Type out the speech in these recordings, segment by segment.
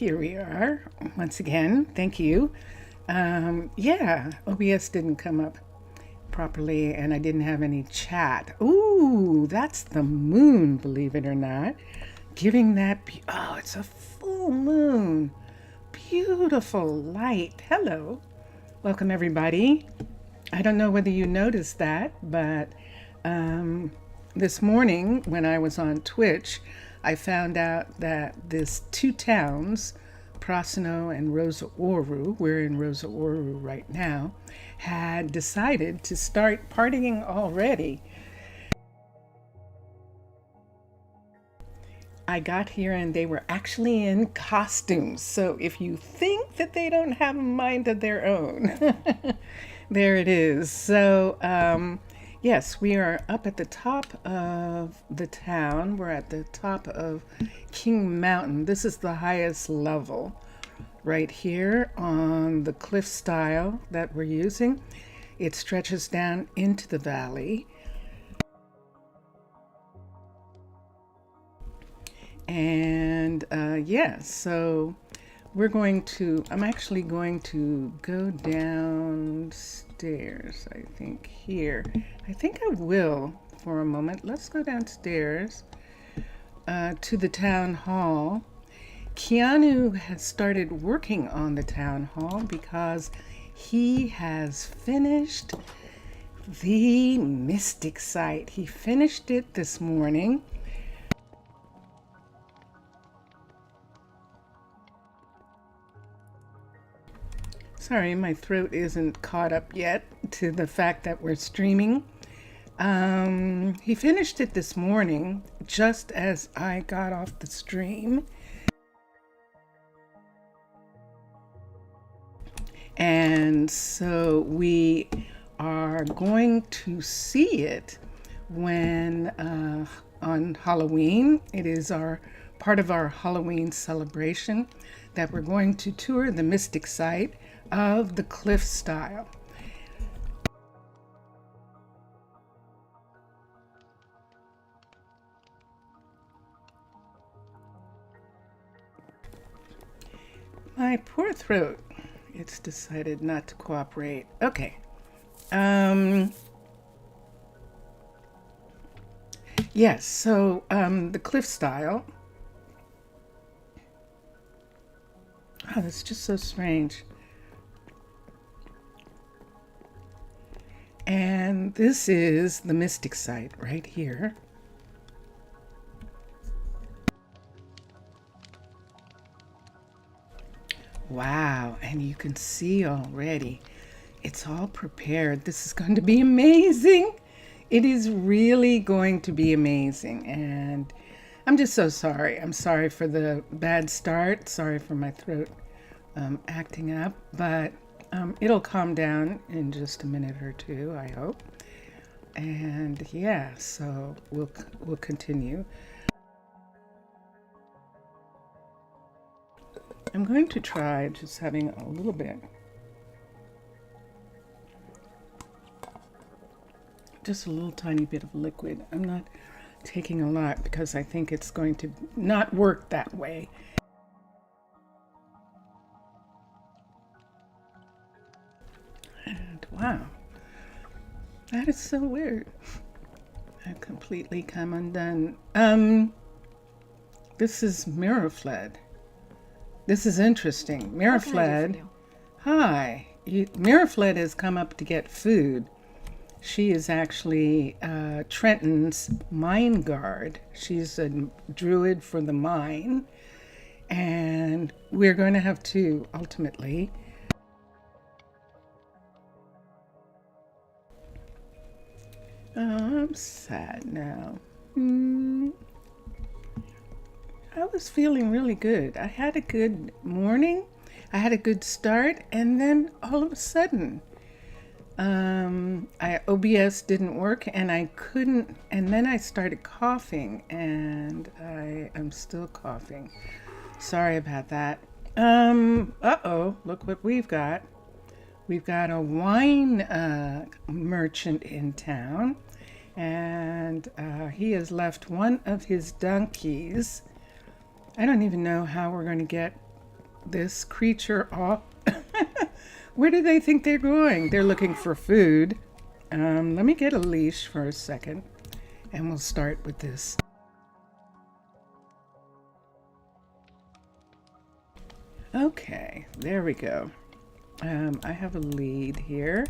here we are once again. Thank you. Yeah, OBS didn't come up properly and I didn't have any chat. Ooh, that's the moon, believe it or not. Giving that, oh, it's a full moon. Beautiful light. Hello. Welcome, everybody. I don't know whether you noticed that, but this morning when I was on Twitch, I found out that this two towns, Prasino and Rosa Ouro, we're in Rosa Ouro right now, had decided to start partying already. I got here and they were actually in costumes. So if you think that they don't have a mind of their own, there it is. So, yes, we are up at the top of the town. We're at the top of King Mountain. This is the highest level right here on the cliff style that we're using. It stretches down into the valley. And so I'm actually going to go downstairs, I think here. I think I will for a moment. Let's go downstairs to the town hall. Keanu has started working on the town hall because he has finished the mystic site. He finished it this morning. Sorry, my throat isn't caught up yet to the fact that we're streaming. He finished it this morning just as I got off the stream. And so we are going to see it when on Halloween. It is part of our Halloween celebration that we're going to tour the mystic site of the cliff style. My poor throat, it's decided not to cooperate. Okay. Yes, so the cliff style. Oh, that's just so strange. And this is the mystic site right here. Wow, and you can see already, it's all prepared. This is going to be amazing. It is really going to be amazing. And I'm just so sorry. I'm sorry for the bad start. Sorry for my throat acting up, but it'll calm down in just a minute or two, I hope. And yeah, so we'll continue. I'm going to try just having a little bit. Just a little tiny bit of liquid. I'm not taking a lot because I think it's going to not work that way. And wow, that is so weird. I've completely come undone. This is Mirafled. This is interesting. Mirafled. Hi. Mirafled has come up to get food. She is actually Trenton's mine guard. She's a druid for the mine. And we're going to have two ultimately. Oh, I'm sad now. I was feeling really good. I had a good morning. I had a good start. And then all of a sudden, OBS didn't work and I couldn't. And then I started coughing and I am still coughing. Sorry about that. Uh-oh, look what we've got. We've got a wine merchant in town, and he has left one of his donkeys. I don't even know how we're going to get this creature off. Where do they think they're going? They're looking for food. Let me get a leash for a second, and we'll start with this. Okay, there we go. I have a lead here,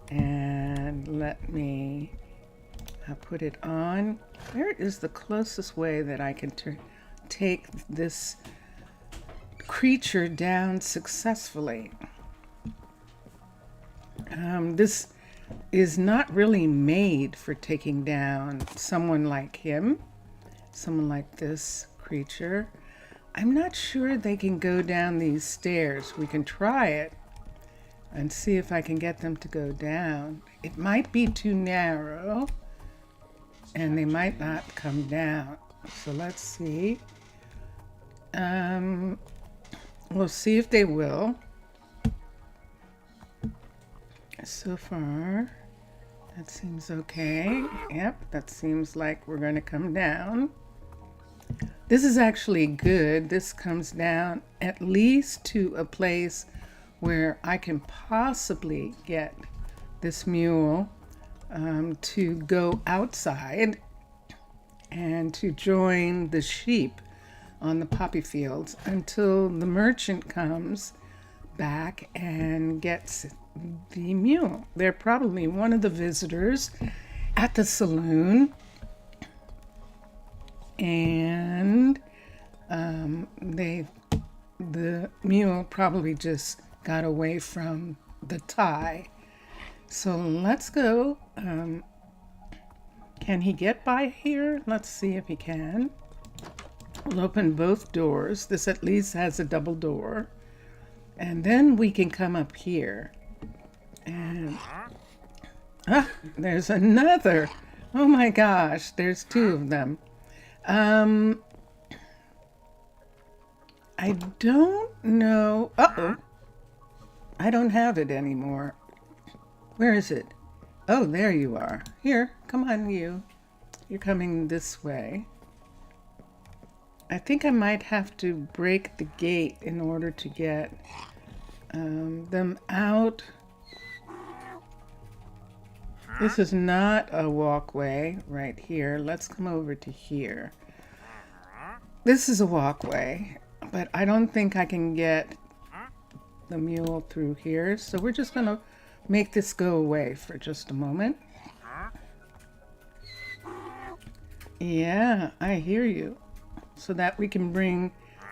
and let me put it on. Where is the closest way that I can take this creature down successfully? This is not really made for taking down someone like him, someone like this creature. I'm not sure they can go down these stairs. We can try it and see if I can get them to go down. It might be too narrow and they might not come down. So let's see. We'll see if they will. So far, that seems okay. Yep, that seems like we're going to come down. This is actually good. This comes down at least to a place where I can possibly get this mule to go outside and to join the sheep on the poppy fields until the merchant comes back and gets the mule. They're probably one of the visitors at the saloon, and the mule probably just got away from the tie. So let's go. Can he get by here? Let's see if he can. We'll open both doors. This at least has a double door. And then we can come up here. And there's another. Oh my gosh, there's two of them. I don't know. Uh-oh. I don't have it anymore. Where is it? Oh, there you are. Here, come on, you. You're coming this way. I think I might have to break the gate in order to get them out. This is not a walkway right here. Let's come over to here. This is a walkway, but I don't think I can get the mule through here. So we're just going to make this go away for just a moment. Yeah, I hear you. So that we can bring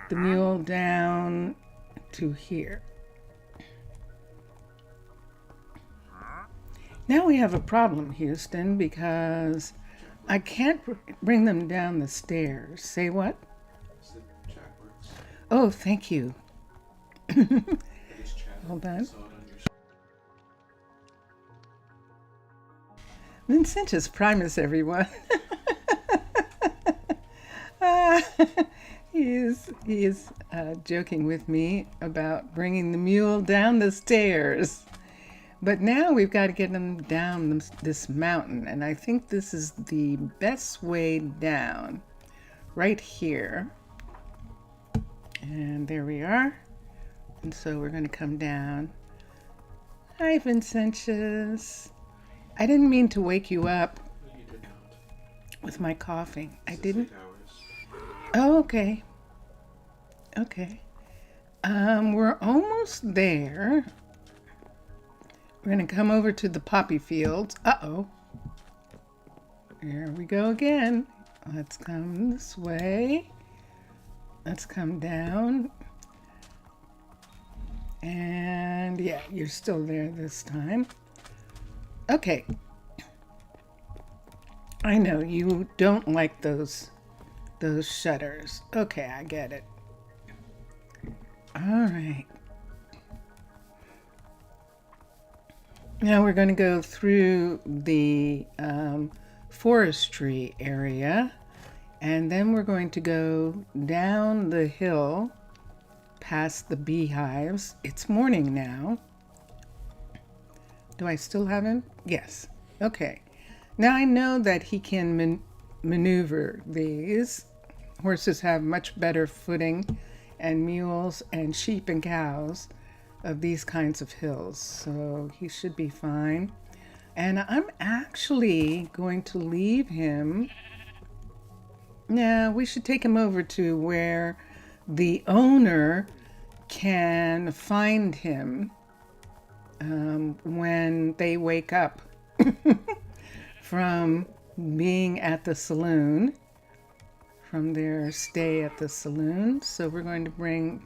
the mule down to here. Now we have a problem, Houston, because I can't bring them down the stairs. Say what? Oh, thank you. Hold on. Vincentus Primus, everyone. He is joking with me about bringing the mule down the stairs. But now we've got to get them down this mountain, and I think this is the best way down, right here. And there we are. And so we're going to come down. Hi, Vincentius. I didn't mean to wake you up with my coughing. I didn't. Oh, okay. Okay. We're almost there. We're going to come over to the poppy fields. Uh-oh. Here we go again. Let's come this way. Let's come down. And yeah, you're still there this time. Okay. I know you don't like those shutters. Okay, I get it. All right. Now we're going to go through the forestry area, and then we're going to go down the hill past the beehives. It's morning now. Do I still have him? Yes. Okay. Now I know that he can maneuver these. Horses have much better footing and mules and sheep and cows of these kinds of hills. So he should be fine. And I'm actually going to leave him. Now, we should take him over to where the owner can find him when they wake up from being at the saloon, from their stay at the saloon. So we're going to bring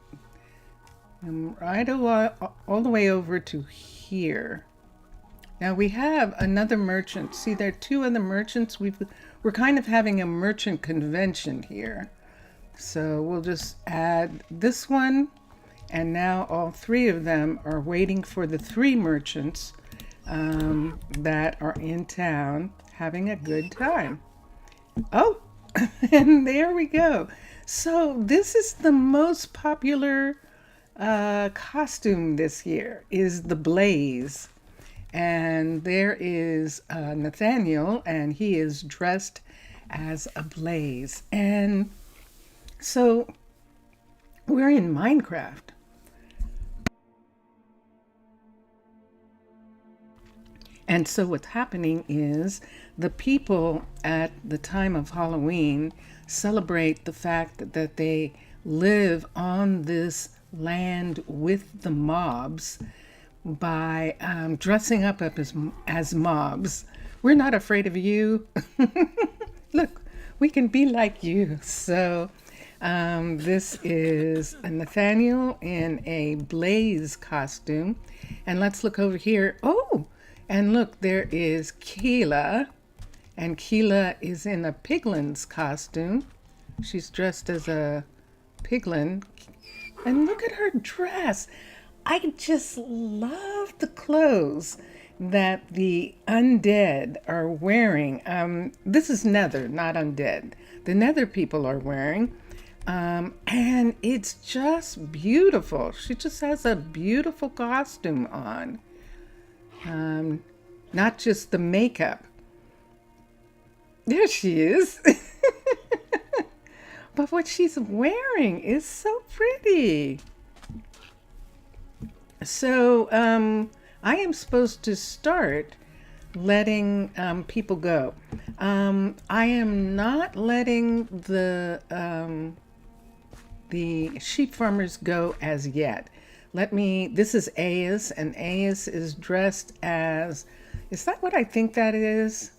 him right all the way over to here. Now we have another merchant. See, there are two other merchants. We're kind of having a merchant convention here. So we'll just add this one, and now all three of them are waiting for the three merchants that are in town having a good time. Oh, and there we go. So this is the most popular costume this year, is the blaze. And there is Nathaniel, and he is dressed as a blaze. And so we're in Minecraft. And so what's happening is the people at the time of Halloween celebrate the fact that they live on this land with the mobs by dressing up as mobs. We're not afraid of you. Look, we can be like you. So this is a Nathaniel in a blaze costume. And let's look over here. Oh, and look, there is Keela. And Keela is in a piglin's costume. She's dressed as a piglin. And look at her dress. I just love the clothes that the undead are wearing. This is Nether, not undead. The Nether people are wearing. And it's just beautiful. She just has a beautiful costume on. Not just the makeup. There she is. But what she's wearing is so pretty. So I am supposed to start letting people go. I am not letting the sheep farmers go as yet. This is Aes, and Aes is dressed as, is that what I think that is?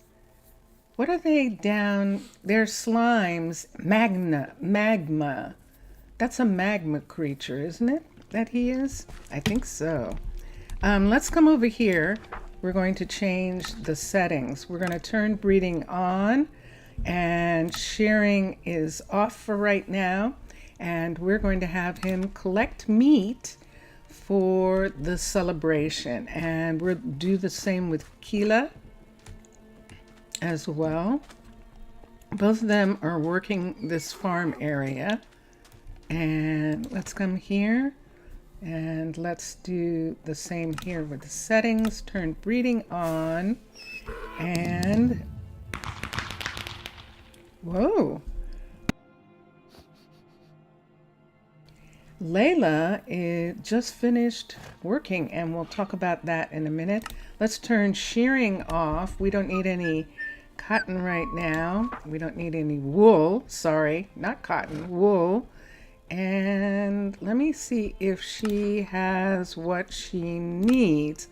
What are they down? They're slimes, magma. That's a magma creature, isn't it? That he is? I think so. Let's come over here. We're going to change the settings. We're going to turn breeding on, and shearing is off for right now. And we're going to have him collect meat for the celebration. And we'll do the same with Keela as well. Both of them are working this farm area. And let's come here. And let's do the same here with the settings. Turn breeding on. And whoa. Layla just finished working, and we'll talk about that in a minute. Let's turn shearing off. We don't need any cotton right now. We don't need any wool. Sorry, not cotton, wool. And let me see if she has what she needs.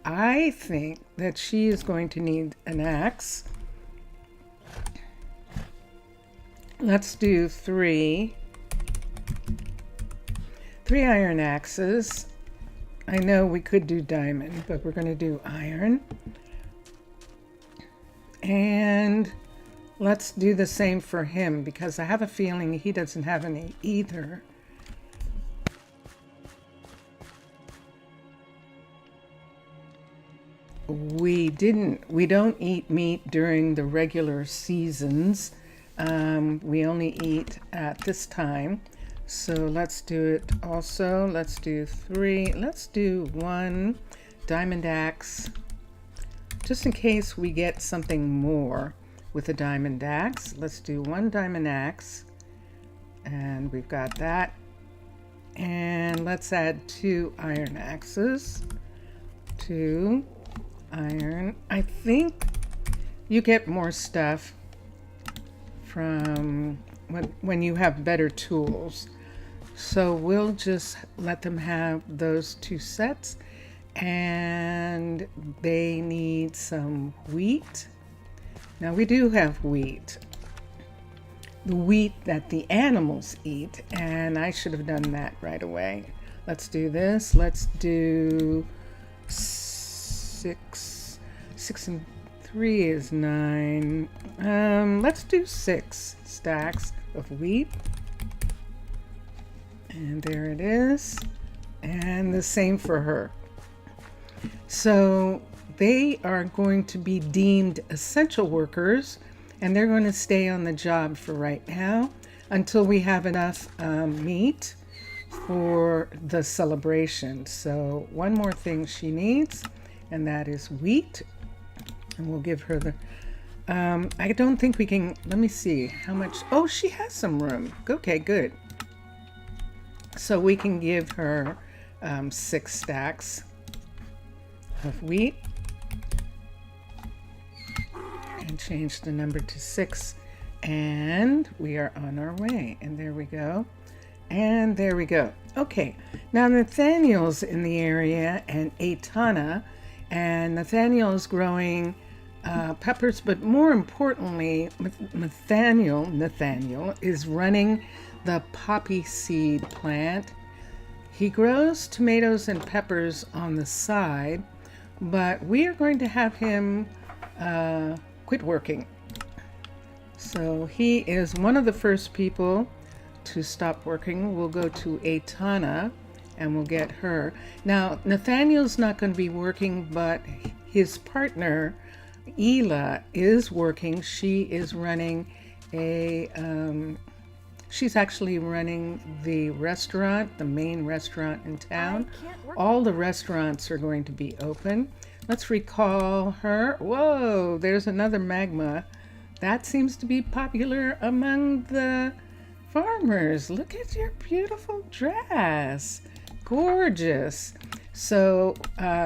I think that she is going to need an axe. Let's do three iron axes. I know we could do diamond, but we're going to do iron. And let's do the same for him, because I have a feeling he doesn't have any either. We don't eat meat during the regular seasons. We only eat at this time. So let's do it also. Let's do three. Let's do one diamond axe, just in case we get something more with a diamond axe. Let's do one diamond axe. And we've got that. And let's add 2 iron axes. 2 iron. I think you get more stuff from when you have better tools. So we'll just let them have those 2 sets. And they need some wheat. Now we do have wheat. The wheat that the animals eat, and I should have done that right away. Let's do this. Let's do 6. 6 and 3 is 9. Let's do 6 stacks of wheat. And there it is. And the same for her. So they are going to be deemed essential workers, and they're going to stay on the job for right now until we have enough meat for the celebration. So one more thing she needs, and that is wheat. And we'll give her the, I don't think we can, let me see how much, oh, she has some room. Okay, good. So we can give her 6 stacks of wheat. And change the number to 6, and we are on our way. And there we go, and there we go. Okay, now Nathaniel's in the area, and Aitana, and Nathaniel is growing peppers, but more importantly, Nathaniel is running the poppy seed plant. He grows tomatoes and peppers on the side, but we are going to have him quit working. So he is one of the first people to stop working. We'll go to Aitana and we'll get her. Now, Nathaniel's not going to be working, but his partner, Ela, is working. She is running she's actually running the restaurant, the main restaurant in town. All the restaurants are going to be open. Let's recall her. Whoa, there's another magma. That seems to be popular among the farmers. Look at your beautiful dress. Gorgeous. So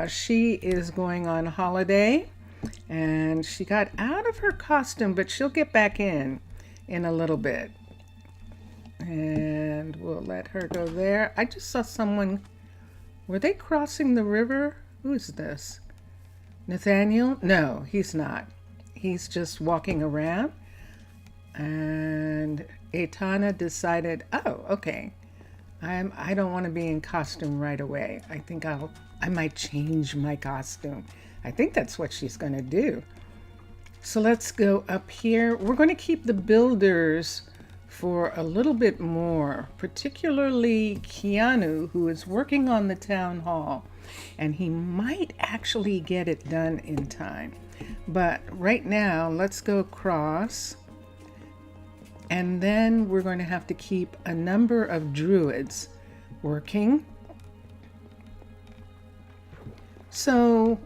she is going on holiday, and she got out of her costume, but she'll get back in a little bit. And we'll let her go there. I just saw someone. Were they crossing the river? Who is this? Nathaniel? No, he's not. He's just walking around. And Aitana decided, oh, okay. I don't want to be in costume right away. I think I might change my costume. I think that's what she's going to do. So let's go up here. We're going to keep the builders for a little bit more, particularly Keanu, who is working on the town hall, and he might actually get it done in time. But right now, let's go across, and then we're going to have to keep a number of druids working. So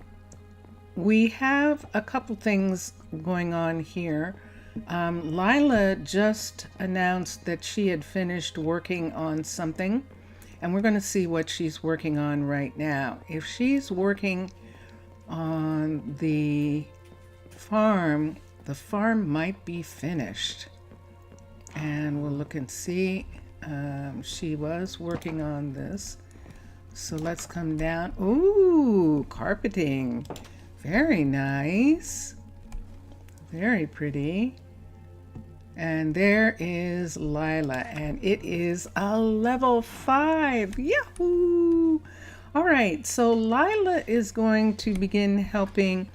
we have a couple things going on here. Lila just announced that she had finished working on something, and we're going to see what she's working on right now. If she's working on the farm might be finished, and we'll look and see. She was working on this, so let's come down. Ooh, carpeting. Very nice. Very pretty. And there is Lila, and it is a level 5. Yahoo! All right, so Lila is going to begin helping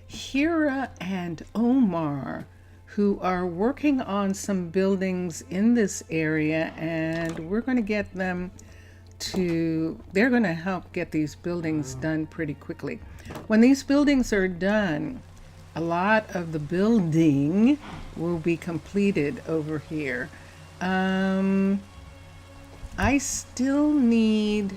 Hira and Omar, who are working on some buildings in this area, and we're going to get them they're going to help get these buildings done pretty quickly. When these buildings are done, a lot of the building will be completed over here. I still need,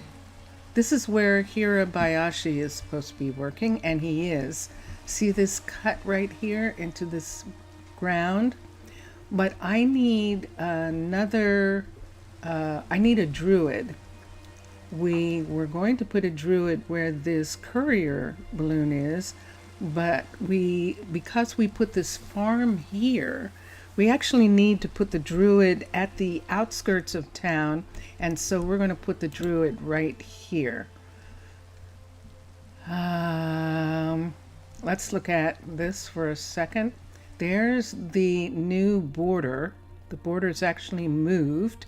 this is where Hirabayashi is supposed to be working, and he is. See this cut right here into this ground? But I need another, I need a druid. we were going to put a druid where this courier balloon is, but because we put this farm here, we actually need to put the druid at the outskirts of town, and so we're going to put the druid right here. Let's look at this for a second. There's the new border. The border's actually moved,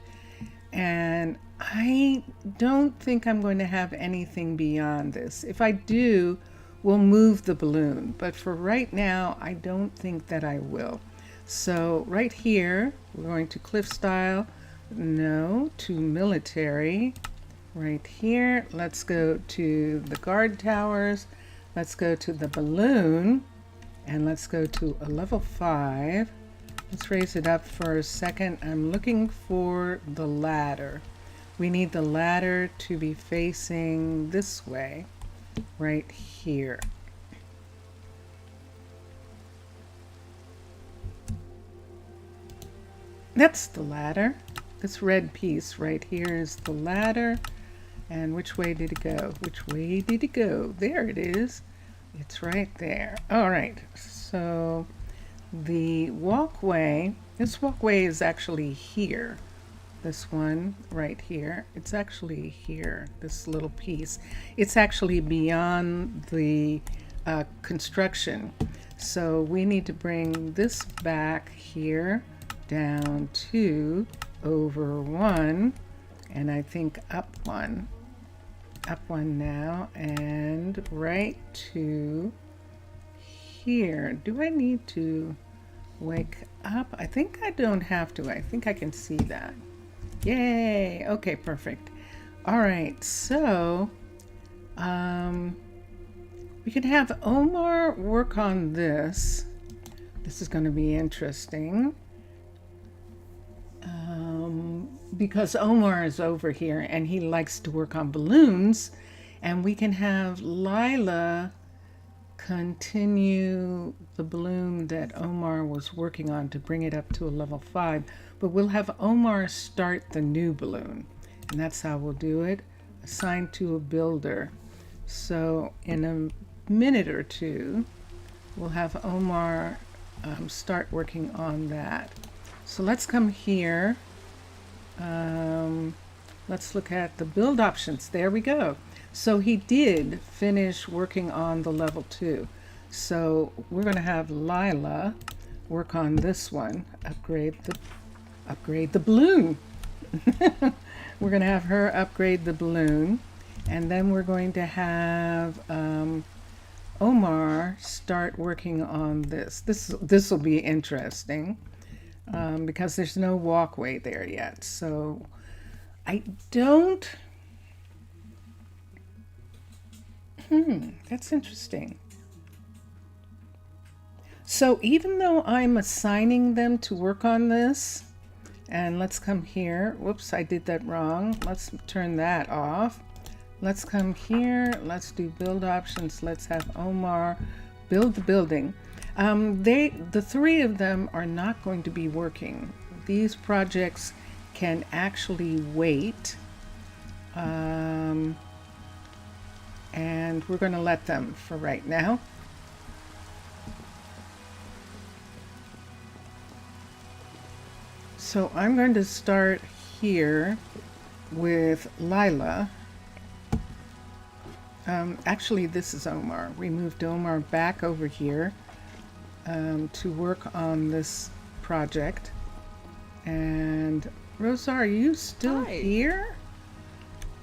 and I don't think I'm going to have anything beyond this. If I do, we'll move the balloon, but for right now, I don't think that I will. So right here, we're going to cliff style, no, to military. Right here, let's go to the guard towers, let's go to the balloon, and let's go to a level 5. Let's raise it up for a second. I'm looking for the ladder. We need the ladder to be facing this way, right here. That's the ladder. This red piece right here is the ladder. And which way did it go? Which way did it go? There it is. It's right there. All right. So the walkway, this walkway is actually here. This one right here. It's actually here, this little piece. It's actually beyond the construction. So we need to bring this back here down to over 1, and I think up 1. Up 1 now, and right to here. Do I need to wake up? I think I don't have to. I think I can see that. Yay! Okay, perfect. All right, so we can have Omar work on this. This is going to be interesting. Because Omar is over here and he likes to work on balloons, and we can have Lila continue the balloon that Omar was working on to bring it up to a level 5, but we'll have Omar start the new balloon, and that's how we'll do it. Assign to a builder. So in a minute or two, we'll have Omar start working on that. So let's come here. Let's look at the build options. There we go. So he did finish working on the level 2. So we're going to have Lila work on this one. Upgrade the balloon. We're going to have her upgrade the balloon, and then we're going to have Omar start working on this. This will be interesting. Because there's no walkway there yet. So I don't, that's interesting. So even though I'm assigning them to work on this, and let's come here. Whoops, I did that wrong. Let's turn that off. Let's come here. Let's do build options. Let's have Omar build the building. The 3 of them are not going to be working. These projects can actually wait, and we're going to let them for right now. So I'm going to start here with Lila. Actually, this is Omar. We moved Omar back over here to work on this project. And Rosa, are you still here?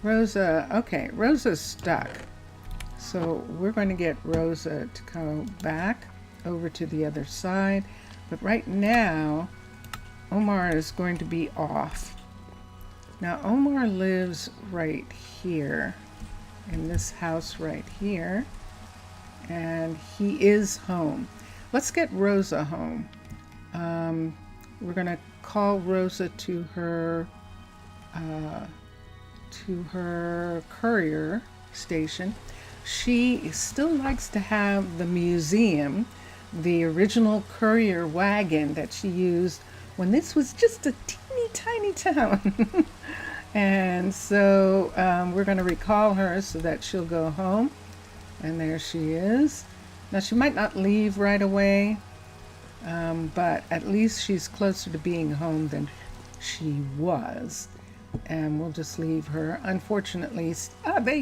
Rosa, okay, Rosa's stuck. So we're going to get Rosa to go back over to the other side. But right now, Omar is going to be off. Now Omar lives right here in this house right here, and he is home. Let's get Rosa home. We're gonna call Rosa to her courier station. She still likes to have the museum, the original courier wagon that she used when this was just a teeny tiny town. And so we're going to recall her so that she'll go home. And there she is. Now, she might not leave right away, but at least she's closer to being home than she was. And we'll just leave her. Unfortunately,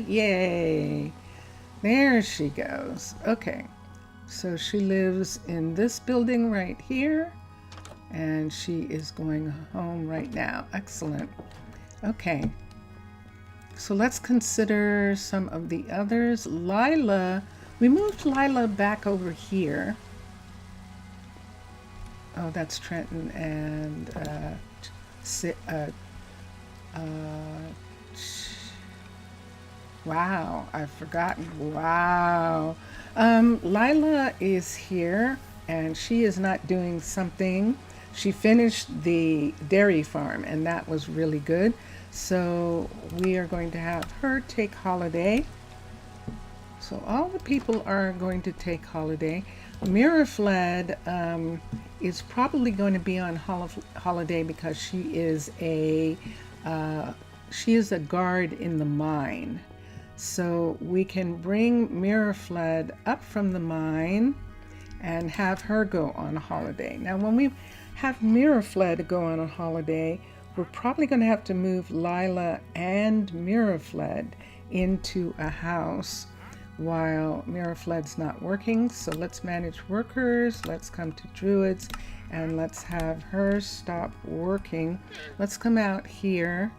yay! There she goes. Okay, so she lives in this building right here, and she is going home right now. Excellent. Okay, so let's consider some of the others. Lila, we moved Lila back over here. Oh, that's Trenton and wow, I've forgotten. Wow. Lila is here, and she is not doing something. She finished the dairy farm, and that was really good. So we are going to have her take holiday. So all the people are going to take holiday. Mirafled is probably going to be on holiday because she is a guard in the mine. So we can bring Mirafled up from the mine and have her go on holiday. Now, when we have Mirafled go on a holiday, we're probably going to have to move Lila and Mirafled into a house while Mirafled's not working. So let's manage workers, let's come to Druids, and let's have her stop working. Let's come out here.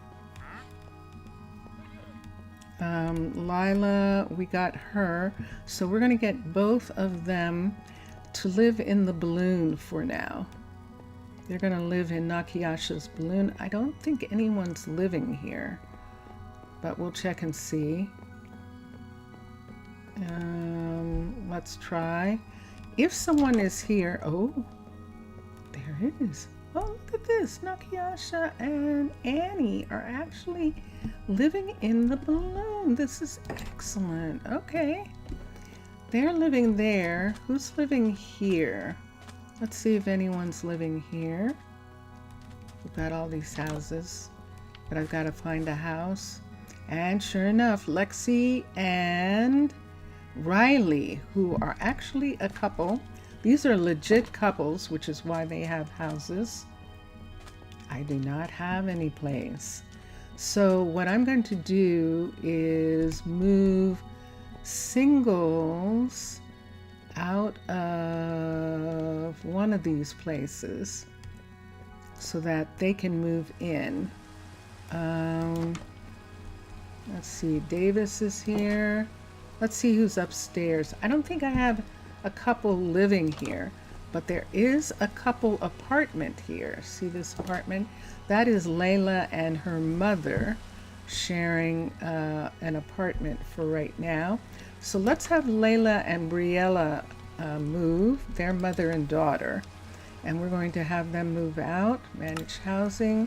Lila, we got her. So we're going to get both of them to live in the balloon for now. They're going to live in Nakiyasha's balloon. I don't think anyone's living here, but we'll check and see. Let's try. If someone is here, oh, there it is. Oh, look at this. Nakiyasha and Annie are actually living in the balloon. This is excellent. Okay. They're living there. Who's living here? Let's see if anyone's living here. We've got all these houses, but I've got to find a house. And sure enough, Lexi and Riley, who are actually a couple. These are legit couples, which is why they have houses. I do not have any place. So what I'm going to do is move singles out of one of these places so that they can move in. Let's see, Davis is here. Let's see who's upstairs. I don't think I have a couple living here, but there is a couple apartment here. See this apartment? That is Layla and her mother sharing an apartment for right now. So let's have Layla and Briella move, their mother and daughter. And we're going to have them move out, manage housing.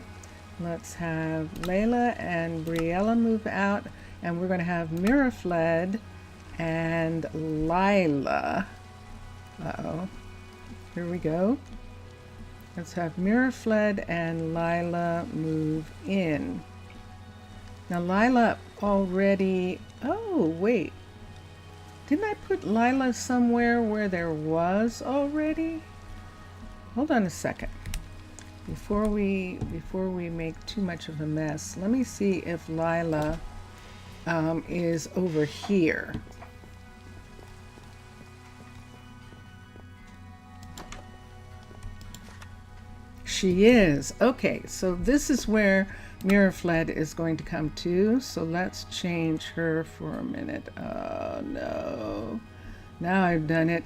Let's have Layla and Briella move out, and we're going to have Mirafled and Lila. Uh-oh. Here we go. Let's have Mirafled and Lila move in. Now Lila already... Oh, wait. Didn't I put Lila somewhere where there was already? Hold on a second. Before we make too much of a mess, let me see if Lila is over here. She is. Okay, so this is where Mirafled is going to come to. So let's change her for a minute. Oh no. Now I've done it.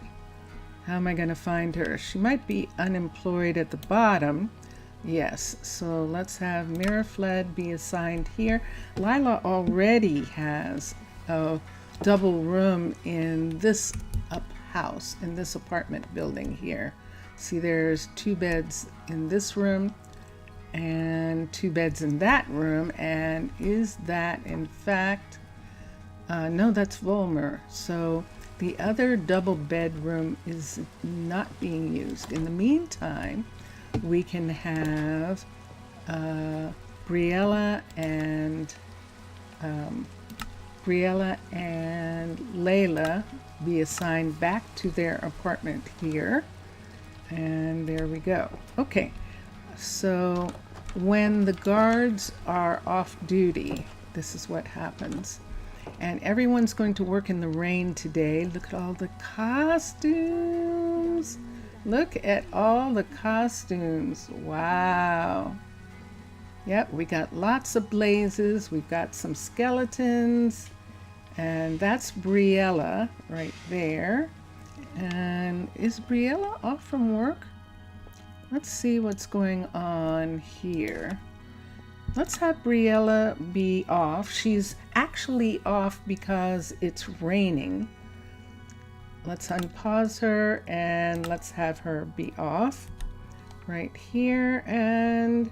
How am I going to find her? She might be unemployed at the bottom. Yes, so let's have Mirafled be assigned here. Lila already has a double room in this house, in this apartment building here. See, there's 2 beds in this room and 2 beds in that room. And is that in fact, no, that's Volmer. So the other double bedroom is not being used. In the meantime, we can have Briella and Layla be assigned back to their apartment here. And there we go. Okay, so when the guards are off duty, this is what happens. And everyone's going to work in the rain today. Look at all the costumes. Look at all the costumes. Wow. Yep, we got lots of blazes. We've got some skeletons. And that's Briella right there. And is Briella off from work? Let's see what's going on here. Let's have Briella be off. She's actually off because it's raining. Let's unpause her and let's have her be off right here. And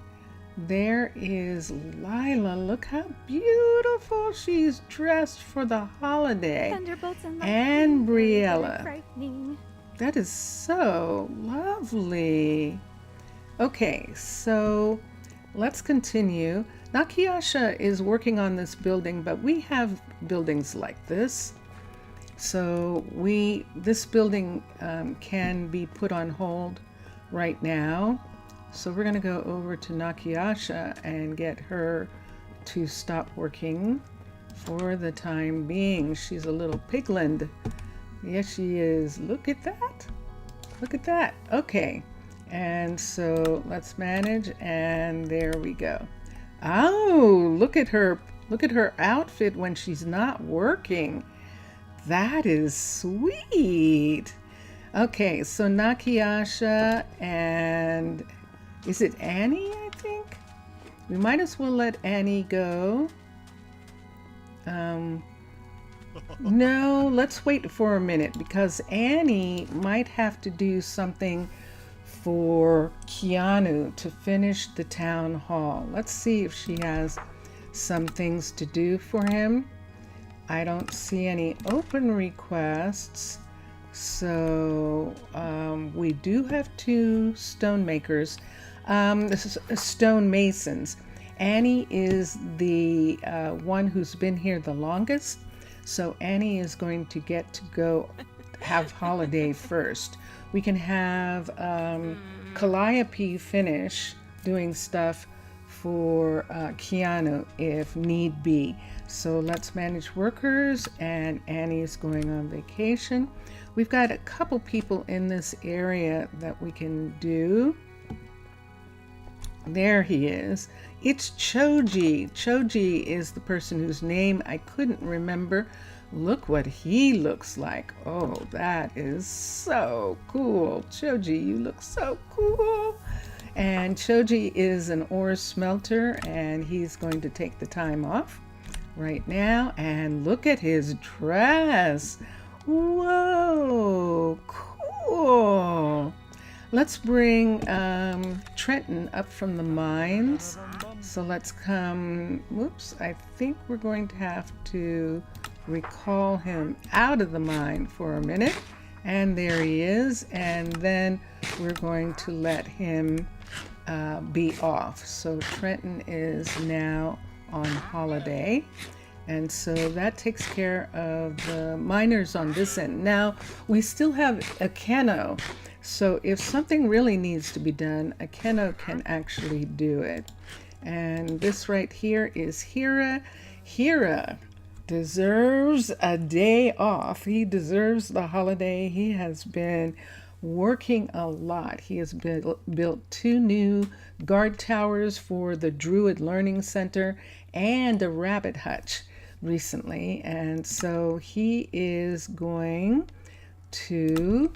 there is Lila. Look how beautiful she's dressed for the holiday. And Briella. That is so lovely. Okay, so let's continue. Nakayasha is working on this building, but we have buildings like this. So this building can be put on hold right now. So we're going to go over to Nakayasha and get her to stop working for the time being. She's a little pigland. Yes, she is. Look at that. Look at that. Okay. And so let's manage, and there we go. Oh, look at her. Look at her outfit when she's not working. That is sweet. Okay, so Nakayasha and is it Annie, I think? We might as well let Annie go. No, let's wait for a minute because Annie might have to do something for Keanu to finish the town hall. Let's see if she has some things to do for him. I don't see any open requests. So we do have 2 stonemakers. This is stonemasons. Annie is the one who's been here the longest. So Annie is going to get to go have holiday first. We can have Calliope finish doing stuff for Keanu if need be. So let's manage workers, and Annie's going on vacation. We've got a couple people in this area that we can do. There he is. It's Choji. Choji is the person whose name I couldn't remember. Look what he looks like. Oh, that is so cool. Choji, you look so cool. And Choji is an ore smelter, and he's going to take the time off right now. And look at his dress. Whoa, cool. Let's bring Trenton up from the mines. So let's come, whoops, I think we're going to have to recall him out of the mine for a minute. And there he is. And then we're going to let him be off. So Trenton is now on holiday. And so that takes care of the miners on this end. Now, we still have a Keno. So if something really needs to be done, a Keno can actually do it. And this right here is Hira. Hira deserves a day off. He deserves the holiday. He has been working a lot. He has built 2 new guard towers for the Druid Learning Center and a rabbit hutch recently. And so he is going to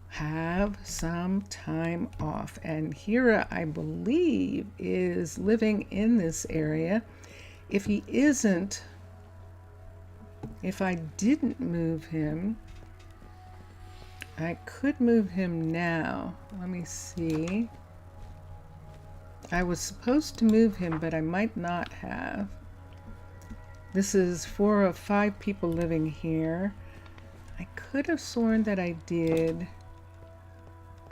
have some time off. And Hira, I believe, is living in this area. If he isn't, if I didn't move him, I could move him now. Let me see. I was supposed to move him, but I might not have. This is 4 of 5 people living here. I could have sworn that I did.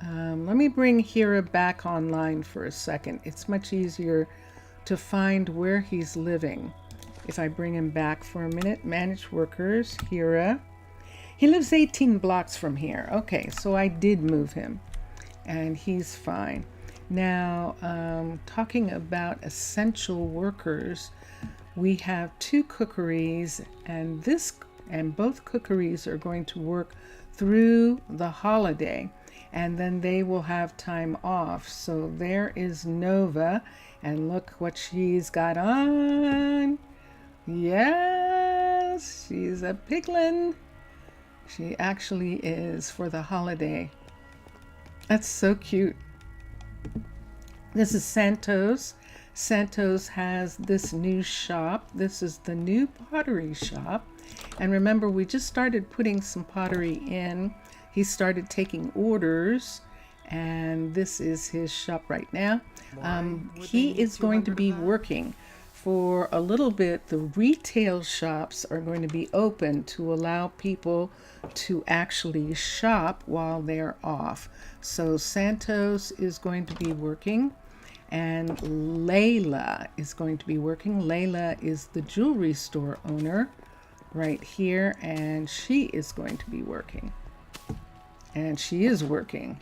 Let me bring Hira back online for a second. It's much easier to find where he's living. If I bring him back for a minute, managed workers, Hira. He lives 18 blocks from here. Okay, so I did move him and he's fine. Now, talking about essential workers, we have 2 cookeries, and both cookeries are going to work through the holiday, and then they will have time off. So there is Nova, and look what she's got on. Yes, she's a piglin. She actually is for the holiday. That's so cute. This is Santos. Santos has this new shop. This is the new pottery shop. And remember, we just started putting some pottery in. He started taking orders, and this is his shop right now. He is going to be working for a little bit. The retail shops are going to be open to allow people to actually shop while they're off. So Santos is going to be working, and Layla is going to be working. Layla is the jewelry store owner right here, and she is going to be working. And she is working.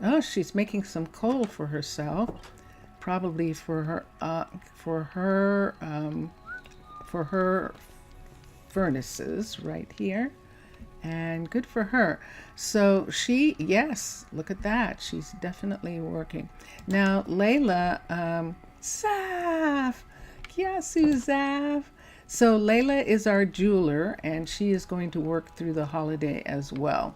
Oh, she's making some coal for herself, probably for her furnaces right here. And good for her. So yes, look at that. She's definitely working. Now, Layla, Zaf, Yasu Zaf. So Layla is our jeweler, and she is going to work through the holiday as well.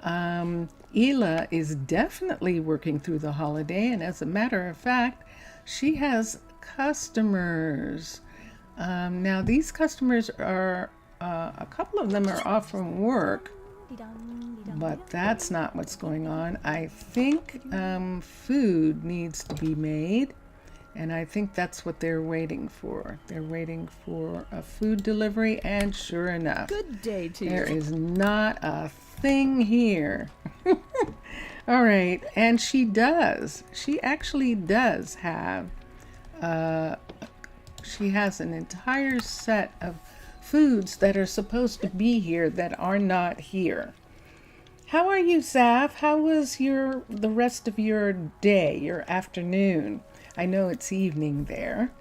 Ela is definitely working through the holiday, and as a matter of fact, she has customers. Now, these customers are, a couple of them are off from work, but that's not what's going on. I think food needs to be made, and I think that's what they're waiting for. They're waiting for a food delivery, and sure enough, good day to there is not a thing here. All right, and she actually does have, she has an entire set of foods that are supposed to be here that are not here. How are you, Zaf? How was the rest of your day, your afternoon? I know it's evening there.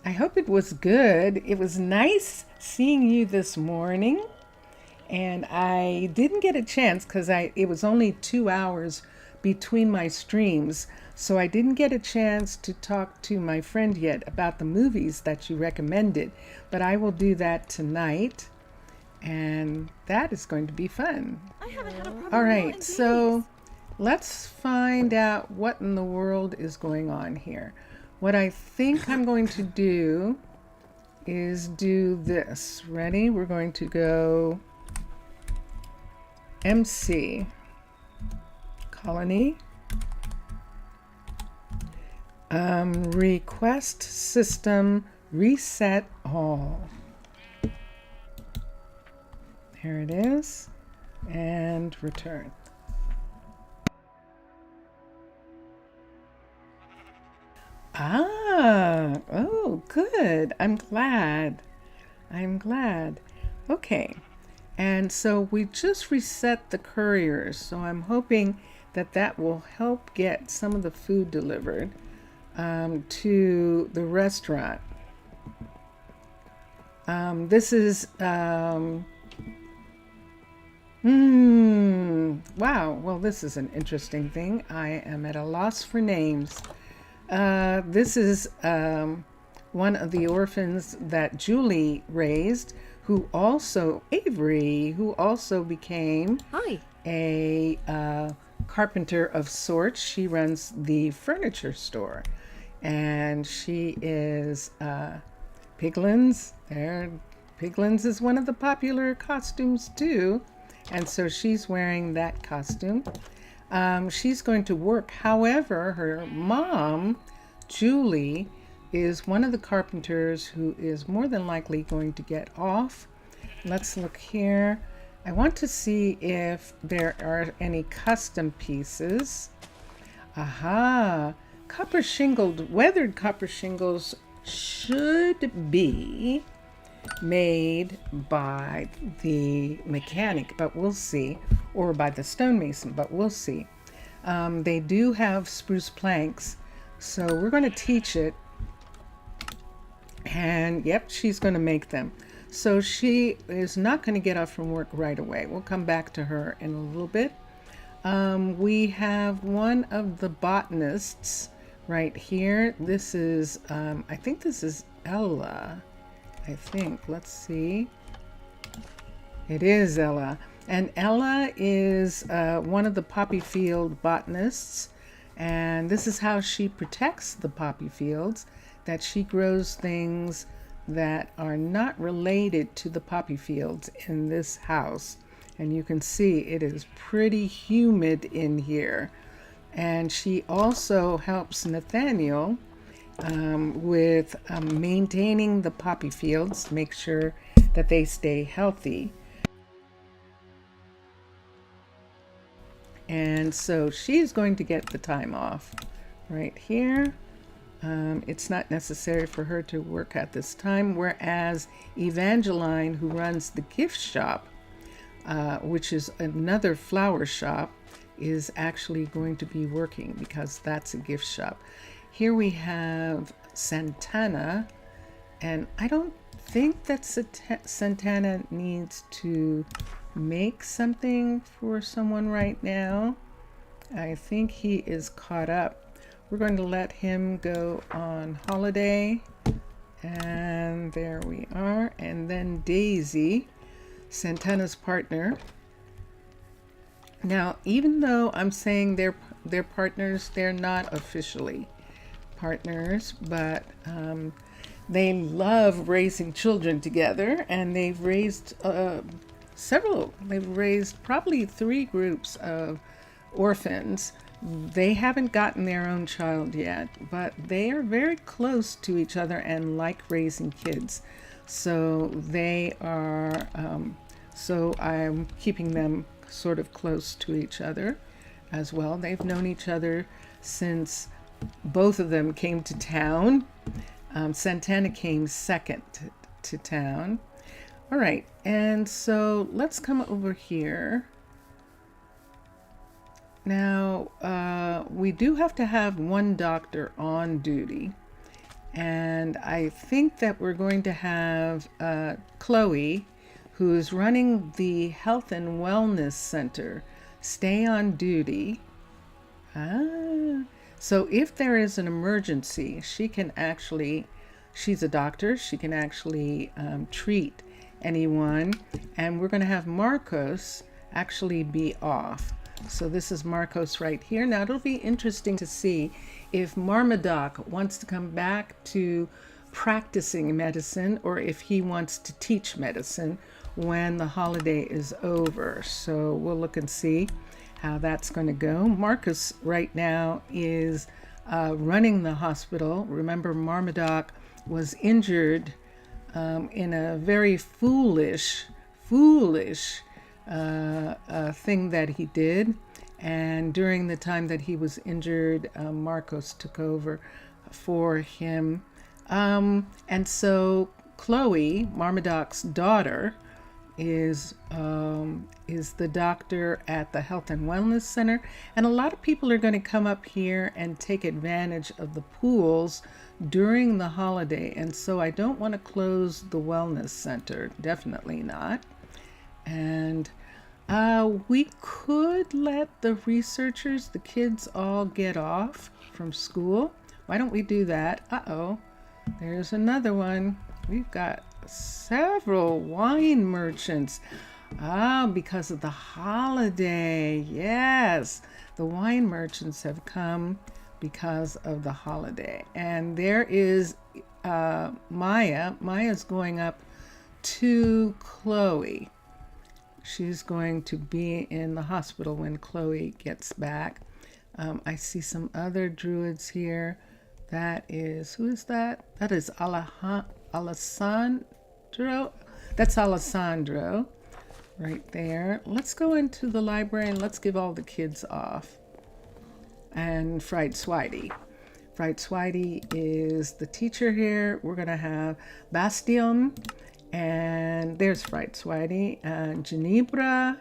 I hope it was good. It was nice seeing you this morning. And I didn't get a chance because it was only 2 hours between my streams. So I didn't get a chance to talk to my friend yet about the movies that you recommended. But I will do that tonight. And that is going to be fun. I haven't had a proper All meal in right, days. so let's find out what in the world is going on here. What I think I'm going to do is do this. Ready? We're going to go MC colony, request system reset all. Here it is, and return. Oh, good. I'm glad. Okay. And so we just reset the couriers. So I'm hoping that will help get some of the food delivered to the restaurant. This is, wow. Well, this is an interesting thing. I am at a loss for names. This is one of the orphans that Julie raised, Avery, who also became a carpenter of sorts. She runs the furniture store, and she is Piglins. Piglins is one of the popular costumes too, and so she's wearing that costume. She's going to work. However, her mom, Julie, is one of the carpenters who is more than likely going to get off. Let's look here. I want to see if there are any custom pieces. Aha, copper shingled, weathered copper shingles should be made by the mechanic, but we'll see, or by the stonemason, but we'll see. They do have spruce planks, so we're going to teach it. And yep, she's going to make them. So she is not going to get off from work right away. We'll come back to her in a little bit. We have one of the botanists right here. This is, I think this is Ella. I think, let's see. It is Ella. And Ella is one of the poppy field botanists. And this is how she protects the poppy fields, that she grows things that are not related to the poppy fields in this house. And you can see it is pretty humid in here. And she also helps Nathaniel with maintaining the poppy fields, make sure that they stay healthy. And so she's going to get the time off right here. It's not necessary for her to work at this time, whereas Evangeline, who runs the gift shop, which is another flower shop, is actually going to be working because that's a gift shop. Here we have Santana, and I don't think that Santana needs to make something for someone right now. I think he is caught up. We're going to let him go on holiday. And there we are. And then Daisy, Santana's partner. Now, even though I'm saying they're partners, they're not officially partners, but they love raising children together, and they've raised several. They've raised probably 3 groups of orphans. They haven't gotten their own child yet, but they are very close to each other and like raising kids. So they are, so I'm keeping them sort of close to each other as well. They've known each other since both of them came to town. Santana came second to town. All right, and so let's come over here. Now, we do have to have one doctor on duty, and I think that we're going to have Chloe, who is running the Health and Wellness Center, stay on duty. So if there is an emergency, she can actually, she's a doctor, she can actually treat anyone. And we're going to have Marcos actually be off. So this is Marcos right here. Now it'll be interesting to see if Marmadoc wants to come back to practicing medicine or if he wants to teach medicine when the holiday is over. So we'll look and see how that's going to go. Marcus right now is running the hospital. Remember, Marmadoc was injured in a very foolish thing that he did. And during the time that he was injured, Marcos took over for him. And so Chloe, Marmadoc's daughter, is the doctor at the Health and Wellness Center. And a lot of people are going to come up here and take advantage of the pools during the holiday. And so I don't want to close the Wellness Center, definitely not. And we could let the researchers, the kids, all get off from school. Why don't we do that? Uh-oh, there's another one. We've got several wine merchants. Because of the holiday. Yes, the wine merchants have come because of the holiday. And there is Maya. Maya's going up to Chloe. She's going to be in the hospital when Chloe gets back. I see some other druids here. That is, who is that? That is Alessandro. That's Alessandro right there. Let's go into the library and let's give all the kids off. And Fried Swidey. Fried Swidey is the teacher here. We're going to have Bastion, and there's Fried Swidey, and Ginebra.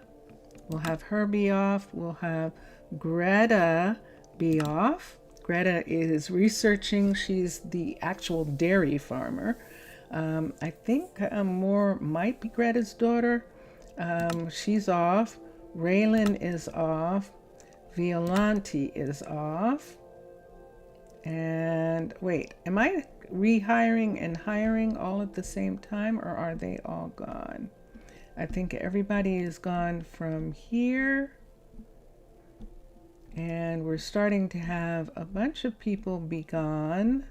We'll have her be off. We'll have Greta be off. Greta is researching. She's the actual dairy farmer. I think Moore might be Greta's daughter. She's off. Raylan is off. Violante is off. And wait, am I rehiring and hiring all at the same time, or are they all gone? I think everybody is gone from here. And we're starting to have a bunch of people be gone.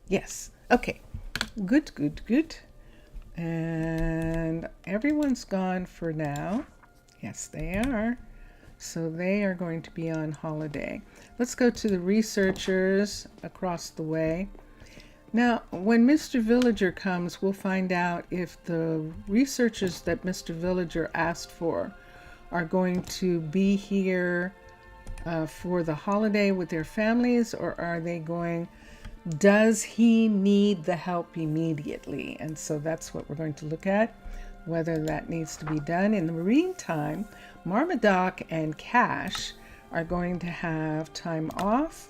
Yes, okay. Good, good, good. And everyone's gone for now. Yes, they are. So they are going to be on holiday. Let's go to the researchers across the way. Now, when Mr. Villager comes, we'll find out if the researchers that Mr. Villager asked for are going to be here for the holiday with their families, or are they going, does he need the help immediately? And so that's what we're going to look at, whether that needs to be done. In the meantime, Marmaduke and Cash are going to have time off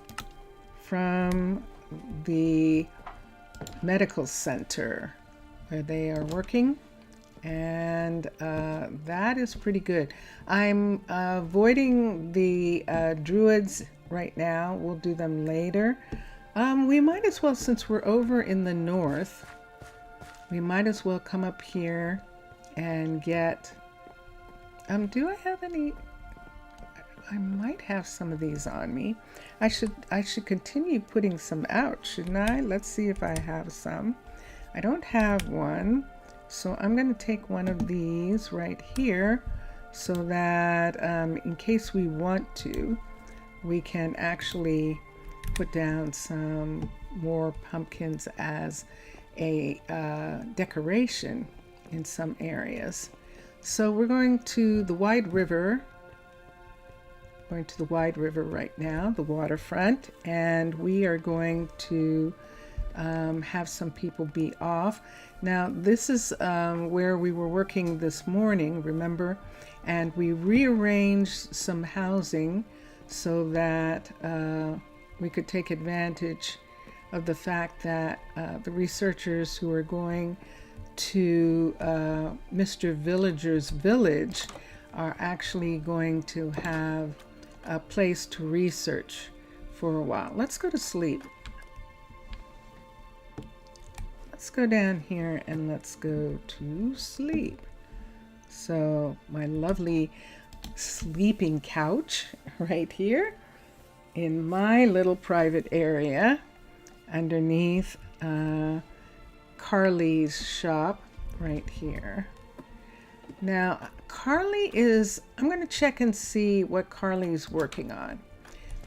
from the medical center where they are working, and that is pretty good. I'm avoiding the druids right now. We'll do them later. We might as well, since we're over in the north, we might as well come up here and get, do I have any? I might have some of these on me. I should continue putting some out, shouldn't I? Let's see if I have some. I don't have one, so I'm going to take one of these right here so that in case we want to, we can actually put down some more pumpkins as a decoration in some areas. So we're going to the Wide River. Going to the Wide River right now, the waterfront, and we are going to have some people be off. Now, this is where we were working this morning, remember? And we rearranged some housing so that we could take advantage of the fact that the researchers who are going to Mr. Villager's village are actually going to have a place to research for a while. Let's go to sleep. Let's go down here and let's go to sleep. So my lovely sleeping couch right here in my little private area underneath Carly's shop right here. Now, Carly is, I'm going to check and see what Carly's working on.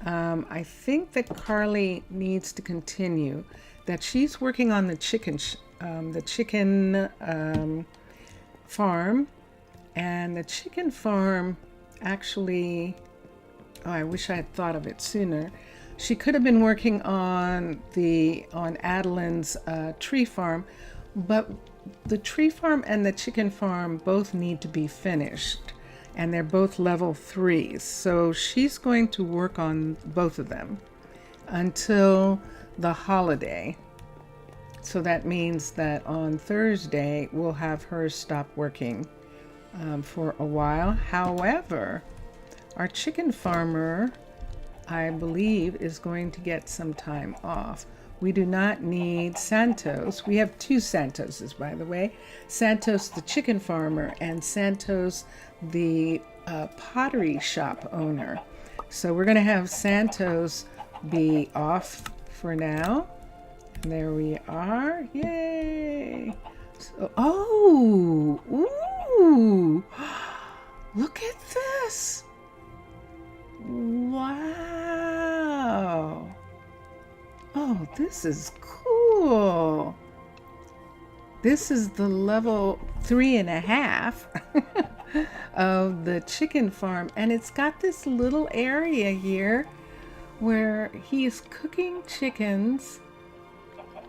I think that Carly needs to continue, that she's working on the chicken farm, and the chicken farm actually, oh, I wish I had thought of it sooner. She could have been working on Adeline's tree farm, but the tree farm and the chicken farm both need to be finished, and they're both level 3s. So she's going to work on both of them until the holiday. So that means that on Thursday, we'll have her stop working for a while. However, our chicken farmer, I believe, is going to get some time off. We do not need Santos. We have 2 Santoses, by the way. Santos, the chicken farmer, and Santos, the pottery shop owner. So we're going to have Santos be off for now. And there we are. Yay! So, oh! Ooh! Look at this! Wow! Oh, this is cool. This is the level 3.5 of the chicken farm, and it's got this little area here where he's cooking chickens.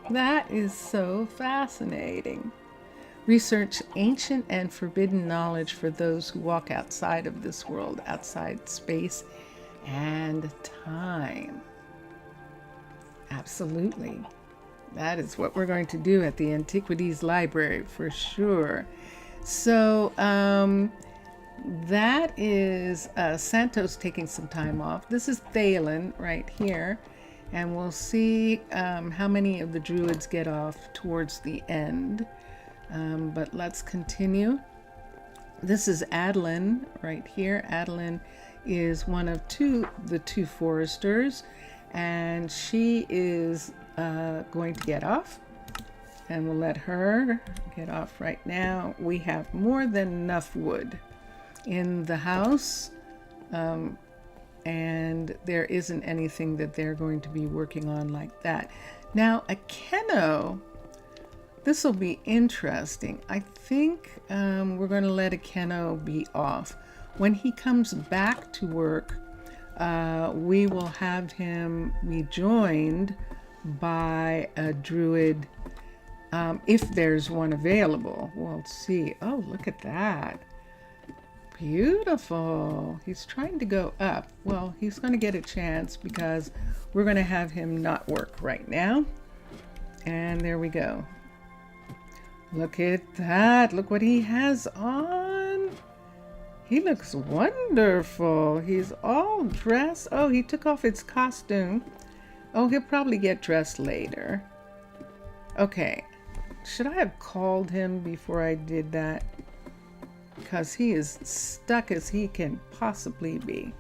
That is so fascinating. Research ancient and forbidden knowledge for those who walk outside of this world, outside space and time. Absolutely. That is what we're going to do at the Antiquities Library for sure. So that is Santos taking some time off. This is Thalen right here. And we'll see how many of the druids get off towards the end. But let's continue. This is Adeline right here. Adeline is one of the two foresters, and she is going to get off. And we'll let her get off right now. We have more than enough wood in the house. And there isn't anything that they're going to be working on like that. Now, a Keno, this will be interesting. I think we're going to let a Keno be off. When he comes back to work, we will have him be joined by a druid, if there's one available. We'll see. Oh, look at that. Beautiful. He's trying to go up. Well, he's going to get a chance because we're going to have him not work right now. And there we go. Look at that. Look what he has on. He looks wonderful. He's all dressed. Oh, he took off his costume. Oh, he'll probably get dressed later. Okay. Should I have called him before I did that? Because he is stuck as he can possibly be.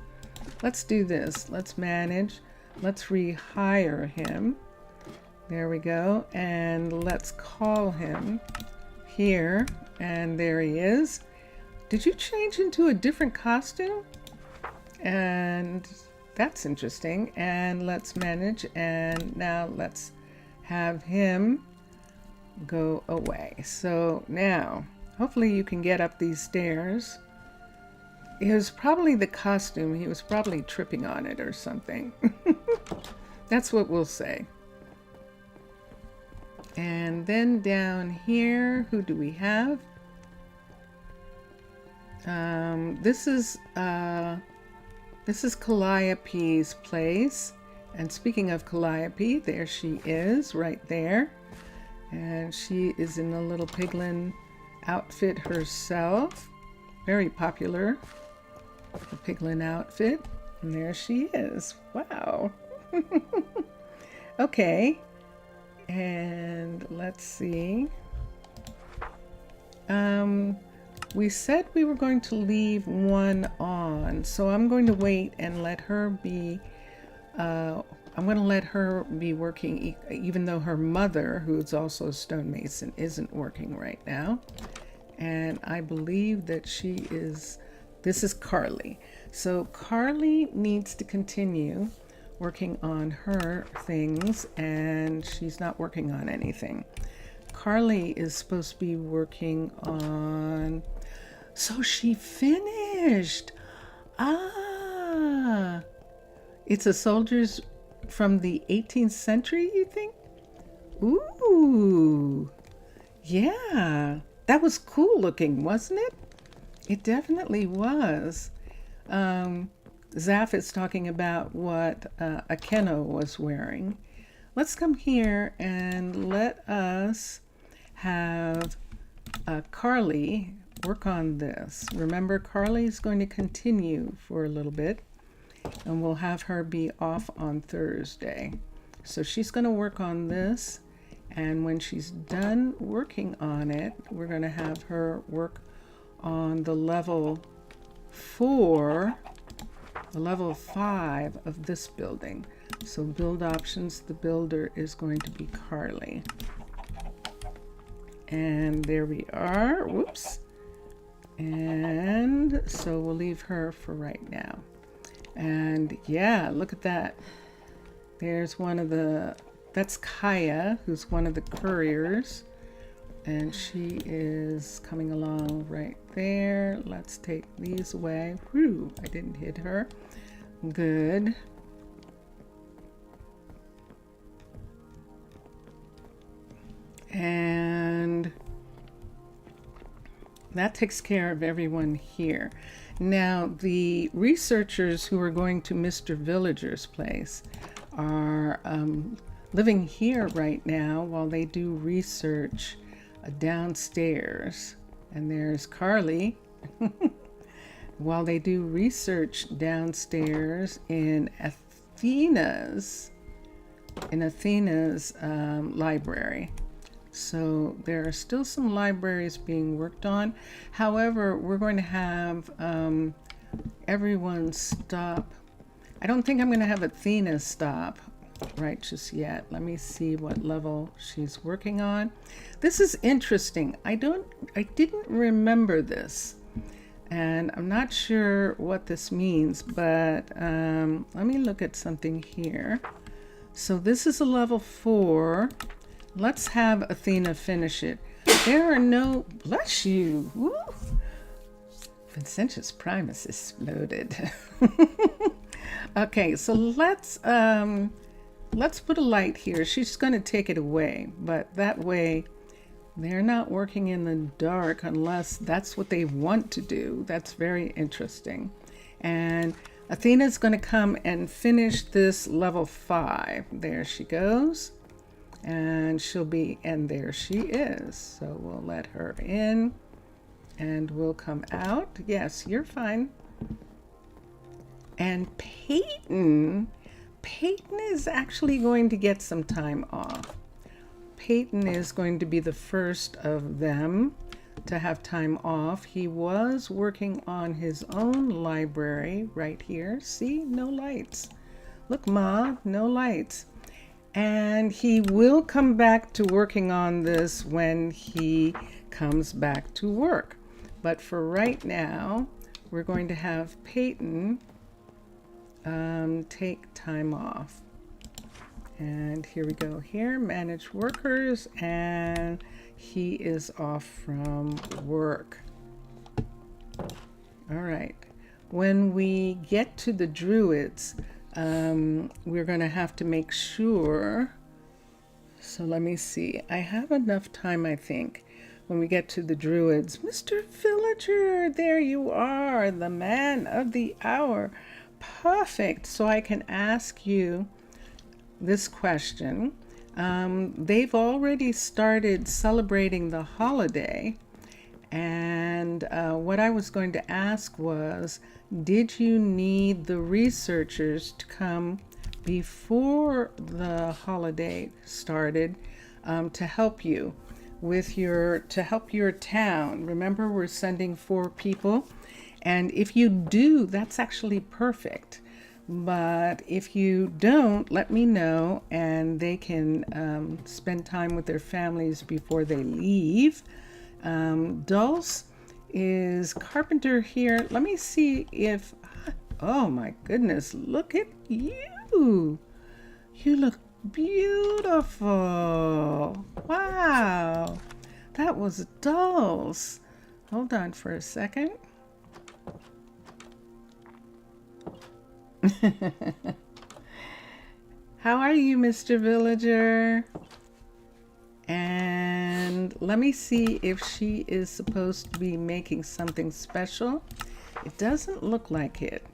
Let's do this. Let's manage. Let's rehire him. There we go. And let's call him here. And there he is. Did you change into a different costume? And that's interesting. And let's manage. And now let's have him go away. So now, hopefully you can get up these stairs. It was probably the costume. He was probably tripping on it or something. That's what we'll say. And then down here, who do we have? This is Calliope's place. And speaking of Calliope, there she is right there. And she is in a little piglin outfit herself. Very popular. The piglin outfit. And there she is. Wow. Okay. And let's see. We said we were going to leave one on, so I'm going to wait and let her be, I'm going to let her be working, even though her mother, who's also a stonemason, isn't working right now. And I believe that this is Carly. So Carly needs to continue working on her things, and she's not working on anything. Carly is supposed to be working on, so she finished. Ah, it's a soldier's from the 18th century, you think? Ooh, yeah, that was cool looking, wasn't it? It definitely was. Zaf is talking about what Akeno was wearing. Let's come here and let us have Carly work on this. Remember, Carly's going to continue for a little bit, and we'll have her be off on Thursday. So she's going to work on this, and when she's done working on it, we're going to have her work on the level 4, the level 5 of this building. So build options, the builder is going to be Carly. And there we are. Whoops. And so we'll leave her for right now. And yeah, look at that. There's one of that's Kaya, who's one of the couriers. And she is coming along right there. Let's take these away. Whew, I didn't hit her. Good. And that takes care of everyone here. Now, the researchers who are going to Mr. Villager's place are living here right now while they do research downstairs. And there's Carly while they do research downstairs in Athena's library. So there are still some libraries being worked on. However, we're going to have everyone stop. I don't think I'm going to have Athena stop right just yet. Let me see what level she's working on. This is interesting. I didn't remember this, and I'm not sure what this means, but let me look at something here. So this is a level 4. Let's have Athena finish it. There are no, bless you. Woo. Vincentius Primus exploded. Okay, so let's put a light here. She's going to take it away, but that way they're not working in the dark unless that's what they want to do. That's very interesting. And Athena's going to come and finish this level 5. There she goes. And and there she is. So we'll let her in and we'll come out. Yes, you're fine. And Peyton is actually going to get some time off. Peyton is going to be the first of them to have time off. He was working on his own library right here. See, no lights. Look, Ma, no lights. And he will come back to working on this when he comes back to work. But for right now, we're going to have Peyton take time off. And here we go here, manage workers, and he is off from work. All right. When we get to the Druids, we're going to have to make sure. So let me see. I have enough time, I think, when we get to the Druids. Mr. Villager, there you are, the man of the hour. Perfect. So I can ask you this question. They've already started celebrating the holiday. And what I was going to ask was, did you need the researchers to come before the holiday started to help you with your town? Remember, we're sending 4 people. And if you do, that's actually perfect. But if you don't, let me know, and they can spend time with their families before they leave. Dulce is carpenter here. Let me see if, oh my goodness, look at you. You look beautiful. Wow. That was Dulce. Hold on for a second. How are you, Mr. Villager? And let me see if she is supposed to be making something special. It doesn't look like it.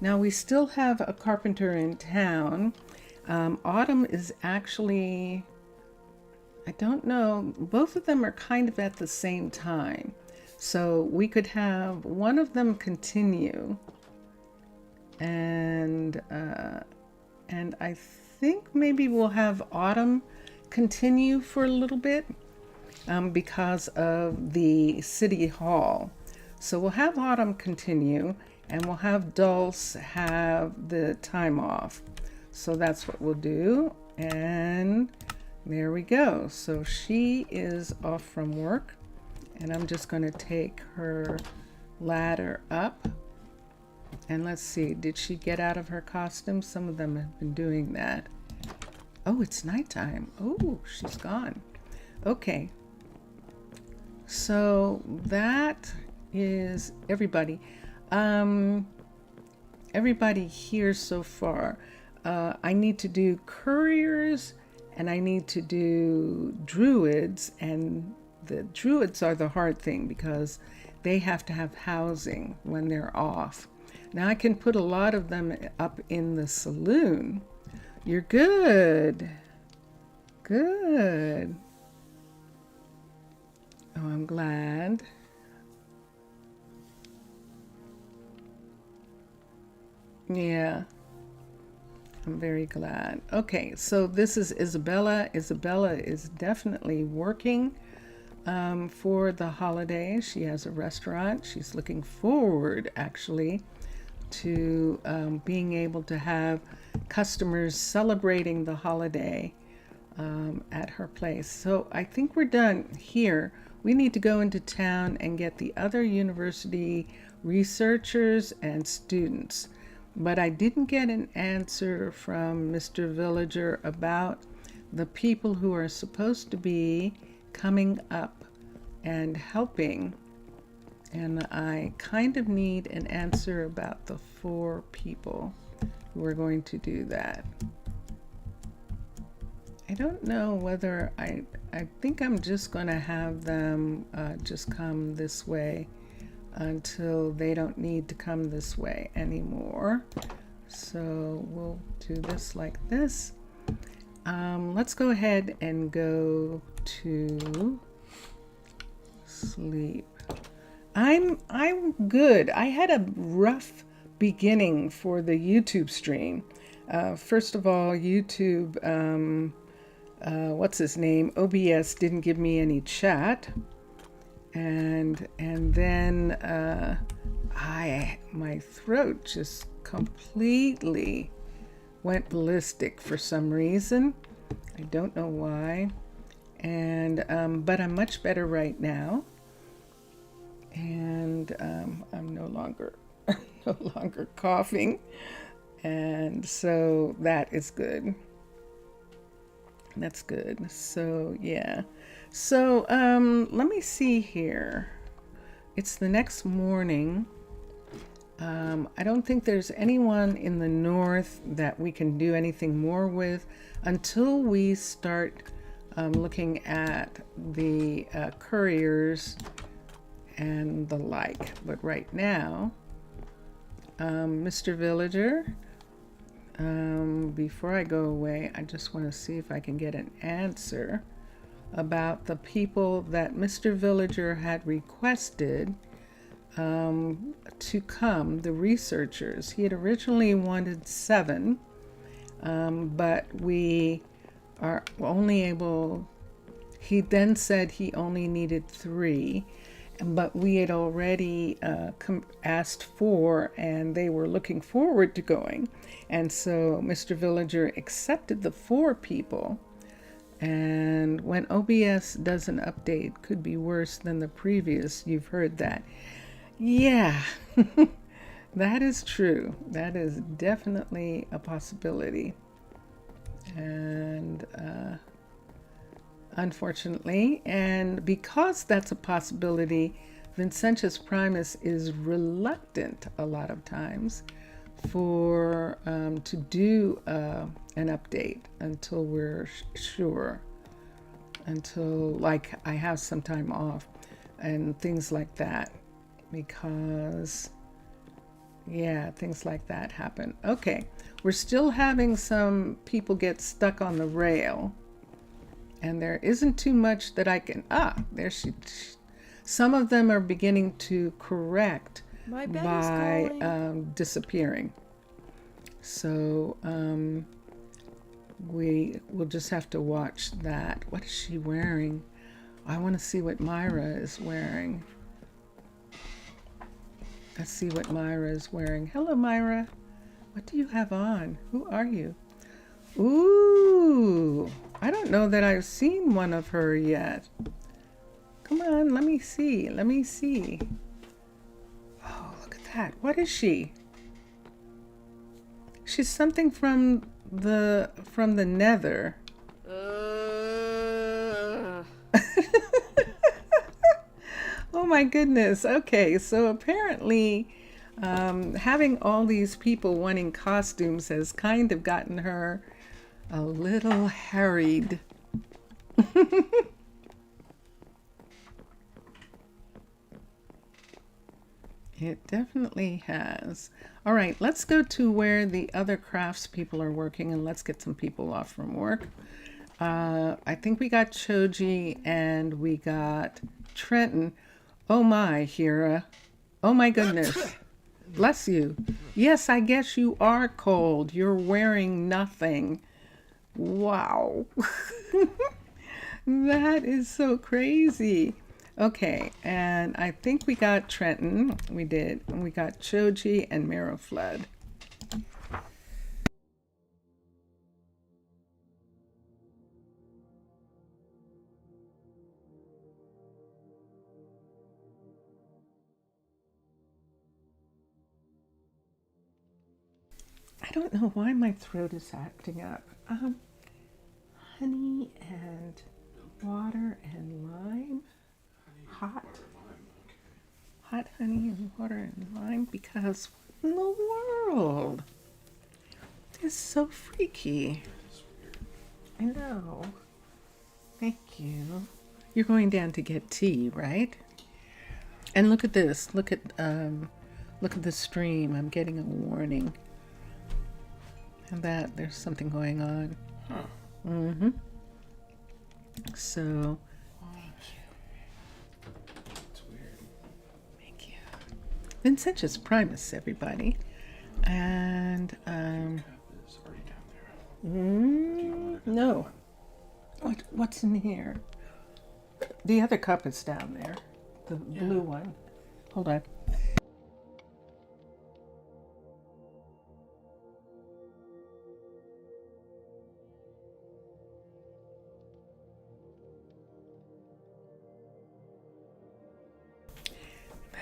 Now, we still have a carpenter in town. Autumn is actually, I don't know, both of them are kind of at the same time. So we could have one of them continue. And I think maybe we'll have Autumn continue for a little bit because of the city hall. So we'll have Autumn continue, and we'll have Dulce have the time off. So that's what we'll do. And there we go. So she is off from work, and I'm just going to take her ladder up. And let's see, did she get out of her costume? Some of them have been doing that. Oh, it's nighttime. Oh, she's gone. Okay. So that is everybody. Everybody here so far. I need to do couriers and I need to do druids, and the druids are the hard thing because they have to have housing when they're off. Now I can put a lot of them up in the saloon. You're good. Good. Oh, I'm glad. Yeah, I'm very glad. Okay, so this is Isabella. Isabella is definitely working for the holiday. She has a restaurant. She's looking forward, actually, to being able to have customers celebrating the holiday at her place. So I think we're done here. We need to go into town and get the other university researchers and students. But I didn't get an answer from Mr. Villager about the people who are supposed to be coming up and helping. And I kind of need an answer about the 4 people who are going to do that. I don't know whether I think I'm just going to have them just come this way until they don't need to come this way anymore. So we'll do this like this. Let's go ahead and go to sleep. I'm good. I had a rough beginning for the YouTube stream. First of all, YouTube, what's his name? OBS didn't give me any chat. And then my throat just completely went ballistic for some reason. I don't know why. And but I'm much better right now. And I'm no longer coughing. And so that is good. That's good. So yeah. So let me see here. It's the next morning. I don't think there's anyone in the north that we can do anything more with until we start looking at the couriers and the like. But right now, Mr. Villager, before I go away, I just want to see if I can get an answer about the people that Mr. Villager had requested to come, the researchers. He had originally wanted 7, but we are only able, he then said he only needed 3, but we had already asked 4, and they were looking forward to going. And so Mr. Villager accepted the 4 people. And when OBS does an update, could be worse than the previous. You've heard that. Yeah, that is true. That is definitely a possibility. And unfortunately, and because that's a possibility, Vincentius Primus is reluctant a lot of times for to do an update until we're sure, until like I have some time off and things like that, because yeah, things like that happen. Okay, we're still having some people get stuck on the rail, and there isn't too much that I can, there some of them are beginning to correct by disappearing. So we will just have to watch that. What is she wearing? I want to see what Myra is wearing. Let's see what Myra is wearing. Hello, Myra. What do you have on? Who are you? Ooh, I don't know that I've seen one of her yet. Come on, let me see. Let me see. Oh, look at that. What is she? She's something from the nether. Oh my goodness. Okay, so apparently having all these people wanting costumes has kind of gotten her A little harried. It definitely has. All right, let's go to where the other crafts people are working and let's get some people off from work. I think we got Choji and we got Trenton. Oh my, Hira. Oh my goodness. Bless you. Yes, I guess you are cold. You're wearing nothing. Wow. That is so crazy. Okay, and I think we got Trenton. We did. And we got Choji and Marrow Flood. I don't know why my throat is acting up. Honey and water and lime. Hot honey and water and lime, because what in the world? It's so freaky. I know. Thank you. You're going down to get tea, right? And look at this. Look at the stream. I'm getting a warning. And that there's something going on. Huh. Mm-hmm. So That's weird. thank you. Vincentius Primus, everybody. And Cup is already down there. no. What's in here? The other cup is down there. The blue one. Hold on.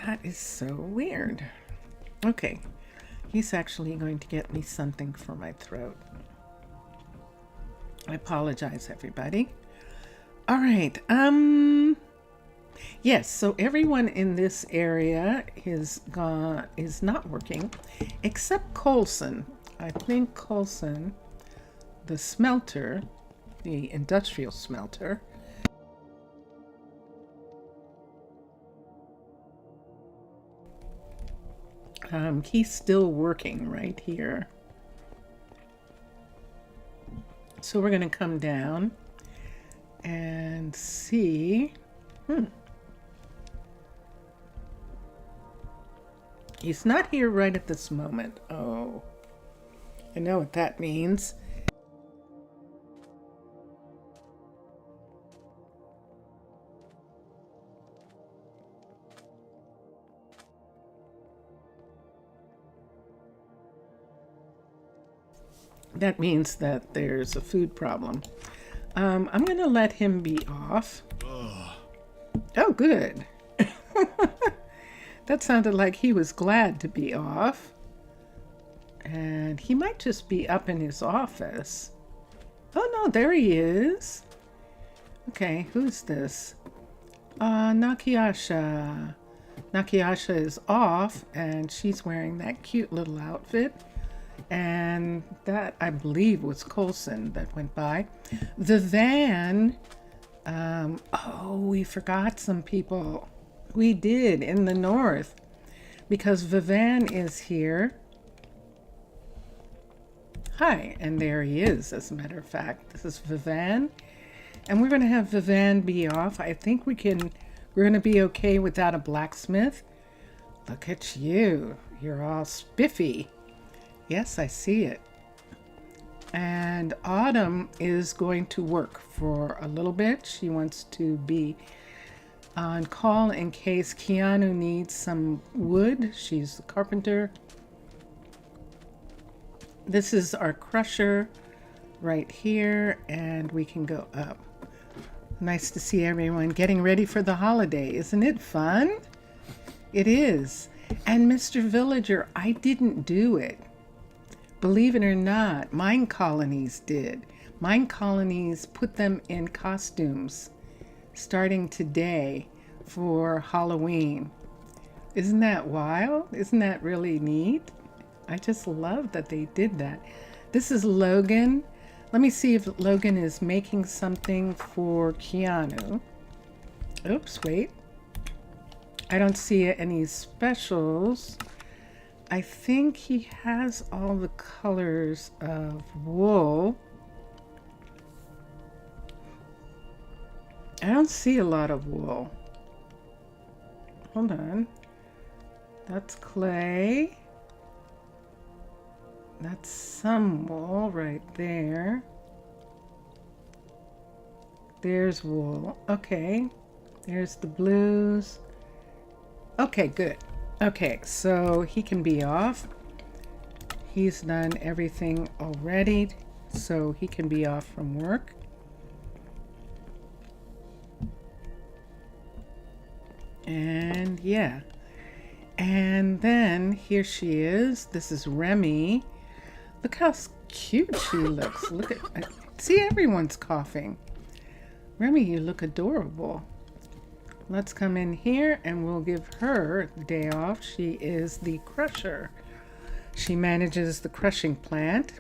That is so weird. Okay. He's actually going to get me something for my throat. I apologize, everybody. All right. Yes, so everyone in this area is not working except Colson. I think Colson, the smelter, the industrial smelter, he's still working right here. So we're going to come down and see. He's not here right at this moment. Oh, I know what that means. That means that there's a food problem. I'm going to let him be off. Oh, good. That sounded like he was glad to be off. And he might just be up in his office. Oh, no, there he is. Okay, who's this? Nakayasha. Nakayasha is off, and she's wearing that cute little outfit. And that, I believe, was Colson that went by. The van, oh, we forgot some people. We did, in the north, because Vivan is here. Hi, and there he is, as a matter of fact. This is Vivan, and we're going to have Vivan be off. I think we're going to be okay without a blacksmith. Look at you. You're all spiffy. Yes, I see it. And Autumn is going to work for a little bit. She wants to be on call in case Keanu needs some wood. She's the carpenter. This is our crusher right here, and we can go up. Nice to see everyone getting ready for the holiday. Isn't it fun? It is. And Mr. Villager, I didn't do it. Believe it or not, Minecolonies did. Minecolonies put them in costumes starting today for Halloween. Isn't that wild? Isn't that really neat? I just love that they did that. This is Logan. Let me see if Logan is making something for Keanu. Oops, wait. I don't see any specials. I think he has all the colors of wool. I don't see a lot of wool. Hold on. That's clay. That's some wool right there. There's wool. Okay. There's the blues. Okay, good. Okay, so he can be off. He's done everything already, so he can be off from work. And yeah. And then here she is. This is Remy. Look how cute she looks. Look at, see, everyone's coughing. Remy, you look adorable. Let's come in here and we'll give her the day off. She is the crusher. She manages the crushing plant.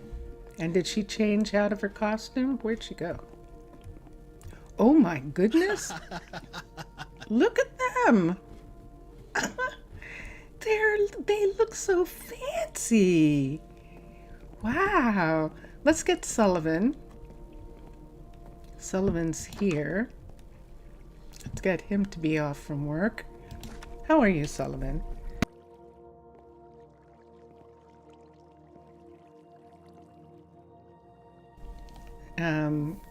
And did she change out of her costume? Where'd she go? Oh my goodness. Look at them. They look so fancy. Wow. Let's get Sullivan. Sullivan's here. Let's get him to be off from work. How are you, Sullivan?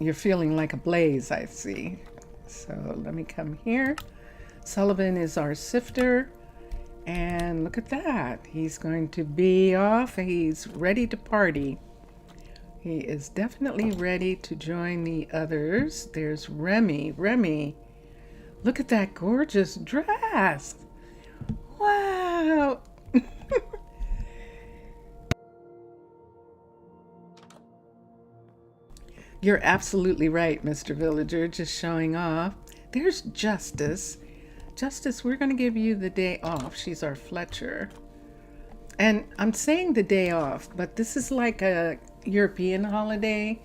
You're feeling like a blaze, I see. So let me come here. Sullivan is our sifter. And look at that. He's going to be off. He's ready to party. He is definitely ready to join the others. There's Remy. Remy, look at that gorgeous dress. Wow. You're absolutely right, Mr. Villager, just showing off. There's Justice. Justice, we're going to give you the day off. She's our Fletcher. And I'm saying the day off, but this is like a European holiday.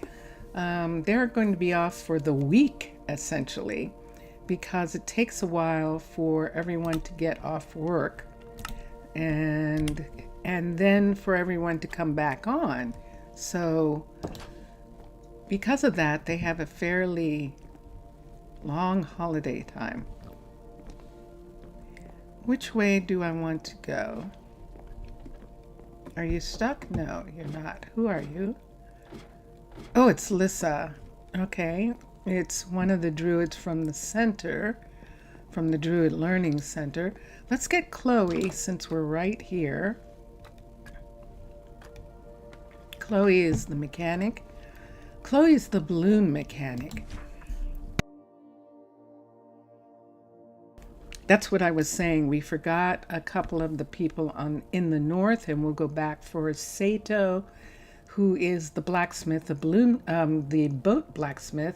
They're going to be off for the week, essentially, because it takes a while for everyone to get off work and then for everyone to come back on. So because of that, they have a fairly long holiday time. Which way do I want to go? Are you stuck? No, you're not. Who are you? Oh, it's Lissa. Okay. It's one of the druids from the center, from the Druid Learning Center. Let's get Chloe since we're right here. Chloe is the mechanic. Chloe is the balloon mechanic. That's what I was saying. We forgot a couple of the people in the north, and we'll go back for Sato, who is the blacksmith, the boat blacksmith,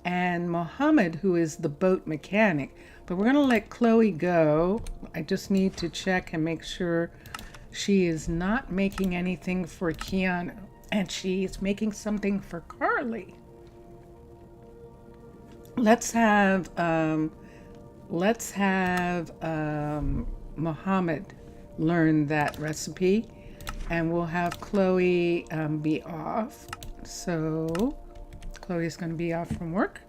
and Mohammed, who is the boat mechanic. But we're going to let Chloe go. I just need to check and make sure she is not making anything for Keanu, and she's making something for Carly. Let's have Mohammed learn that recipe, and we'll have Chloe be off. So Chloe's going to be off from work,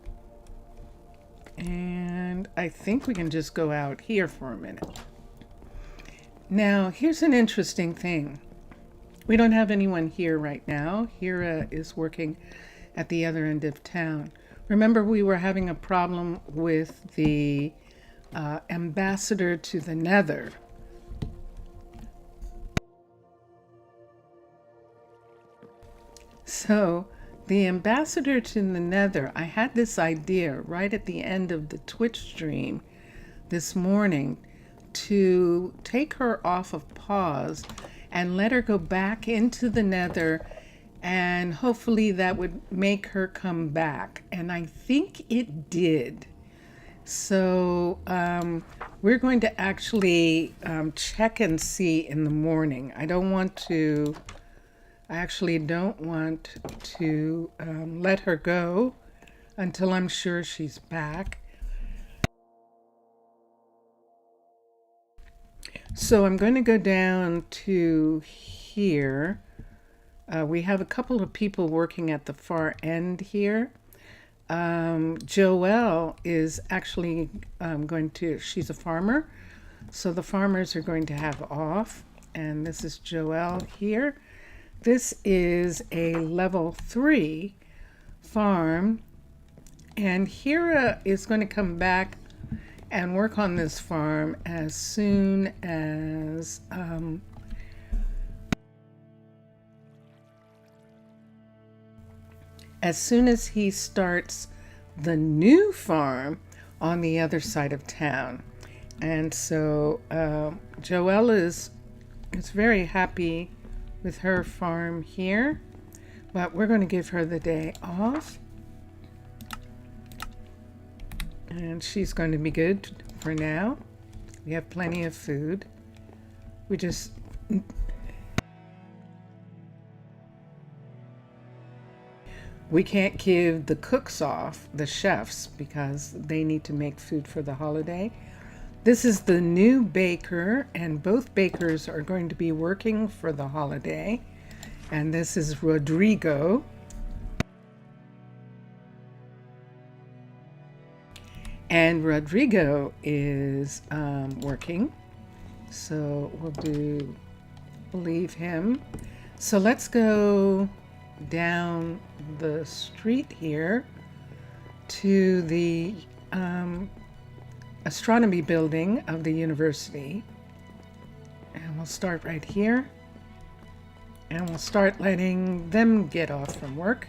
and I think we can just go out here for a minute. Now, here's an interesting thing. We don't have anyone here right now. Hira is working at the other end of town. Remember, we were having a problem with the ambassador to the Nether. So the ambassador to the Nether, I had this idea right at the end of the Twitch stream this morning to take her off of pause and let her go back into the Nether, and hopefully that would make her come back. And I think it did. So we're going to actually check and see in the morning. I don't want to I actually don't want to let her go until I'm sure she's back. So I'm going to go down to here. We have a couple of people working at the far end here. Joelle is actually she's a farmer. So the farmers are going to have off. And this is Joelle here. This is a level 3 farm. And Hira is going to come back and work on this farm as soon as he starts the new farm on the other side of town. And so Joelle is very happy with her farm here, but we're going to give her the day off. And she's going to be good for now. We have plenty of food. We can't give the cooks off, the chefs, because they need to make food for the holiday. This is the new baker, and both bakers are going to be working for the holiday. And this is Rodrigo. And Rodrigo is working, so we'll leave him. So let's go down the street here to the astronomy building of the university. And we'll start right here. And we'll start letting them get off from work.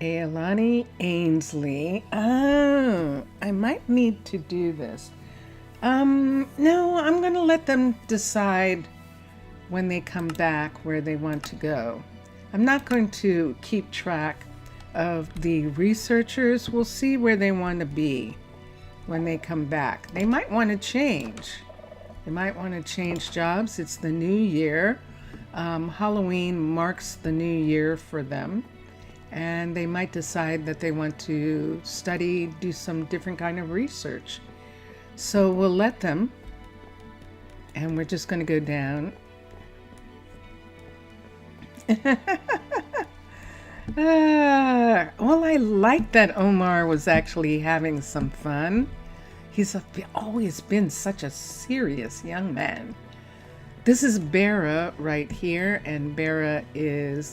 Ailani Ainsley. Oh, I might need to do this. No, I'm going to let them decide when they come back where they want to go. I'm not going to keep track of the researchers. We'll see where they want to be when they come back. They might want to change. They might want to change jobs. It's the new year. Halloween marks the new year for them. And they might decide that they want to study, do some different kind of research. So we'll let them. And we're just going to go down. Well, I like that Omar was actually having some fun. He's always been such a serious young man. This is Bera right here, and Bera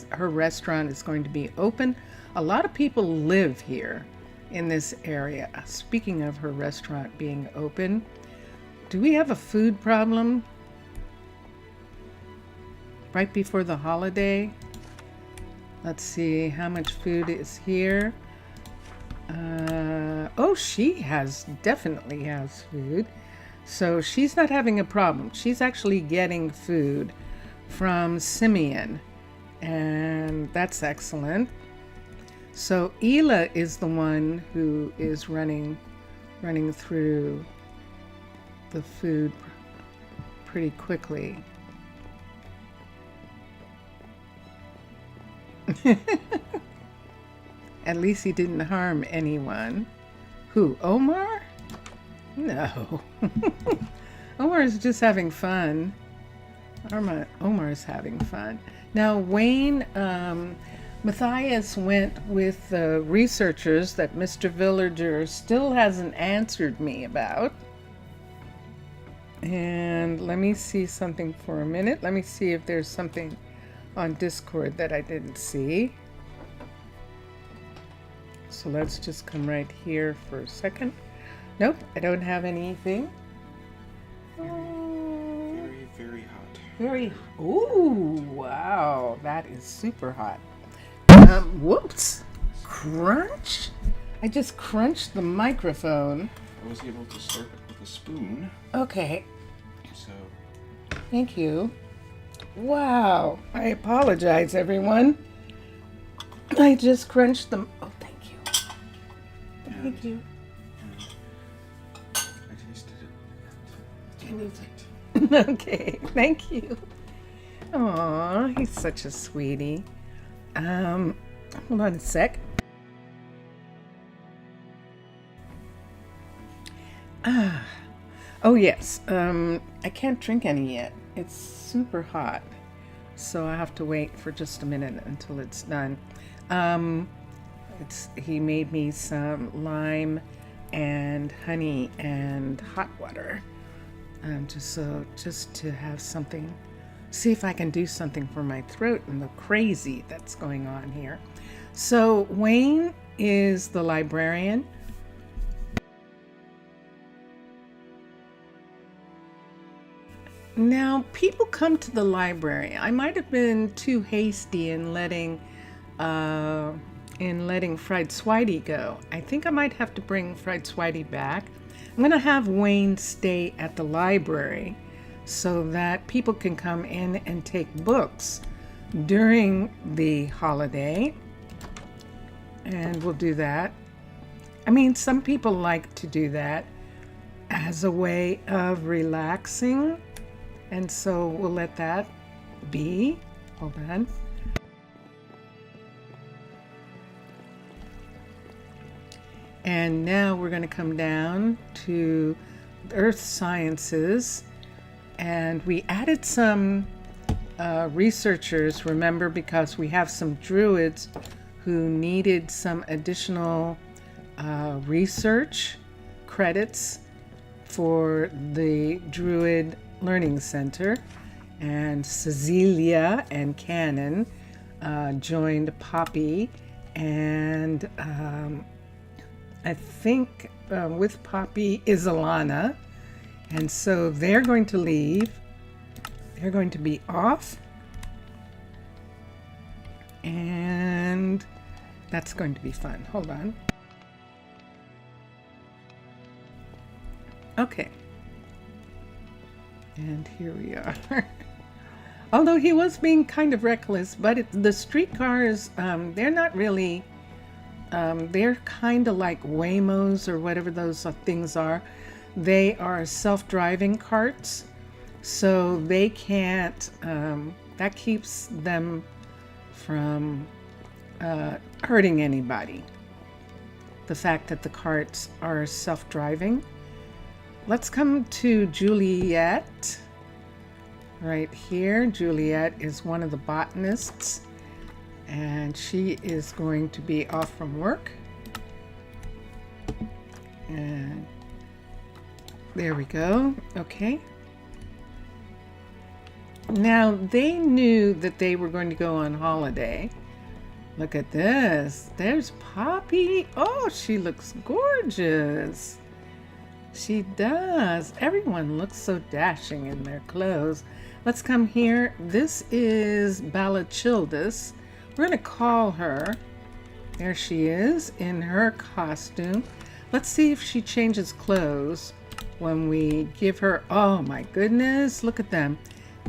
her restaurant is going to be open. A lot of people live here in this area. Speaking of her restaurant being open, do we have a food problem right before the holiday? Let's see how much food is here. Oh, she definitely has food. So she's not having a problem. She's actually getting food from Simeon, and that's excellent. So Ela is the one who is running through the food pretty quickly. At least he didn't harm anyone. Who, Omar? No. Omar is just having fun. Omar is having fun. Now, Wayne, Matthias went with the researchers that Mr. Villager still hasn't answered me about. And let me see something for a minute. Let me see if there's something on Discord that I didn't see. So let's just come right here for a second. Nope, I don't have anything. Very, very hot. Ooh, wow, that is super hot. Whoops, crunch. I just crunched the microphone. I was able to start with a spoon. Okay. So. Thank you. Wow, I apologize, everyone. I just crunched them. Oh, thank you. Thank you. I tasted it. And okay, thank you. Aw, he's such a sweetie. Hold on a sec. Oh yes. I can't drink any yet. It's super hot, so I have to wait for just a minute until it's done. He made me some lime and honey and hot water, just to have something. See if I can do something for my throat and the crazy that's going on here. So Wayne is the librarian. Now, people come to the library. I might have been too hasty in letting Fried Swidey go. I think I might have to bring Fried Swidey back. I'm going to have Wayne stay at the library so that people can come in and take books during the holiday. And we'll do that. I mean, some people like to do that as a way of relaxing. And so we'll let that be. Hold on. And now we're going to come down to Earth Sciences. And we added some researchers, remember, because we have some druids who needed some additional research credits for the Druid Learning Center, and Cecilia and Cannon joined Poppy, and I think with Poppy is Alana, and so they're going to leave. They're going to be off, and that's going to be fun. Hold on. Okay. And here we are. Although he was being kind of reckless, but the streetcars, they're not really, they're kind of like Waymos or whatever those things are. They are self-driving carts, so they can't, that keeps them from hurting anybody. The fact that the carts are self-driving. Let's come to Juliet. Right here, Juliet is one of the botanists, and she is going to be off from work. And there we go. Okay. Now, they knew that they were going to go on holiday. Look at this. There's Poppy. Oh, she looks gorgeous. She does. Everyone looks so dashing in their clothes. Let's come here. This is Balachildis. We're going to call her. There she is in her costume. Let's see if she changes clothes when we give her. Oh my goodness, look at them.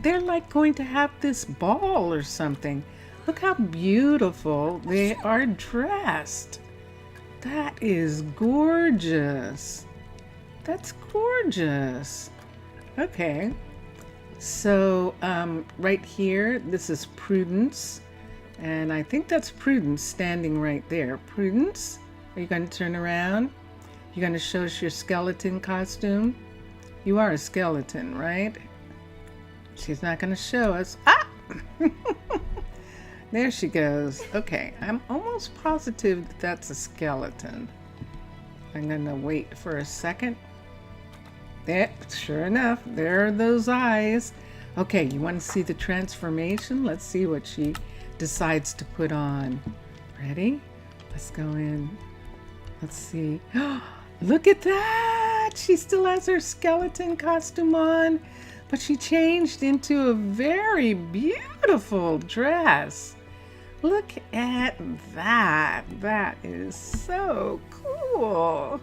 They're like going to have this ball or something. Look how beautiful they are dressed. That is gorgeous. That's gorgeous. Okay. So right here, this is Prudence. And I think that's Prudence standing right there. Prudence, are you going to turn around? You're going to show us your skeleton costume? You are a skeleton, right? She's not going to show us. Ah! There she goes. Okay, I'm almost positive that that's a skeleton. I'm going to wait for a second. There, sure enough, there are those eyes. Okay, you want to see the transformation? Let's see what she decides to put on. Ready? Let's go in. Let's see. Look at that! She still has her skeleton costume on, but she changed into a very beautiful dress. Look at that. That is so cool.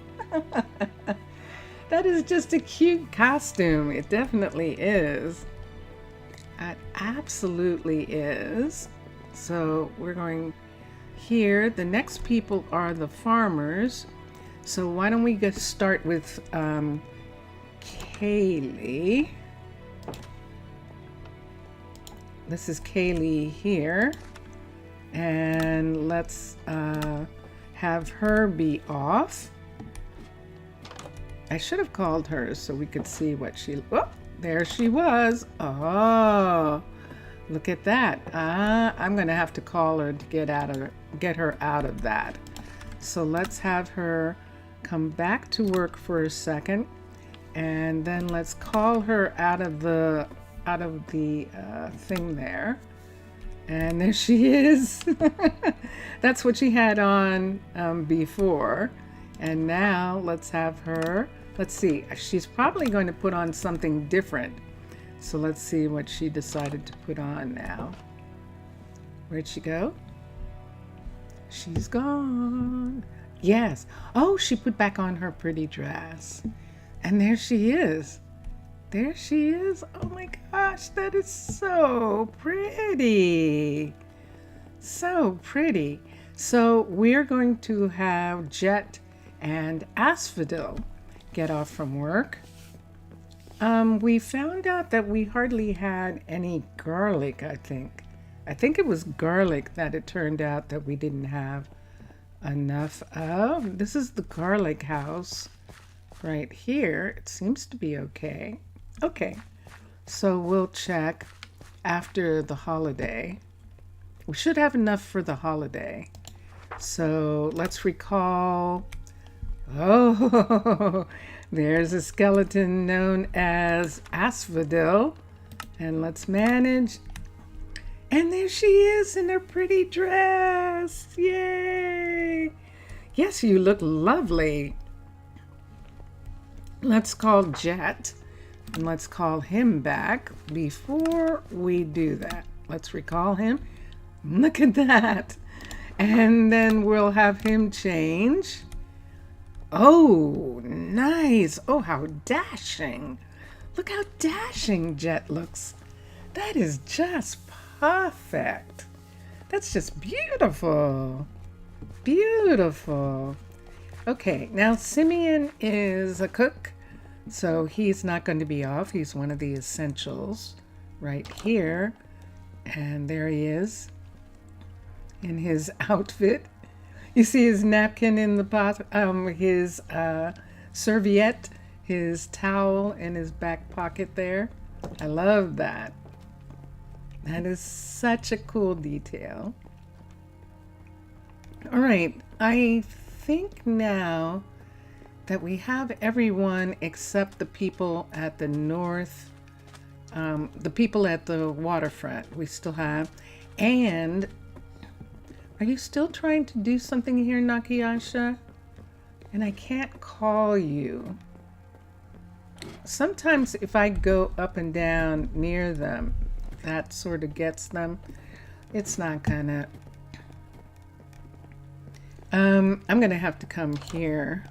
That is just a cute costume. It definitely is. It absolutely is. So we're going here. The next people are the farmers. So why don't we start with Kaylee. This is Kaylee here. And let's have her be off. I should have called her so we could see what she... Oh, there she was. Oh, look at that. I'm going to have to call her to get her out of that. So let's have her come back to work for a second. And then let's call her out of the thing there. And there she is. That's what she had on before. And now let's have her, let's see, she's probably going to put on something different. So let's see what she decided to put on now. Where'd she go? She's gone. Yes. Oh, she put back on her pretty dress. And there she is. There she is. Oh my gosh, that is so pretty. So pretty. So we're going to have Jet and Asphodel get off from work. We found out that we hardly had any garlic, I think. I think it was garlic that it turned out that we didn't have enough of. This is the garlic house right here. It seems to be okay. Okay, so we'll check after the holiday. We should have enough for the holiday. So let's recall. Oh, there's a skeleton known as Asphodel. And let's manage. And there she is in her pretty dress. Yay! Yes, you look lovely. Let's call Jet. And let's call him back. Before we do that, let's recall him. Look at that. And then we'll have him change. Oh, nice. Oh, how dashing. Look how dashing Jet looks. That is just perfect. That's just beautiful. Beautiful. Okay, now Simeon is a cook, so he's not going to be off. He's one of the essentials right here. And there he is in his outfit. You see his napkin in the pot, his serviette, his towel in his back pocket there. I love that. That is such a cool detail. All right, I think now that we have everyone except the people at the north, the people at the waterfront, we still have. And are you still trying to do something here, Nakayasha? And I can't call you. Sometimes if I go up and down near them, that sort of gets them. It's not gonna. I'm gonna have to come here.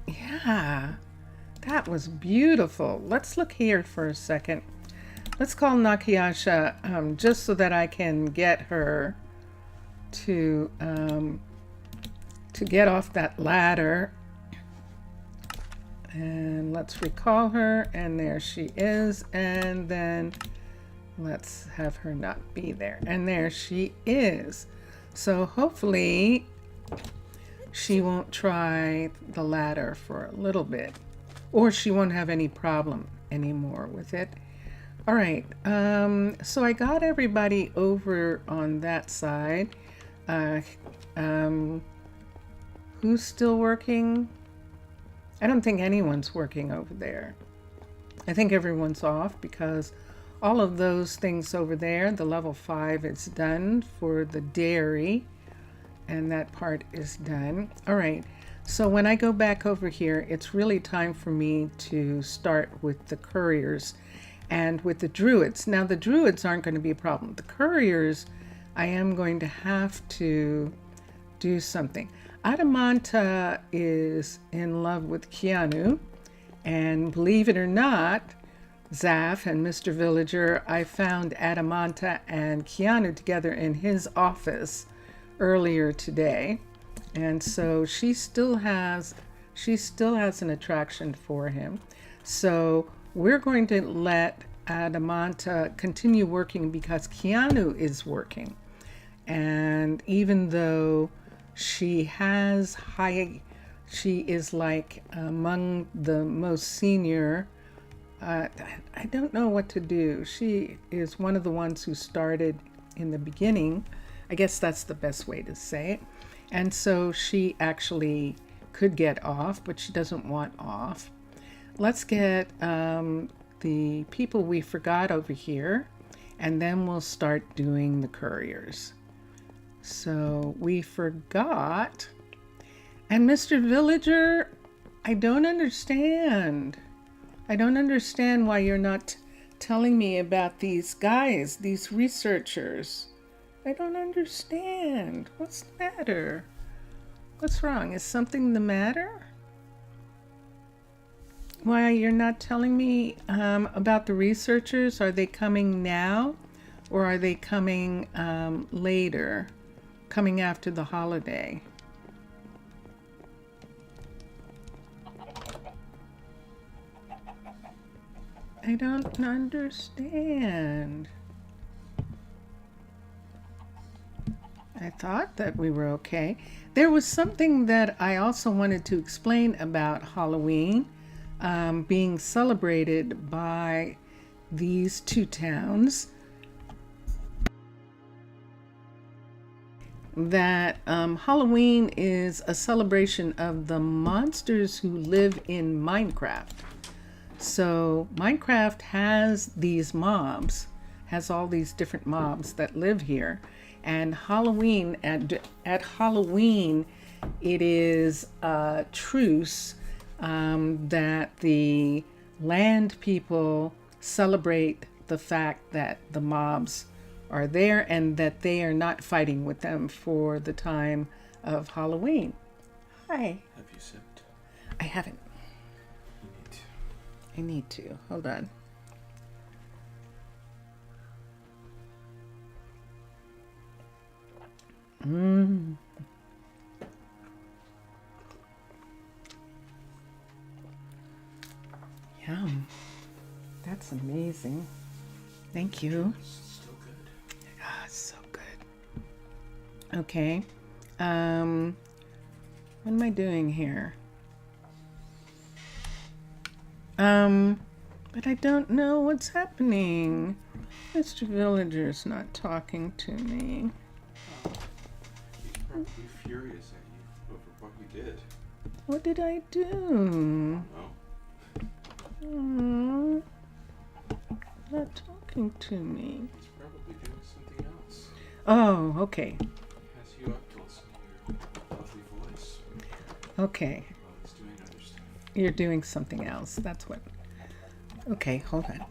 Yeah, that was beautiful. Let's look here for a second. Let's call Nakayasha just so that I can get her to get off that ladder. And let's recall her, and there she is. And then let's have her not be there. And there she is. So hopefully she won't try the ladder for a little bit, or she won't have any problem anymore with it. All right, so I got everybody over on that side. Who's still working? I don't think anyone's working over there. I think everyone's off because all of those things over there, the level 5 is done for the dairy, and that part is done. All right, so when I go back over here, it's really time for me to start with the couriers and with the druids. Now the druids aren't going to be a problem. The couriers, I am going to have to do something. Adamanta is in love with Keanu, and believe it or not, Zaf and Mr. Villager, I found Adamanta and Keanu together in his office earlier today, And so she still has an attraction for him. So we're going to let Adamanta continue working because Keanu is working. And even though she is like among the most senior, I don't know what to do. She is one of the ones who started in the beginning. I guess that's the best way to say it. And so she actually could get off, but she doesn't want off. Let's get the people we forgot over here, and then we'll start doing the couriers. So we forgot. And Mr. Villager, I don't understand. I don't understand why you're not telling me about these guys, these researchers. I don't understand. What's the matter? What's wrong? Is something the matter? Why you're not telling me about the researchers? Are they coming now or are they coming later, coming after the holiday? I don't understand. I thought that we were okay. There was something that I also wanted to explain about Halloween being celebrated by these two towns. That Halloween is a celebration of the monsters who live in Minecraft. So Minecraft has these mobs, has all these different mobs that live here. And Halloween, at Halloween, it is a truce that the land people celebrate the fact that the mobs are there and that they are not fighting with them for the time of Halloween. Hi. Have you sipped? I haven't. You need to. I need to. Hold on. Yum. That's amazing. Thank you. It's still good. Ah, so good. Okay. What am I doing here? But I don't know what's happening. Mr. Villager's not talking to me. He's probably furious at you over what you did. What did I do? Oh, Not talking to me. he's probably doing something else. Oh, okay. He has you up to listen to your lovely voice Okay. while he's doing other stuff. You're doing something else. That's what. Okay, hold on.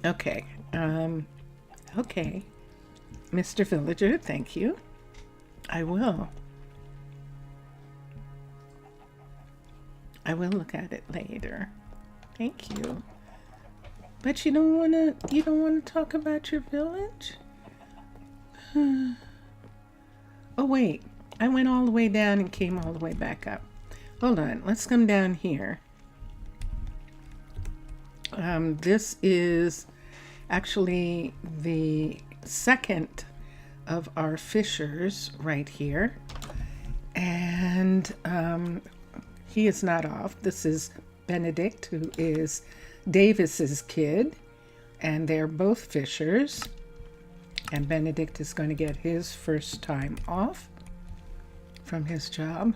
Okay. Okay. Mr. Villager, thank you. I will. I will look at it later. Thank you. But you don't want to talk about your village? Oh wait, I went all the way down and came all the way back up. Hold on, let's come down here. This is actually the second of our fishers right here. And he is not off. This is Benedict, who is Davis's kid. And they're both fishers. And Benedict is going to get his first time off from his job.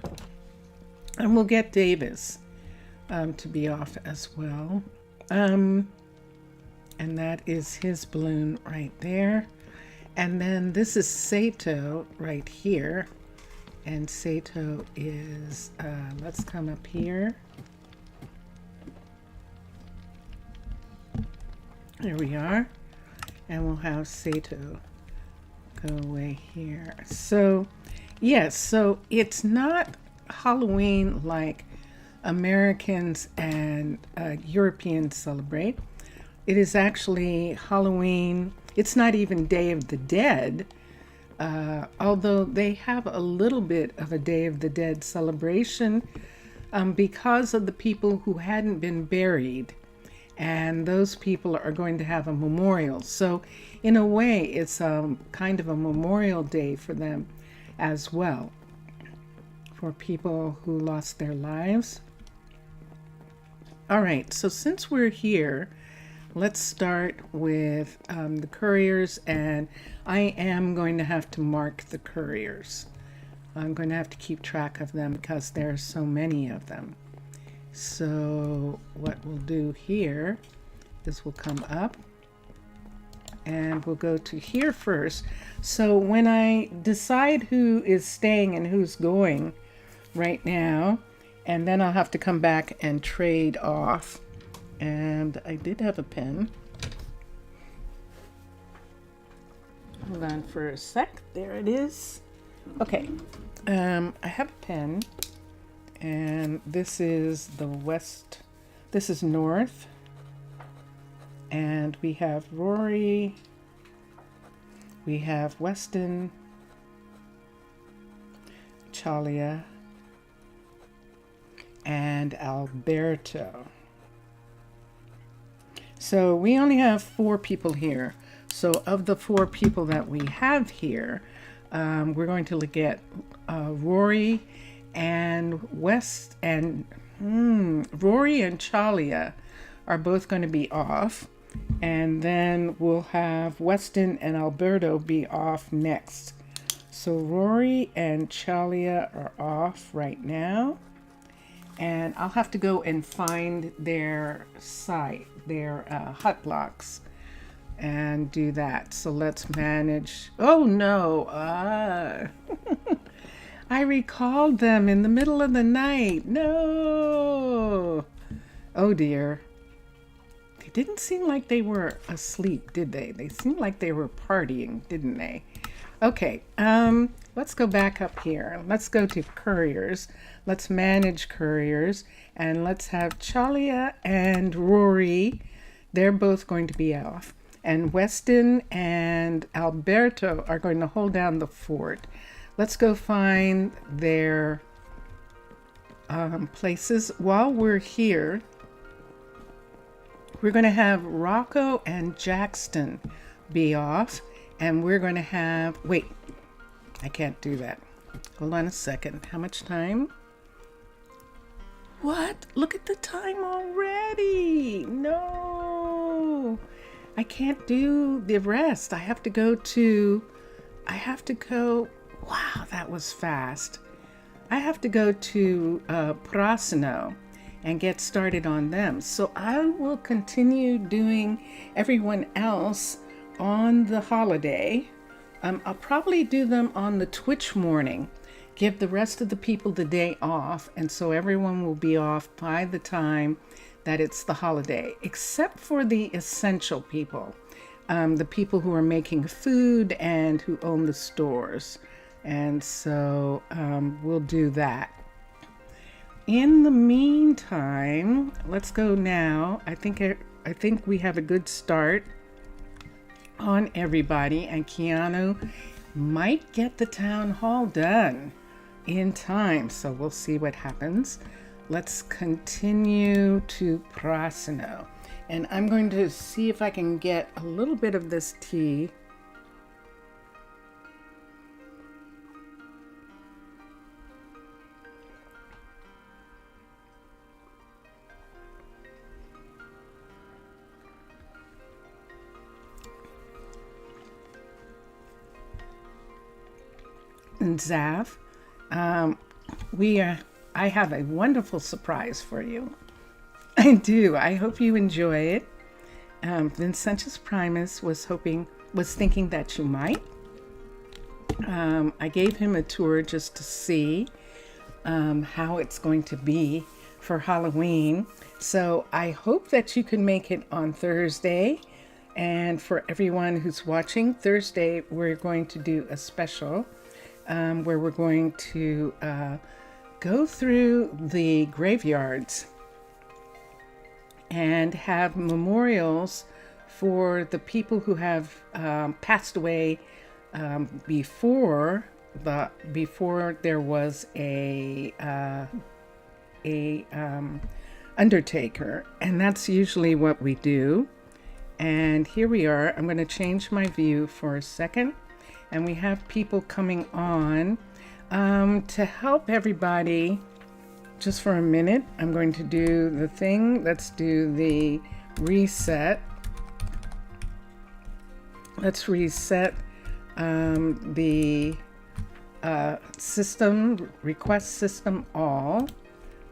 And we'll get Davis to be off as well. And that is his balloon right there. And then this is Sato right here. And Sato is, let's come up here. There we are. And we'll have Sato go away here. So, yes, so it's not Halloween like Americans and Europeans celebrate. It is actually Halloween. It's not even Day of the Dead, although they have a little bit of a Day of the Dead celebration because of the people who hadn't been buried. And those people are going to have a memorial. So in a way, it's kind of a memorial day for them as well, for people who lost their lives. All right, so since we're here, let's start with the couriers, and I am going to have to mark the couriers. I'm going to have to keep track of them because there are so many of them. So what we'll do here is we'll come up and we'll go to here first. So when I decide who is staying and who's going right now, and then I'll have to come back and trade off. And I did have a pen. Hold on for a sec. There it is. Okay. I have a pen. And this is the west. This is north. And we have Rory. We have Weston. Chalia. And Alberto. So we only have 4 people here. So of the 4 people that we have here, we're going to look at Rory and West and Rory and Chalia are both going to be off, and then we'll have Weston and Alberto be off next. So Rory and Chalia are off right now, and I'll have to go and find their site, their hut locks, and do that. So let's manage. Oh no. I recalled them in the middle of the night. No. Oh dear. They didn't seem like they were asleep, did they? They seemed like they were partying, didn't they? Okay, let's go back up here. Let's go to couriers. Let's manage couriers. And let's have Chalia and Rory. They're both going to be off. And Weston and Alberto are going to hold down the fort. Let's go find their places. While we're here, we're going to have Rocco and Jackson be off. And we're going to have, wait, I can't do that. Hold on a second. How much time? What? Look at the time already. No, I can't do the rest. I have to go, wow, that was fast. I have to go to Prasino and get started on them. So I will continue doing everyone else on the holiday. I'll probably do them on the Twitch morning, give the rest of the people the day off, and so everyone will be off by the time that it's the holiday, except for the essential people, the people who are making food and who own the stores. And so we'll do that. In the meantime, let's go now. I think we have a good start on everybody, and Keanu might get the town hall done in time, so we'll see what happens. Let's continue to Prasino, and I'm going to see if I can get a little bit of this tea. And Zav, I have a wonderful surprise for you. I do. I hope you enjoy it. Vincentus Primus was thinking that you might. I gave him a tour just to see how it's going to be for Halloween. So I hope that you can make it on Thursday. And for everyone who's watching, Thursday we're going to do a special where we're going to go through the graveyards and have memorials for the people who have passed away before there was a undertaker, and that's usually what we do. And here we are. I'm going to change my view for a second, and we have people coming on to help everybody. Just for a minute, I'm going to do the thing. Let's do the reset. Let's reset the system, request system all.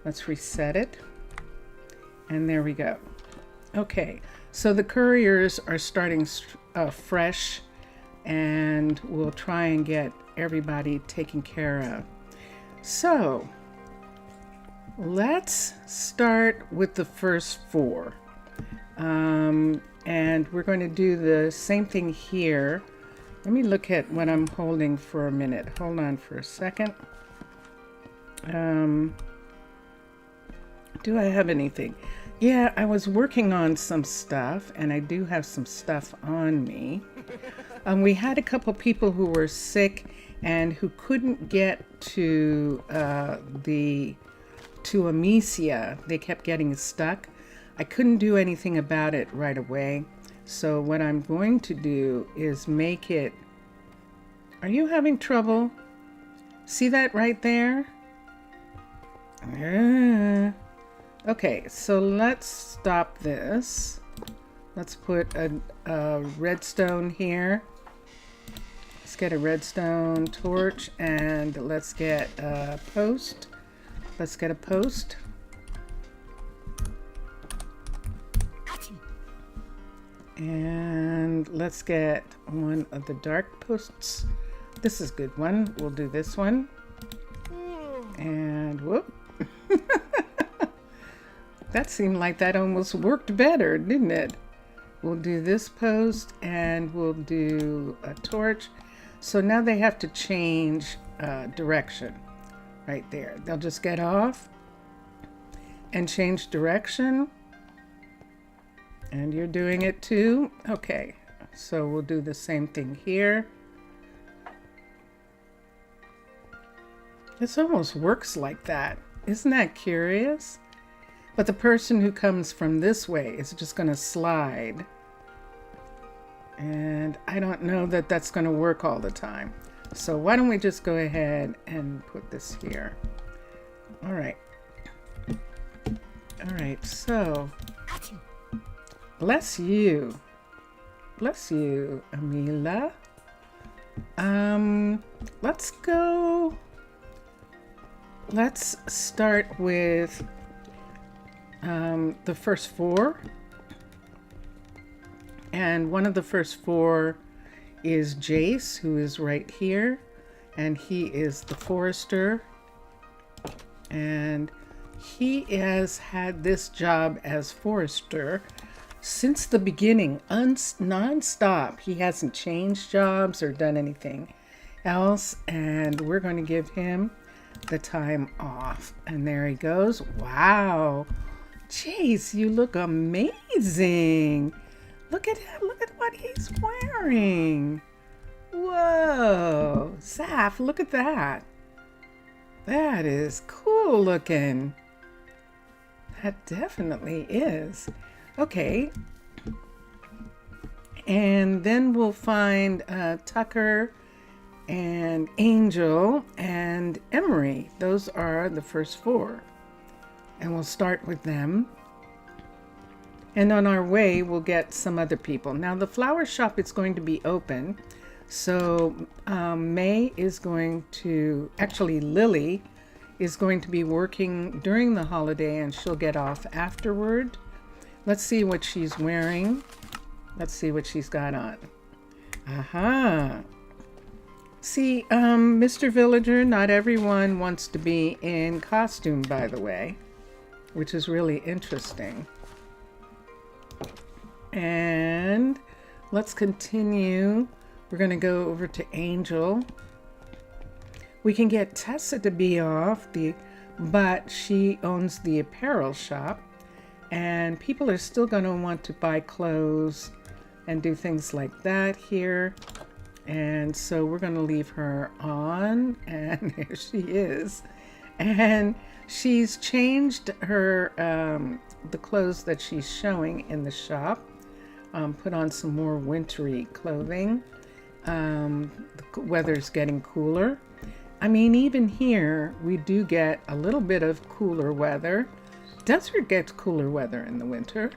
Let's reset it. And there we go. Okay, so the couriers are starting fresh, and we'll try and get everybody taken care of. So let's start with the first four. And we're going to do the same thing here. Let me look at what I'm holding for a minute. Hold on for a second. Do I have anything? Yeah, I was working on some stuff, and I do have some stuff on me. We had a couple people who were sick and who couldn't get to Amicia. They kept getting stuck. I couldn't do anything about it right away. So what I'm going to do is make it... Are you having trouble? See that right there? Okay, so let's stop this. Let's put a redstone here. Let's get a redstone torch, and let's get a post. Let's get a post. And let's get one of the dark posts. This is a good one. We'll do this one. And whoop. That seemed like that almost worked better, didn't it? We'll do this post, and we'll do a torch. So now they have to change direction right there. They'll just get off and change direction. And you're doing it too? Okay, so we'll do the same thing here. This almost works like that. Isn't that curious? But the person who comes from this way is just going to slide. And I don't know that that's going to work all the time. So why don't we just go ahead and put this here. All right. All right, so... Bless you. Bless you, Amila. Let's go. Let's start with the first four. And one of the first four is Jace, who is right here. And he is the forester. And he has had this job as forester since the beginning, non-stop. He hasn't changed jobs or done anything else, and we're going to give him the time off. And there he goes. Wow, Jace, you look amazing. Look at him. Look at what he's wearing. Whoa, Saf, look at that. That is cool looking. That definitely is. Okay, and then we'll find Tucker and Angel and Emery. Those are the first four, and we'll start with them. And on our way, we'll get some other people. Now, the flower shop is going to be open, so May is going to, actually Lily is going to be working during the holiday, and she'll get off afterward. Let's see what she's wearing. Let's see what she's got on. Aha. See, Mr. Villager, not everyone wants to be in costume, by the way, which is really interesting. And let's continue. We're going to go over to Angel. We can get Tessa to be off, but she owns the apparel shop, and people are still going to want to buy clothes and do things like that here. And so we're going to leave her on, and there she is. And she's changed her the clothes that she's showing in the shop, put on some more wintry clothing. The weather's getting cooler. I mean, even here we do get a little bit of cooler weather. Desert gets cooler weather in the winter.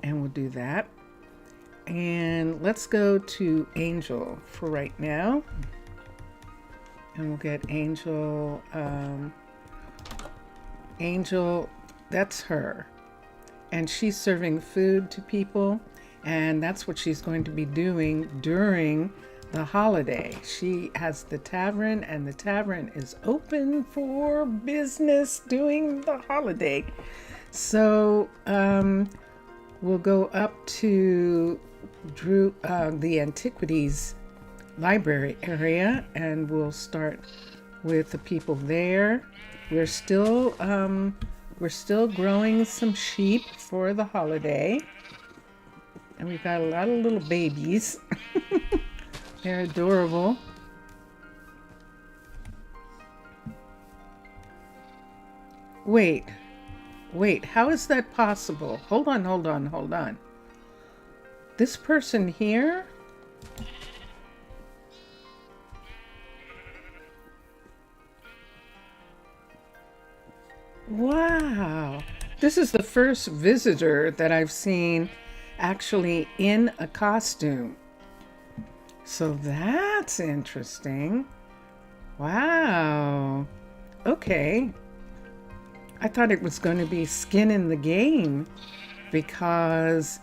And we'll do that. And let's go to Angel for right now. And we'll get Angel. Angel, that's her. And she's serving food to people. And that's what she's going to be doing during the holiday. She has the tavern, and the tavern is open for business during the holiday. So we'll go up to the Antiquities Library area, and we'll start with the people there. We're still growing some sheep for the holiday, and we've got a lot of little babies. They're adorable. Wait, how is that possible? Hold on. This person here? Wow. This is the first visitor that I've seen actually in a costume. So that's interesting. Wow. Okay. I thought it was going to be skin in the game because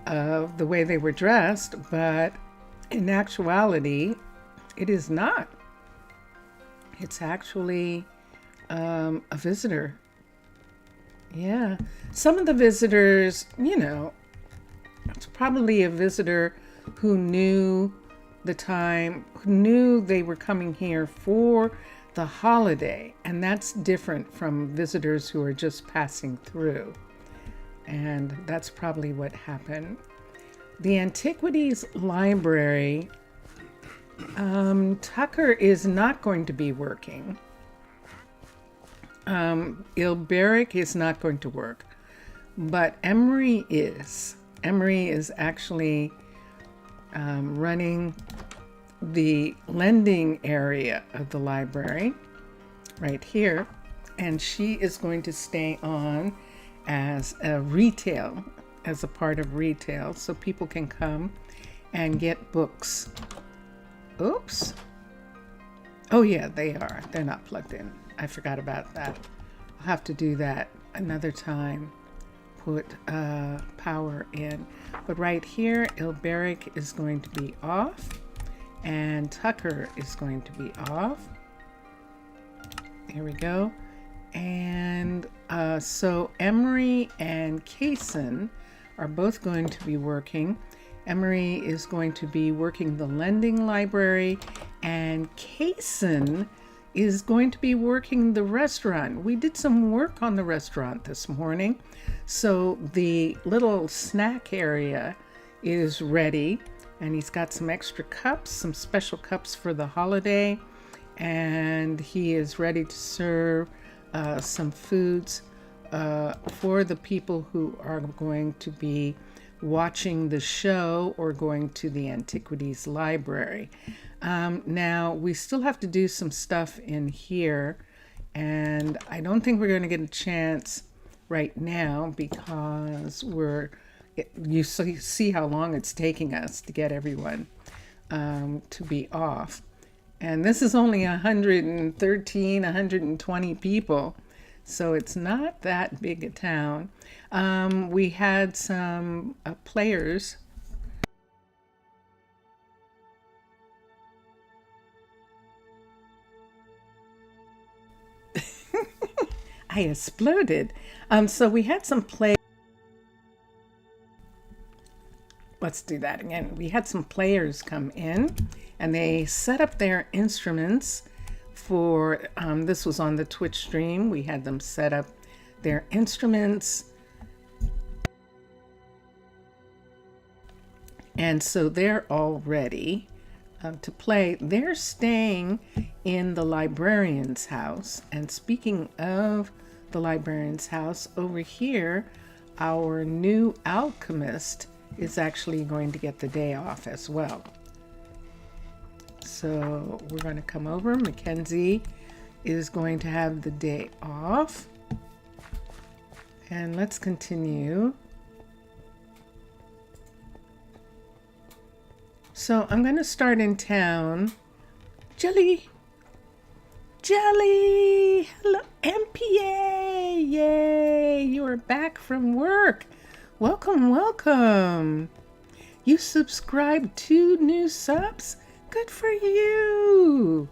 of the way they were dressed, but in actuality, it is not. It's actually a visitor. Yeah. Some of the visitors, it's probably a visitor who knew the time, who knew they were coming here for the holiday, and that's different from visitors who are just passing through. And that's probably what happened. The Antiquities Library, Tucker is not going to be working. Ilberic is not going to work, but Emery is. Emery is actually running the lending area of the library right here, and she is going to stay on as a part of retail, so people can come and get books. Oops. Oh yeah, they're not plugged in. I forgot about that. I'll have to do that another time. Put power in. But right here, Ilberic is going to be off, and Tucker is going to be off. Here we go. And so Emery and Kaysen are both going to be working. Emery is going to be working the lending library, and Kaysen is going to be working the restaurant. We did some work on the restaurant this morning. So the little snack area is ready, and he's got some extra cups, some special cups for the holiday, and he is ready to serve some foods for the people who are going to be watching the show or going to the Antiquities Library. Now, we still have to do some stuff in here, and I don't think we're going to get a chance right now because you see how long it's taking us to get everyone to be off. And this is only 113, 120 people. So it's not that big a town. We had some players. I exploded. So we had some play. Let's do that again. We had some players come in and they set up their instruments for, this was on the Twitch stream. We had them set up their instruments. And so they're all ready to play. They're staying in the librarian's house. And speaking of the librarian's house, over here, our new alchemist is actually going to get the day off as well. So we're going to come over. Mackenzie is going to have the day off. And let's continue. So I'm going to start in town. Jelly! Jelly! Hello, MPA! Yay! You are back from work. Welcome, welcome. You subscribed 2 new subs? Good for you.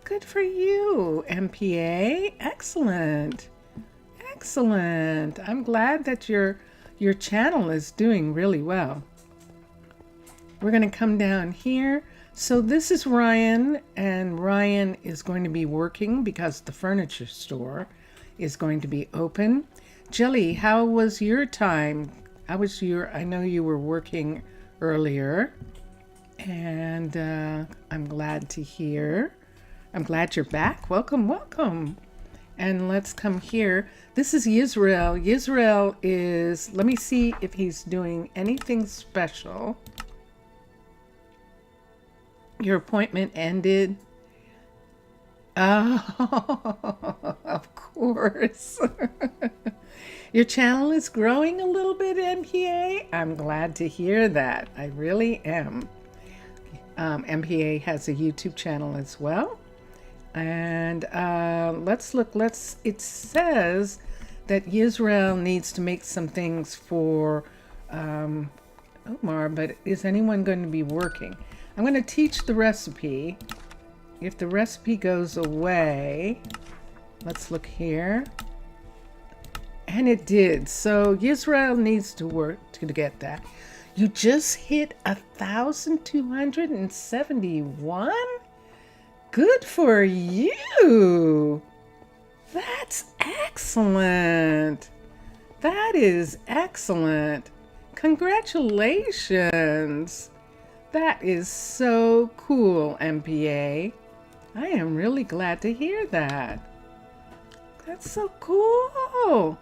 Good for you, MPA. Excellent. Excellent. I'm glad that your channel is doing really well. We're going to come down here. So this is Ryan, and Ryan is going to be working because the furniture store is going to be open. Jelly, how was your time? How was I know you were working earlier, and I'm glad to hear. I'm glad you're back. Welcome, welcome. And let's come here. This is Yisrael. Yisrael is, let me see if he's doing anything special. Your appointment ended. Oh, of course. Your channel is growing a little bit, MPA. I'm glad to hear that. I really am. MPA has a YouTube channel as well. And let's look. It says that Yisrael needs to make some things for Omar, but is anyone going to be working? I'm going to teach the recipe. If the recipe goes away, let's look here. And it did. So Yisrael needs to work to get that. You just hit 1,271? Good for you. That's excellent. That is excellent. Congratulations. That is so cool, MPA. I am really glad to hear that. That's so cool.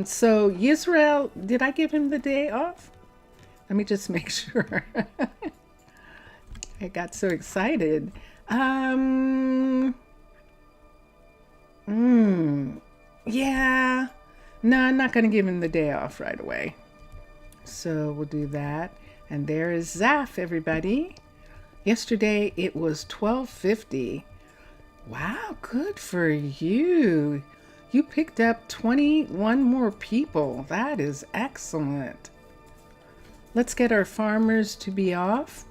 So Yisrael, did I give him the day off? Let me just make sure. I got so excited. Yeah. No, I'm not going to give him the day off right away. So we'll do that. And there is Zaf, everybody. Yesterday it was 12:50. Wow, good for you. You picked up 21 more people. That is excellent. Let's get our farmers to be off.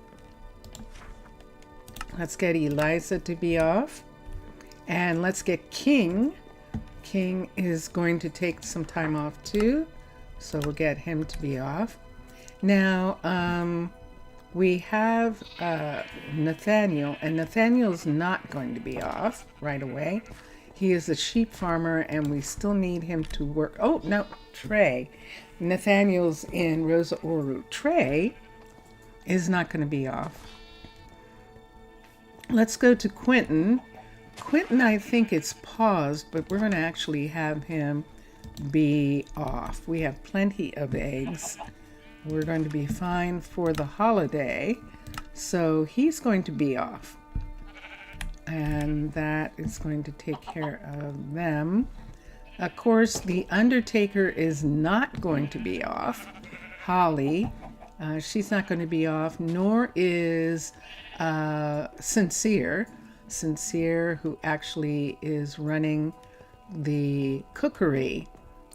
Let's get Eliza to be off. And let's get King. King is going to take some time off too. So we'll get him to be off. Now, we have Nathaniel, and Nathaniel's not going to be off right away. He is a sheep farmer, and we still need him to work. Oh, no, Trey. Nathaniel's in Rosa Ouro. Trey is not going to be off. Let's go to Quentin. Quentin, I think it's paused, but we're going to actually have him be off. We have plenty of eggs. We're going to be fine for the holiday. So he's going to be off. And that is going to take care of them. Of course, the Undertaker is not going to be off. Holly, she's not going to be off, nor is Sincere. Sincere, who actually is running the cookery,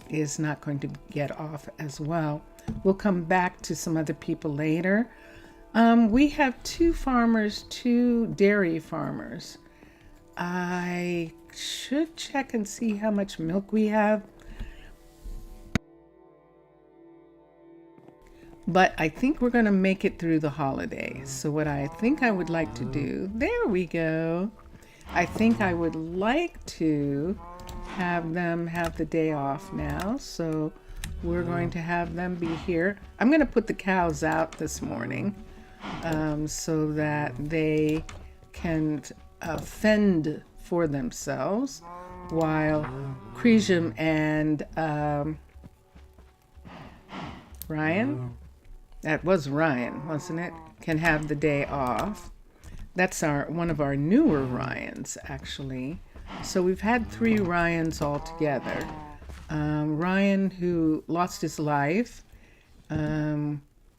is not going to get off as well. We'll come back to some other people later. We have two dairy farmers. I should check and see how much milk we have. But I think we're going to make it through the holidays. So what I think I would like to do, there we go. I think I would like to have them have the day off now. So we're going to have them be here. I'm going to put the cows out this morning so that they can fend for themselves while Cresium and Ryan, that was Ryan, wasn't it, can have the day off. That's one of our newer Ryans, actually. So we've had 3 Ryans all together. Ryan, who lost his life.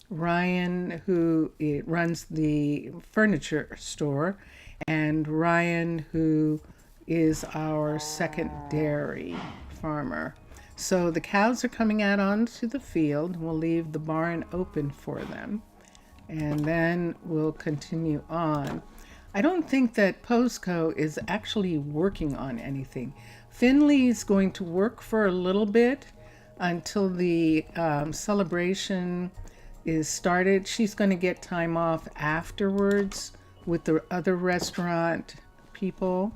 Ryan, who runs the furniture store. And Ryan, who is our second dairy farmer. So the cows are coming out onto the field. We'll leave the barn open for them. And then we'll continue on. I don't think that Posco is actually working on anything. Finley's going to work for a little bit until the celebration is started. She's going to get time off afterwards with the other restaurant people.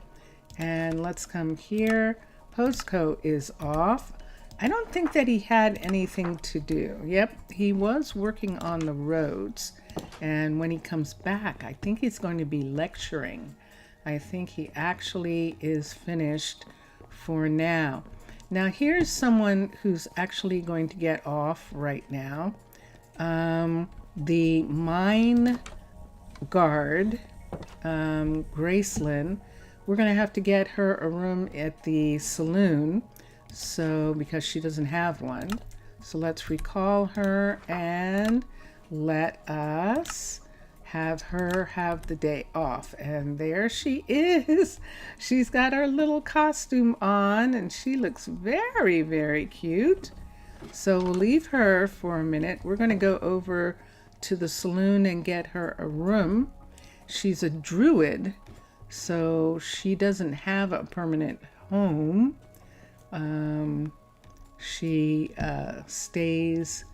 And let's come here. Posco is off. I don't think that he had anything to do. Yep, he was working on the roads. And when he comes back, I think he's going to be lecturing. I think he actually is finished for now. Now, here's someone who's actually going to get off right now. The mine guard, Gracelyn, we're going to have to get her a room at the saloon. So, because she doesn't have one. So let's recall her and let us have her have the day off. And there she is. She's got her little costume on and she looks very, very cute. So we'll leave her for a minute. We're going to go over to the saloon and get her a room. She's a druid, so she doesn't have a permanent home. She stays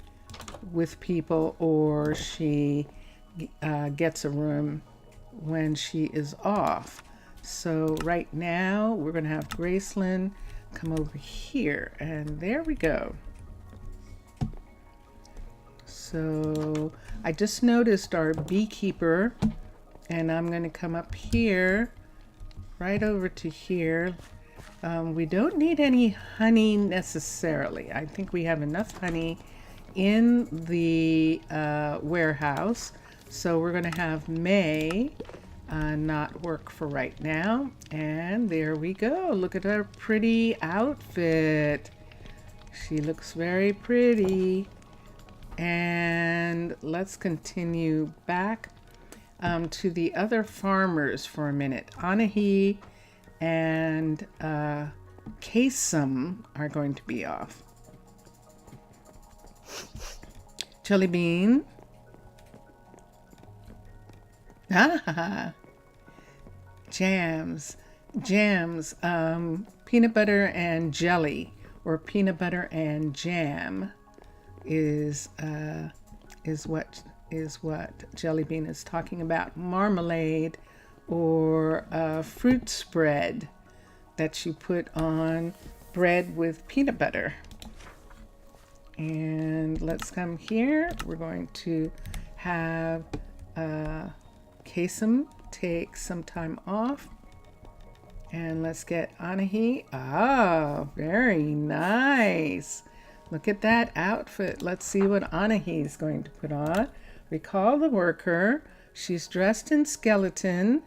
with people, or she gets a room when she is off. So right now we're going to have Gracelyn come over here, and there we go. So I just noticed our beekeeper, and I'm going to come up here, right over to here. We don't need any honey necessarily. I think we have enough honey in the warehouse. So we're going to have May not work for right now. And there we go. Look at her pretty outfit. She looks very pretty. And let's continue back to the other farmers for a minute. Anahi and Kasem are going to be off. Jelly Bean. Jams. Peanut butter and jelly, or peanut butter and jam is what Jelly Bean is talking about. Marmalade or fruit spread that you put on bread with peanut butter. And let's come here. We're going to have Kasem take some time off. And let's get Anahi. Ah, very nice. Look at that outfit. Let's see what Anahi is going to put on. Recall the worker. She's dressed in skeleton.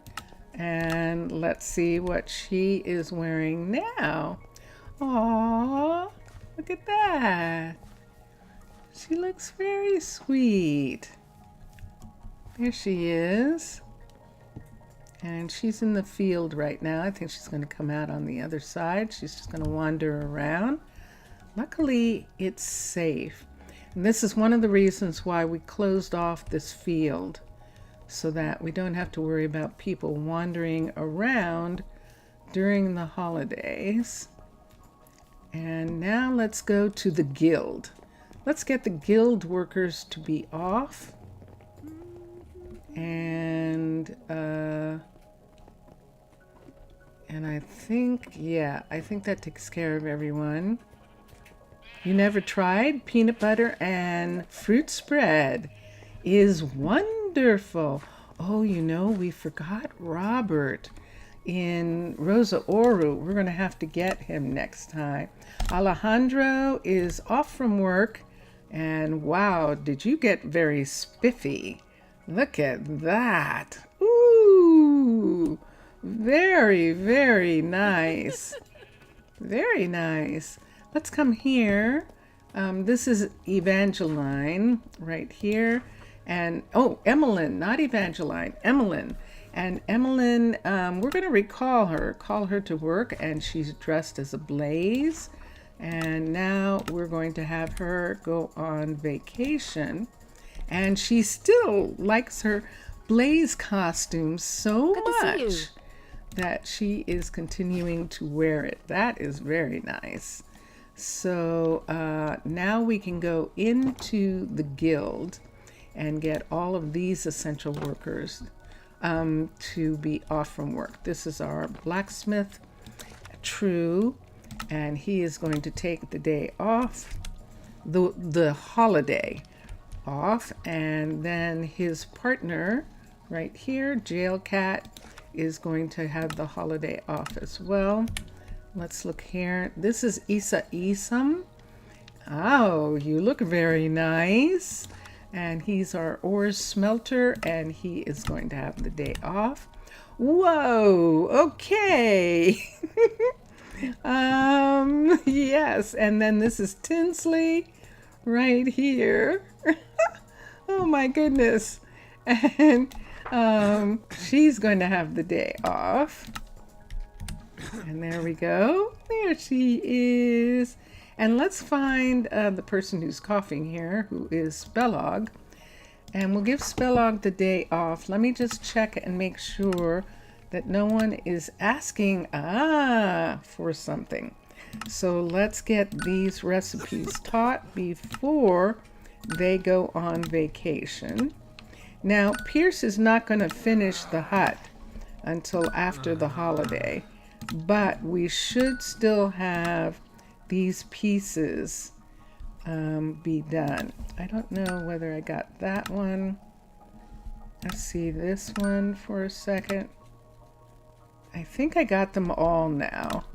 And let's see what she is wearing now. Aww, look at that. She looks very sweet. There she is. And she's in the field right now. I think she's going to come out on the other side. She's just going to wander around. Luckily, it's safe. And this is one of the reasons why we closed off this field, so that we don't have to worry about people wandering around during the holidays. And now let's go to the guild. Let's get the guild workers to be off. And I think, yeah, I think that takes care of everyone. You never tried peanut butter and fruit spread? Is wonderful. Oh, you know, we forgot Robert in Rosa Ouro. We're going to have to get him next time. Alejandro is off from work, and wow, did you get very spiffy? Look at that. Ooh, very, very nice. Very nice. Let's come here. This is Evangeline right here. And, oh, Emmeline, not Evangeline, Emmeline. And Emmeline, we're going to call her to work, and she's dressed as a blaze. And now we're going to have her go on vacation. And she still likes her blaze costume so much that she is continuing to wear it. That is very nice. So now we can go into the guild and get all of these essential workers to be off from work. This is our blacksmith, True, and he is going to take the day off, the holiday off, and then his partner right here, Jail Cat, is going to have the holiday off as well. Let's look here. This is Isa Isam. Oh, you look very nice. And he's our ore smelter, and he is going to have the day off. Whoa, okay. Yes, and then this is Tinsley right here. Oh my goodness. And she's going to have the day off. And there we go. There she is. And let's find the person who's coughing here, who is Spellog. And we'll give Spellog the day off. Let me just check and make sure that no one is asking for something. So let's get these recipes taught before they go on vacation. Now, Pierce is not going to finish the hut until after the holiday, but we should still have these pieces be done. I don't know whether I got that one. Let's see this one for a second. I think I got them all now.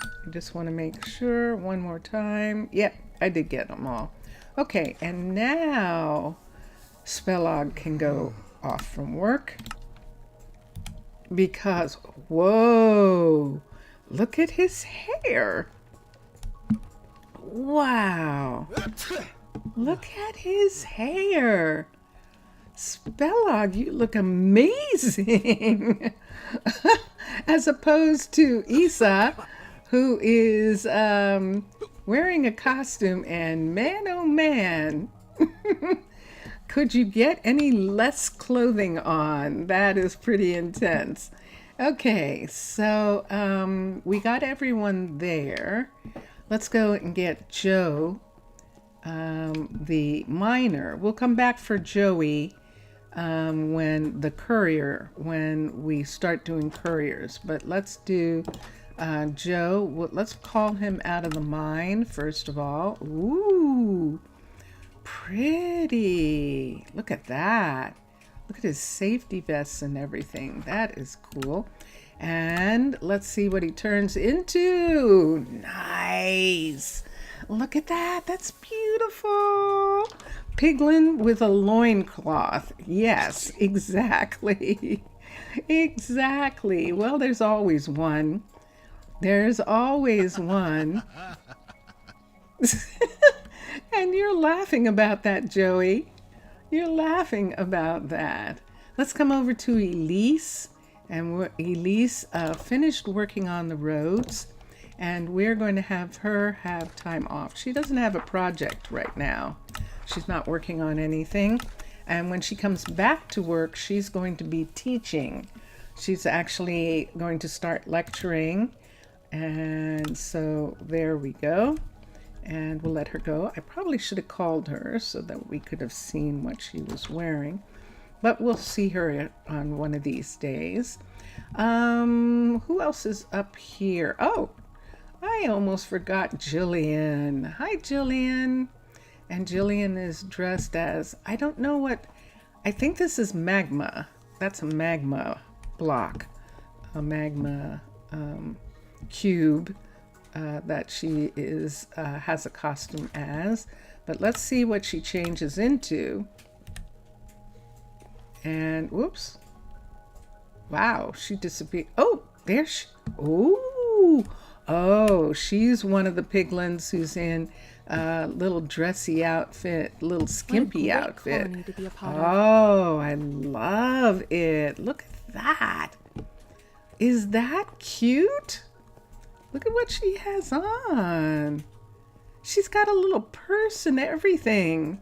I just want to make sure one more time. Yep, I did get them all. Okay, and now Spellog can go off from work because, whoa, look at his hair. Wow. Look at his hair. Spellog, you look amazing. As opposed to Isa, who is wearing a costume, and man, oh man, could you get any less clothing on? That is pretty intense. Okay, so we got everyone there. Let's go and get Joe, the miner. We'll come back for Joey when we start doing couriers. But let's do Joe. Let's call him out of the mine first of all. Ooh, pretty. Look at that. Look at his safety vests and everything. That is cool. And let's see what he turns into. Nice. Look at that. That's beautiful. Piglin with a loincloth. Yes, exactly. Exactly. Well, there's always one. There's always one. And you're laughing about that, Joey. You're laughing about that. Let's come over to Elise And Elise finished working on the roads, and we're going to have her have time off. She doesn't have a project right now. She's not working on anything. And when she comes back to work, she's going to be teaching. She's actually going to start lecturing. And so there we go. And we'll let her go. I probably should have called her so that we could have seen what she was wearing. But we'll see her on one of these days. Who else is up here? Oh, I almost forgot Jillian. Hi, Jillian. And Jillian is dressed as, I don't know what, I think this is magma. That's a magma block, a magma cube that she is has a costume as. But let's see what she changes into. And whoops. Wow, she disappeared. Oh, there she, oh, she's one of the piglins who's in a little dressy outfit, little skimpy outfit. Oh, I love it. Look at that. Is that cute? Look at what she has on. She's got a little purse and everything.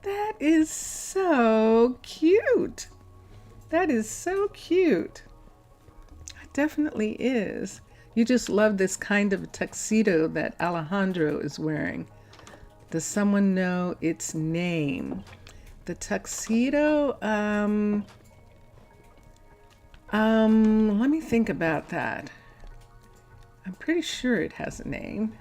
That is so cute. That is so cute. It definitely is. You just love this kind of tuxedo that Alejandro is wearing. Does someone know its name? The tuxedo, let me think about that. I'm pretty sure it has a name.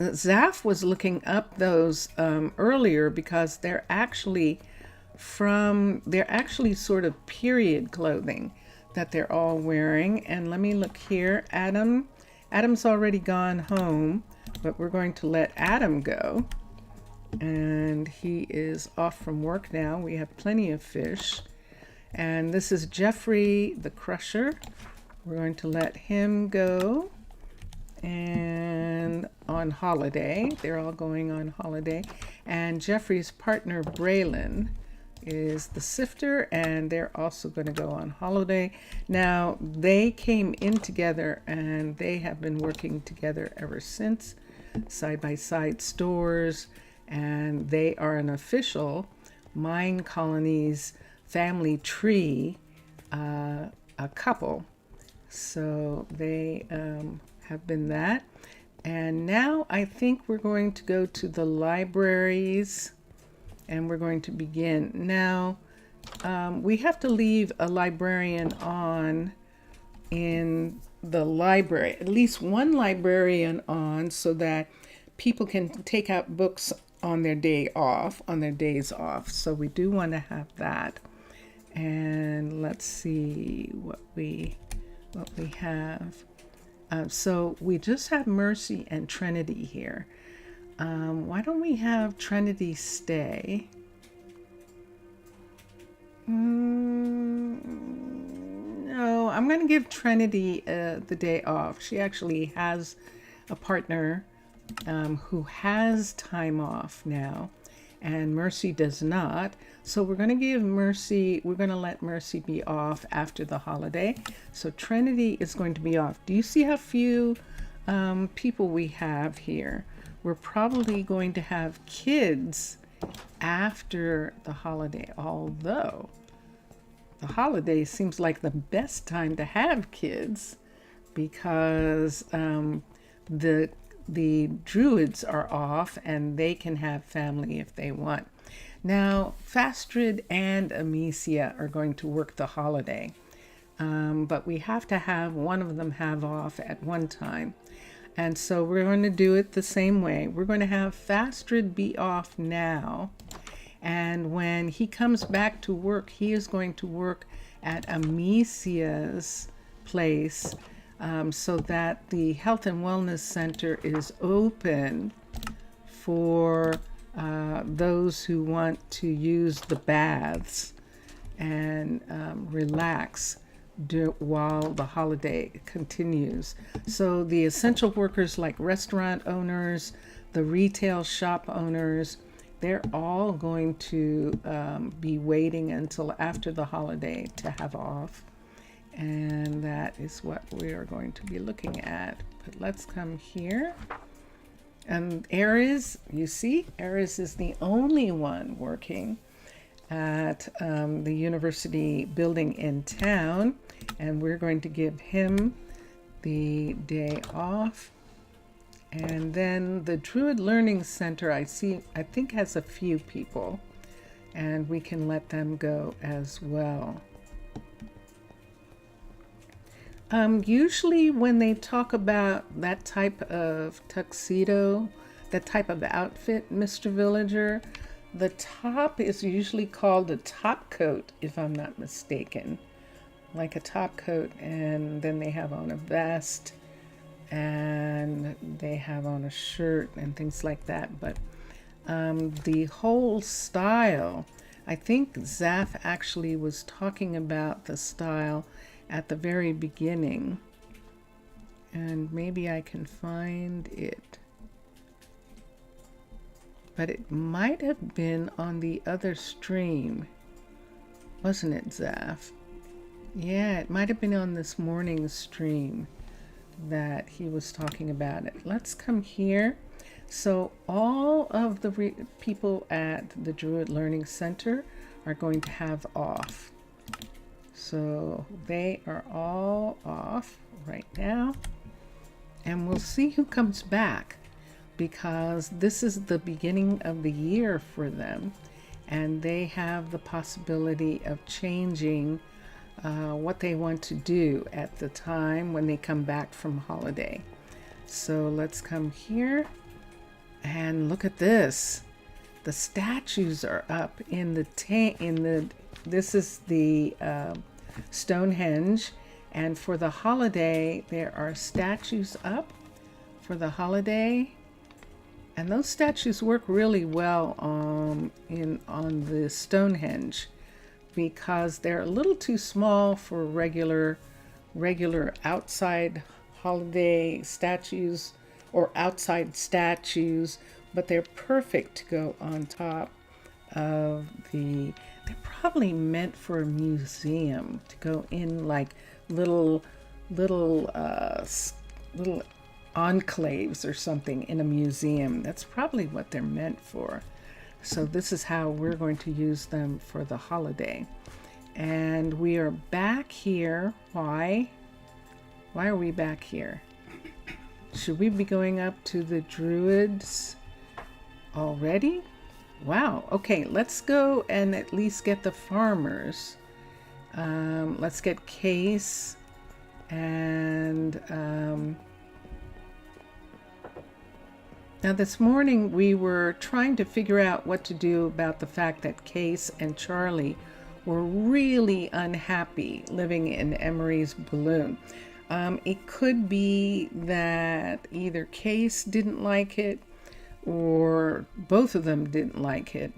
Zaf was looking up those earlier because they're actually sort of period clothing that they're all wearing. And let me look here. Adam's already gone home, but we're going to let Adam go. And he is off from work now. We have plenty of fish. And this is Jeffrey the Crusher. We're going to let him go. And on holiday, they're all going on holiday. And Jeffrey's partner, Braylon, is the Sifter, and they're also going to go on holiday. Now, they came in together, and they have been working together ever since, side-by-side stores, and they are an official Minecolonies family tree, a couple. So they have been that. And now I think we're going to go to the libraries and we're going to begin. Now, we have to leave a librarian on in the library, at least one librarian on, so that people can take out books on their days off. So we do want to have that. And let's see what we have. So we just have Mercy and Trinity here. Why don't we have Trinity stay? No, I'm going to give Trinity the day off. She actually has a partner who has time off now, and Mercy does not. So we're going to let Mercy be off after the holiday. So Trinity is going to be off. Do you see how few people we have here? We're probably going to have kids after the holiday, although the holiday seems like the best time to have kids because the druids are off and they can have family if they want. Now, Fastrid and Amicia are going to work the holiday, but we have to have one of them have off at one time. And so we're going to do it the same way. We're going to have Fastrid be off now. And when he comes back to work, he is going to work at Amicia's place so that the Health and Wellness Center is open for those who want to use the baths and relax while the holiday continues. So the essential workers like restaurant owners, the retail shop owners, they're all going to be waiting until after the holiday to have off. And that is what we are going to be looking at. But let's come here. And Aries, you see, Aries is the only one working at the university building in town. And we're going to give him the day off. And then the Druid Learning Center, I think has a few people, and we can let them go as well. Usually when they talk about that type of tuxedo, that type of outfit, Mr. Villager, the top is usually called a top coat, if I'm not mistaken. Like a top coat, and then they have on a vest, and they have on a shirt and things like that. But the whole style, I think Zaf actually was talking about the style at the very beginning, and maybe I can find it, but it might have been on the other stream, wasn't it, Zaf? Yeah, it might have been on this morning's stream that he was talking about it. Let's come here. So all of the people at the Druid Learning Center are going to have off. So they are all off right now. And we'll see who comes back, because this is the beginning of the year for them. And they have the possibility of changing what they want to do at the time when they come back from holiday. So let's come here and look at this. The statues are up in the this is the Stonehenge, and for the holiday there are statues up for the holiday, and those statues work really well on the Stonehenge, because they're a little too small for regular outside holiday statues or outside statues, but they're perfect to go on top of they're probably meant for a museum, to go in like little enclaves or something in a museum. That's probably what they're meant for. So this is how we're going to use them for the holiday. And we are back here. Why are we back here? Should we be going up to the Druids already? Wow. Okay, let's go and at least get the farmers. Let's get Case and now this morning we were trying to figure out what to do about the fact that Case and Charlie were really unhappy living in Emery's balloon. It could be that either Case didn't like it or both of them didn't like it,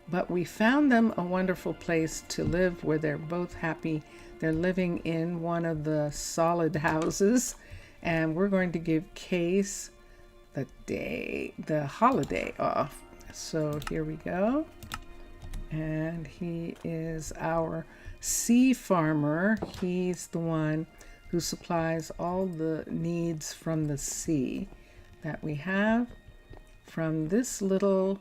but we found them a wonderful place to live where they're both happy. They're living in one of the solid houses, and we're going to give Case the holiday off. So here we go, and he is our sea farmer. He's the one who supplies all the needs from the sea that we have from this little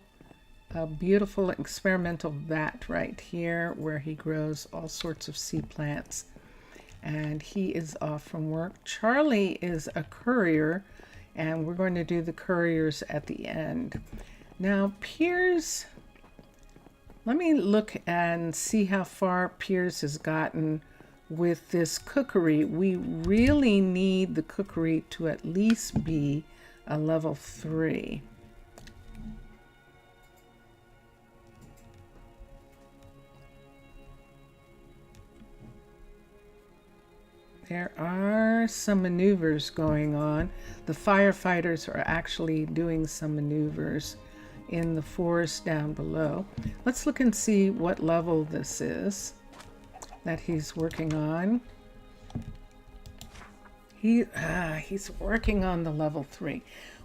beautiful experimental vat right here, where he grows all sorts of sea plants. And he is off from work. Charlie is a courier, and we're going to do the couriers at the end. Now Piers, let me look and see how far Piers has gotten with this cookery. We really need the cookery to at least be a level 3. There are some maneuvers going on. The firefighters are actually doing some maneuvers in the forest down below. Let's look and see what level this is that he's working on. He's working on the level 3.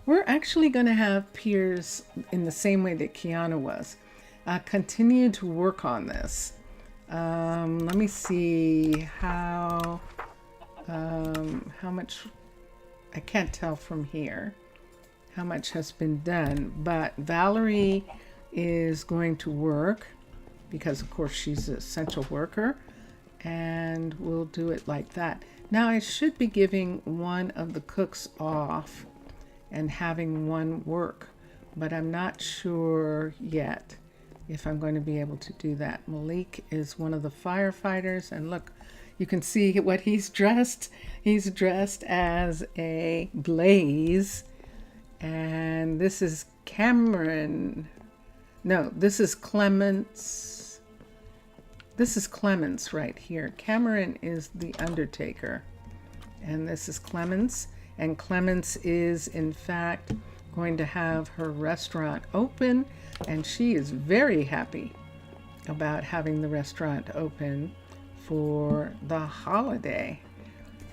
We're actually going to have Piers in the same way that Kiana was. Continue to work on this. Let me see how much, I can't tell from here how much has been done, but Valerie is going to work because of course she's an essential worker, and we'll do it like that. Now I should be giving one of the cooks off and having one work, but I'm not sure yet if I'm going to be able to do that. Malik is one of the firefighters, and look, you can see what he's dressed. He's dressed as a Blaze, and this is Cameron. No, this is Clements. This is Clements right here. Cameron is the Undertaker, and this is Clements. And Clements is, in fact, going to have her restaurant open, and she is very happy about having the restaurant open for the holiday.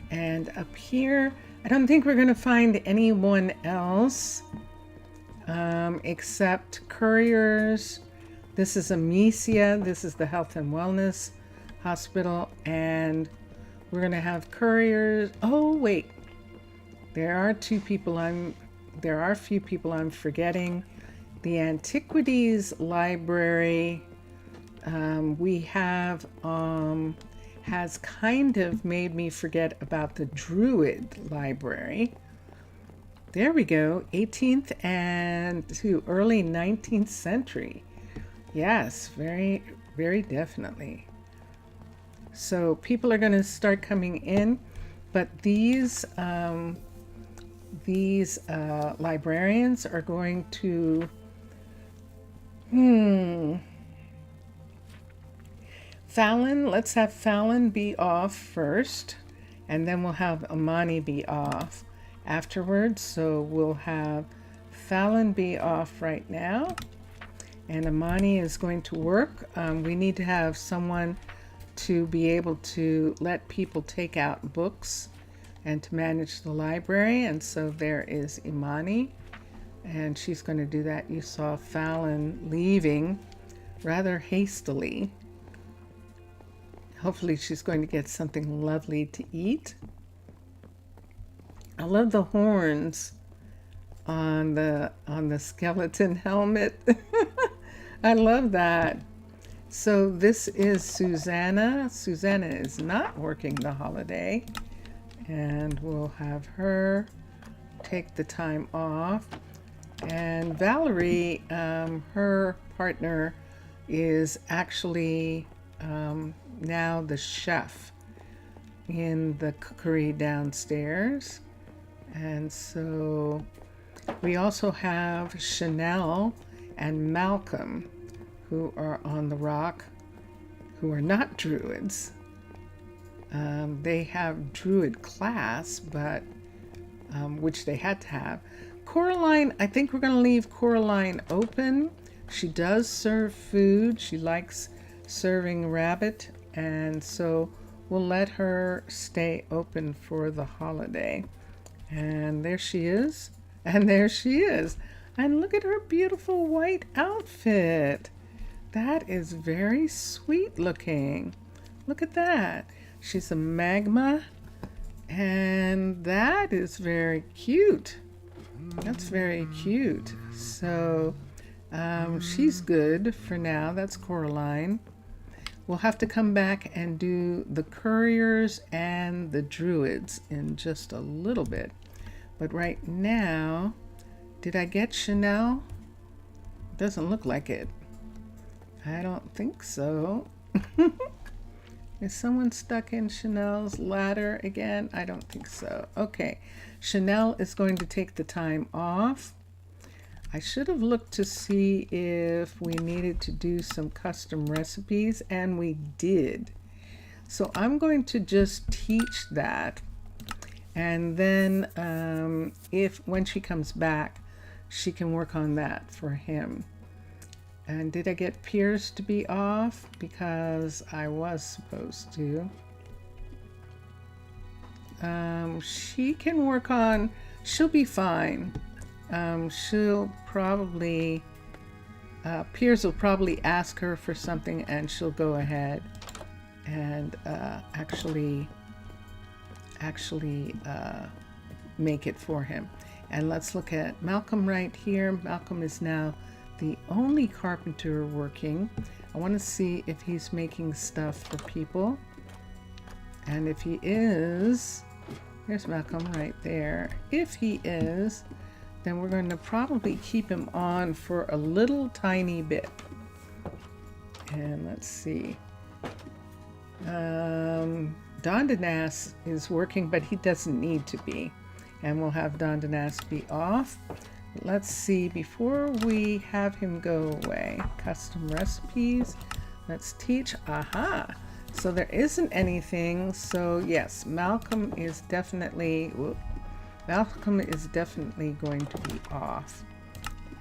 And up here, I don't think we're going to find anyone else except couriers. This is Amicia. This is the Health and Wellness Hospital, and we're going to have couriers. Oh, wait. There are a few people I'm forgetting. The Antiquities Library has kind of made me forget about the Druid Library. There we go, 18th and to early 19th century. Yes, very, very definitely. So people are going to start coming in, but these librarians are going to Fallon, let's have Fallon be off first, and then we'll have Amani be off afterwards. So we'll have Fallon be off right now, and Amani is going to work. We need to have someone to be able to let people take out books and to manage the library, and so there is Imani, and she's going to do that. You saw Fallon leaving rather hastily. Hopefully she's going to get something lovely to eat. I love the horns on the skeleton helmet. I love that. So this is Susanna. Susanna is not working the holiday, and we'll have her take the time off. And Valerie, her partner, is actually now the chef in the cookery downstairs. And so we also have Chanel and Malcolm, who are on the rock, who are not druids. They have druid class, but which they had to have. Coraline, I think we're going to leave Coraline open. She does serve food. She likes serving rabbit, and so we'll let her stay open for the holiday. And there she is. And there she is. And look at her beautiful white outfit. That is very sweet looking. Look at that. She's a magma, and that is very cute. That's very cute. So she's good for now. That's Coraline. We'll have to come back and do the couriers and the druids in just a little bit. But right now, did I get Chanel? Doesn't look like it. I don't think so. Is someone stuck in Chanel's ladder again? I don't think so. Okay, Chanel is going to take the time off. I should have looked to see if we needed to do some custom recipes, and we did. So I'm going to just teach that, and then when she comes back, she can work on that for him. And did I get Piers to be off? Because I was supposed to. She can work on, she'll be fine. She'll probably, Piers will probably ask her for something and she'll go ahead and actually make it for him. And let's look at Malcolm right here. Malcolm is now the only carpenter working. I want to see if he's making stuff for people. And if he is, there's Malcolm right there. If he is, then we're going to probably keep him on for a little tiny bit. And let's see. Dondanas is working, but he doesn't need to be. And we'll have Dondanas be off. Let's see, before we have him go away, custom recipes, let's teach. Aha! So there isn't anything. So yes, Malcolm is definitely going to be off.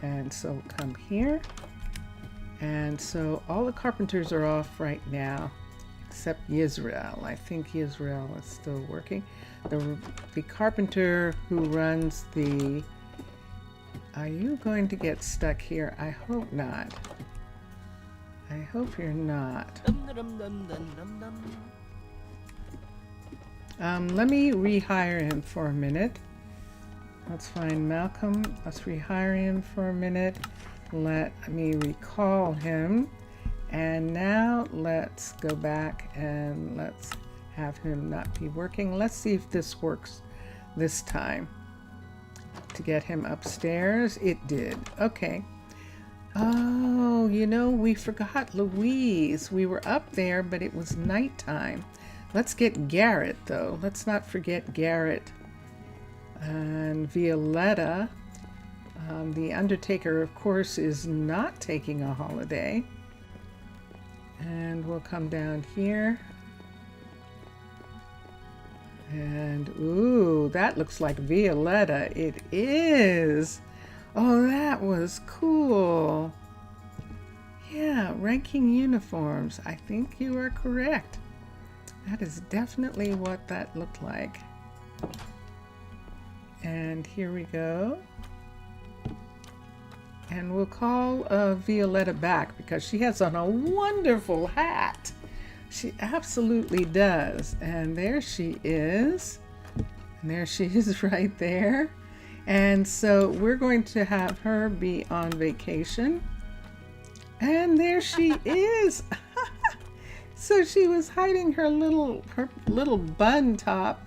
And so come here. And so all the carpenters are off right now, except Yisrael. I think Yisrael is still working. The carpenter who runs the... Are you going to get stuck here? I hope not. I hope you're not. Let me rehire him for a minute. Let's find Malcolm. Let's rehire him for a minute. Let me recall him. And now let's go back and let's have him not be working. Let's see if this works this time. To get him upstairs, it did. Okay. Oh, you know, we forgot Louise. We were up there, but it was nighttime. Let's get Garrett, though. Let's not forget Garrett. And Violetta. The Undertaker, of course, is not taking a holiday. And we'll come down here. And, ooh, that looks like Violetta. It is. Oh, that was cool. Yeah, ranking uniforms. I think you are correct. That is definitely what that looked like. And here we go. And we'll call Violetta back because she has on a wonderful hat. She absolutely does. And there she is. And there she is right there. And so we're going to have her be on vacation. And there she is. So she was hiding her little bun top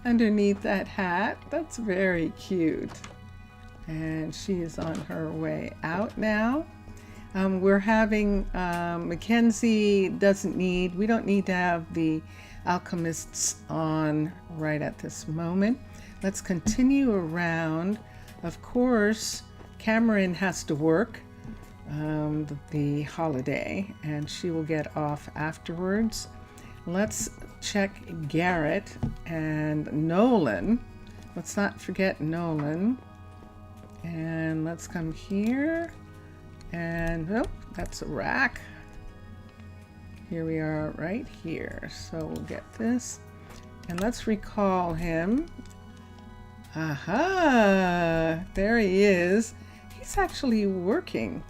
underneath that hat. That's very cute. And she is on her way out now. We're having Mackenzie we don't need to have the alchemists on right at this moment. Let's continue around. Of course, Cameron has to work the holiday and she will get off afterwards. Let's check Garrett and Nolan. Let's not forget Nolan. And let's come here. And, oh, that's a rack. Here we are right here. So we'll get this. And let's recall him. Aha! There he is. He's actually working.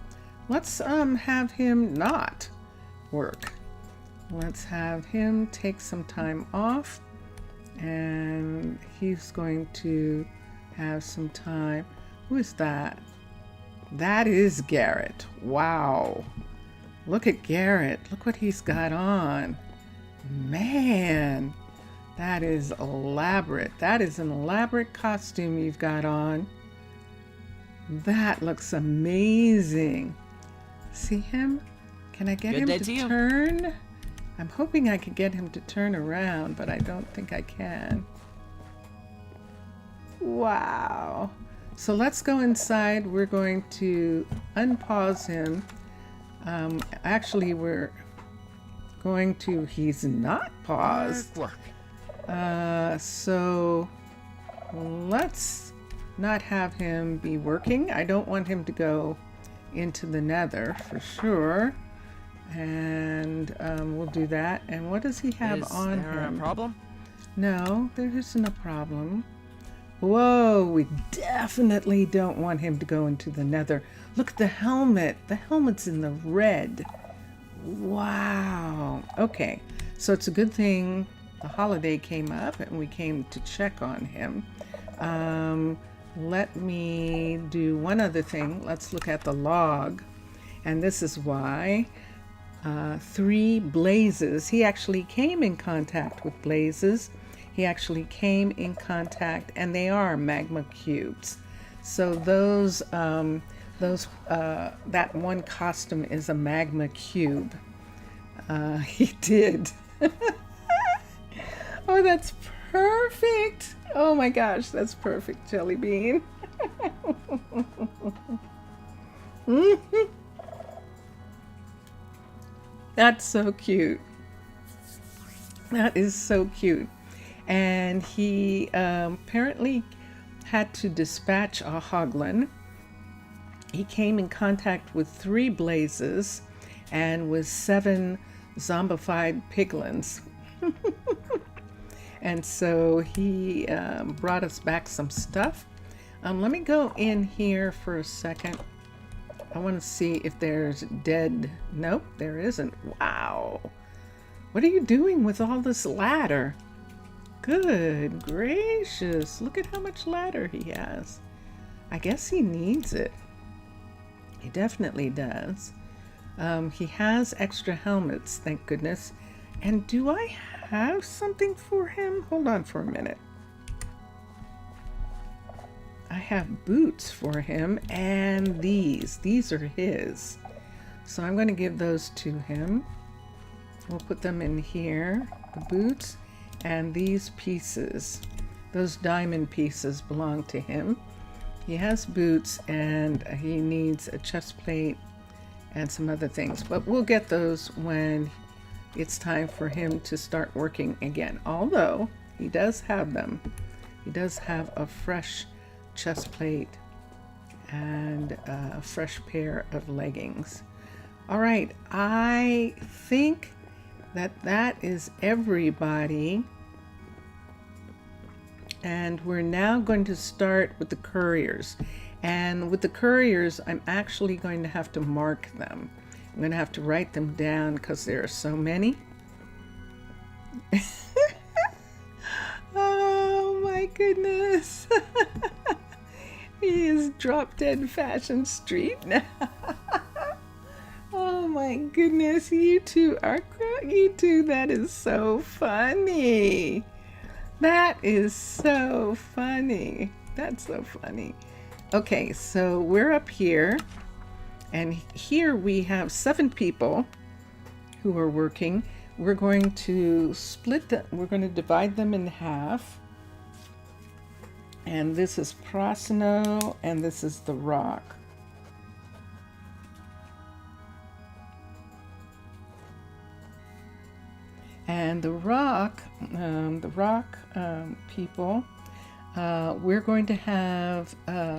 Let's have him not work. Let's have him take some time off. And he's going to have some time. Who is that? That is Garrett. Wow. Look at Garrett. Look what he's got on. Man, that is elaborate. That is an elaborate costume you've got on. That looks amazing. See him? Can I get him to turn? I'm hoping I can get him to turn around, but I don't think I can. Wow. So let's go inside. We're going to unpause him. Actually, we're going to, he's not paused. So let's not have him be working. I don't want him to go into the nether for sure. And we'll do that. And what does he have on him? Is there a problem? No, there isn't a problem. Whoa, we definitely don't want him to go into the nether. Look at the helmet. The helmet's in the red. Wow. Okay, so it's a good thing the holiday came up and we came to check on him. Let me do one other thing. Let's look at the log. And this is why 3 blazes. He actually came in contact with blazes. He actually came in contact, and they are magma cubes. So that one costume is a magma cube. He did. Oh, that's perfect. Oh my gosh, that's perfect, Jelly Bean. That's so cute. That is so cute. And he apparently had to dispatch a hoglin. He came in contact with 3 blazes and with 7 zombified piglins. And so he brought us back some stuff. Let me go in here for a second. I want to see if there's dead. Nope, there isn't. Wow. What are you doing with all this ladder? Good gracious. Look at how much ladder he has. I guess he needs it. He definitely does. He has extra helmets, thank goodness. And do I have something for him? Hold on for a minute. I have boots for him, and these are his. So I'm going to give those to him. We'll put them in here, the boots, and these pieces. Those diamond pieces belong to him. He has boots, and he needs a chest plate and some other things, but we'll get those when it's time for him to start working again. Although he does have them. He does have a fresh chest plate and a fresh pair of leggings. All right, I think that is everybody. And we're now going to start with the couriers. And with the couriers, I'm actually going to have to mark them. I'm going to have to write them down because there are so many. Oh my goodness. He is drop dead fashion street now. Oh my goodness, you two, that is so funny. That is so funny. That's so funny. Okay, so we're up here, and here we have 7 people who are working. We're going to we're going to divide them in half. And this is Prasino, and this is the rock. And the rock people, we're going to have,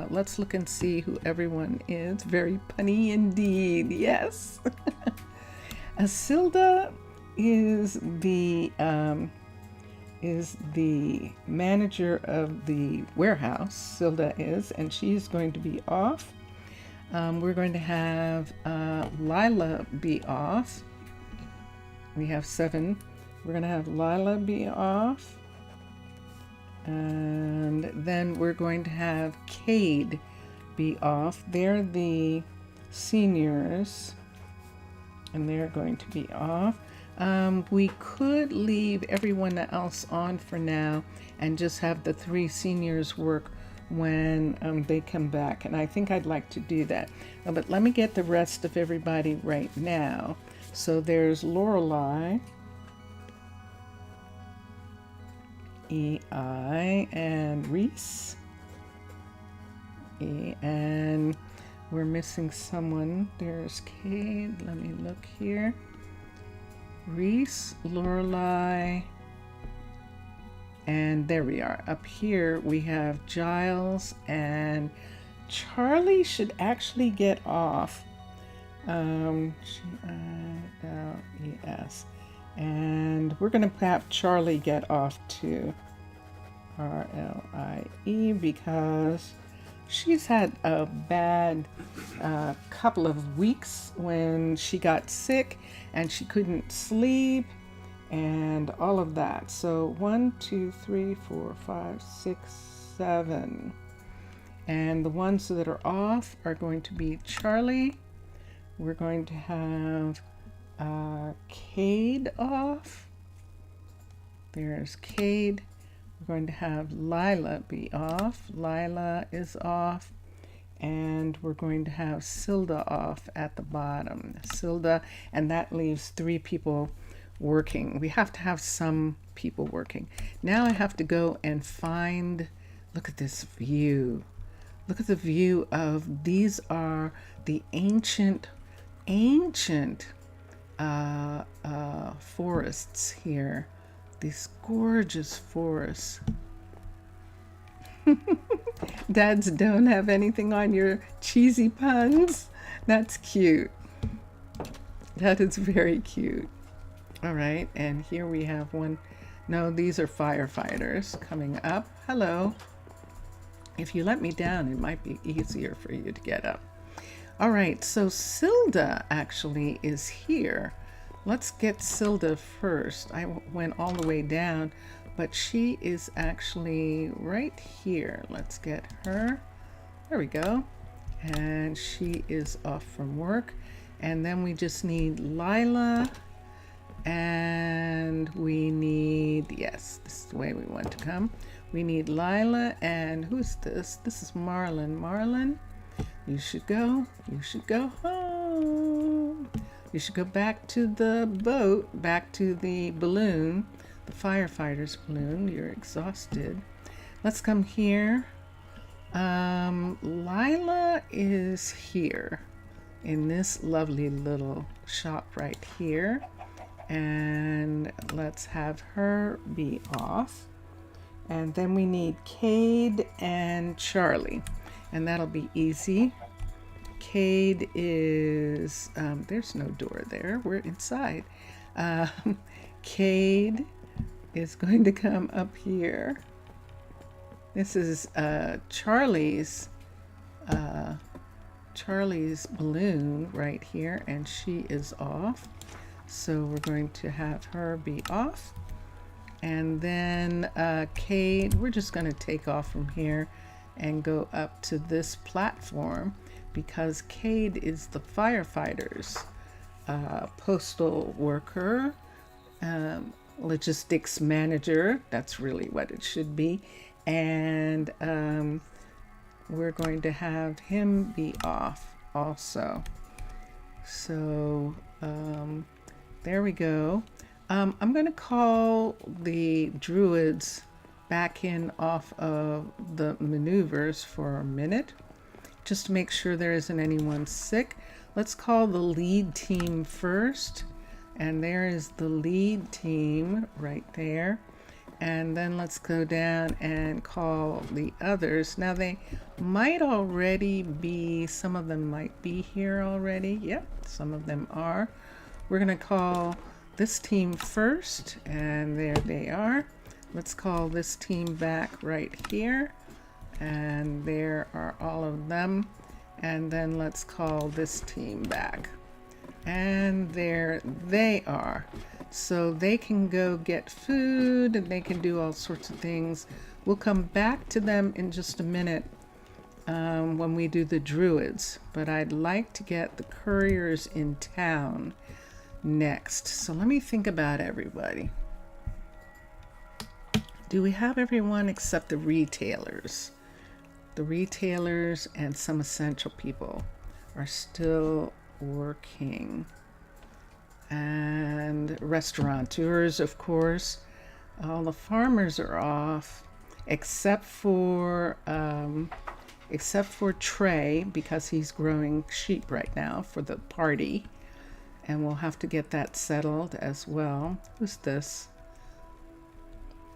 let's look and see who everyone is. Very punny indeed, yes. Asilda is the manager of the warehouse. Silda is, and she's going to be off. We're going to have Lila be off. We have 7. We're going to have Lila be off. And then we're going to have Cade be off. They're the seniors, and they're going to be off. We could leave everyone else on for now and just have the 3 seniors work when they come back. And I think I'd like to do that. But let me get the rest of everybody right now. So there's Lorelei, EI, and Reese. And we're missing someone. There's Cade. Let me look here. Reese, Lorelei, and there we are. Up here we have Giles, and Charlie should actually get off. G-I-L-E-S. And we're going to have Charlie get off too. RLIE, because she's had a bad couple of weeks when she got sick and she couldn't sleep and all of that. So 1, 2, 3, 4, 5, 6, 7. And the ones that are off are going to be Charlie. We're going to have Cade off. There's Cade. We're going to have Lila be off. Lila is off. And we're going to have Silda off at the bottom. Silda, and that leaves 3 people working. We have to have some people working. Now I have to go and find, look at this view. Look at the view of, these are the ancient forests here. These gorgeous forests. Dads don't have anything on your cheesy puns. That's cute. That is very cute. All right, and here we have one. No, these are firefighters coming up. Hello. If you let me down, it might be easier for you to get up. All right, so Silda actually is here. Let's get Silda first. I went all the way down, but she is actually right here. Let's get her. There we go. And she is off from work. And then we just need Lila. And we need, yes, this is the way we want to come. We need Lila, and who's this? This is Marlon. Marlon, you should go home. You should go back to the boat, back to the balloon, the firefighter's balloon. You're exhausted. Let's come here. Lila is here in this lovely little shop right here. And let's have her be off. And then we need Cade and Charlie, and that'll be easy. Cade is, there's no door there, we're inside. Cade is going to come up here. This is Charlie's balloon right here, and she is off. So we're going to have her be off. And then Cade, we're just going to take off from here and go up to this platform, because Cade is the firefighter's postal worker, logistics manager. That's really what it should be. And we're going to have him be off also. So there we go. I'm going to call the druids back in off of the maneuvers for a minute, just to make sure there isn't anyone sick. Let's call the lead team first. And there is the lead team right there. And then let's go down and call the others. Now they might already be, some of them might be here already. Yep, some of them are. We're going to call this team first, and there they are. Let's call this team back right here, and there are all of them. And then let's call this team back, and there they are. So they can go get food, and they can do all sorts of things. We'll come back to them in just a minute when we do the druids, but I'd like to get the couriers in town next. So let me think about everybody. Do we have everyone except the retailers? The retailers and some essential people are still working. And restaurateurs, of course. All the farmers are off, except for Trey, because he's growing sheep right now for the party. And we'll have to get that settled as well. Who's this?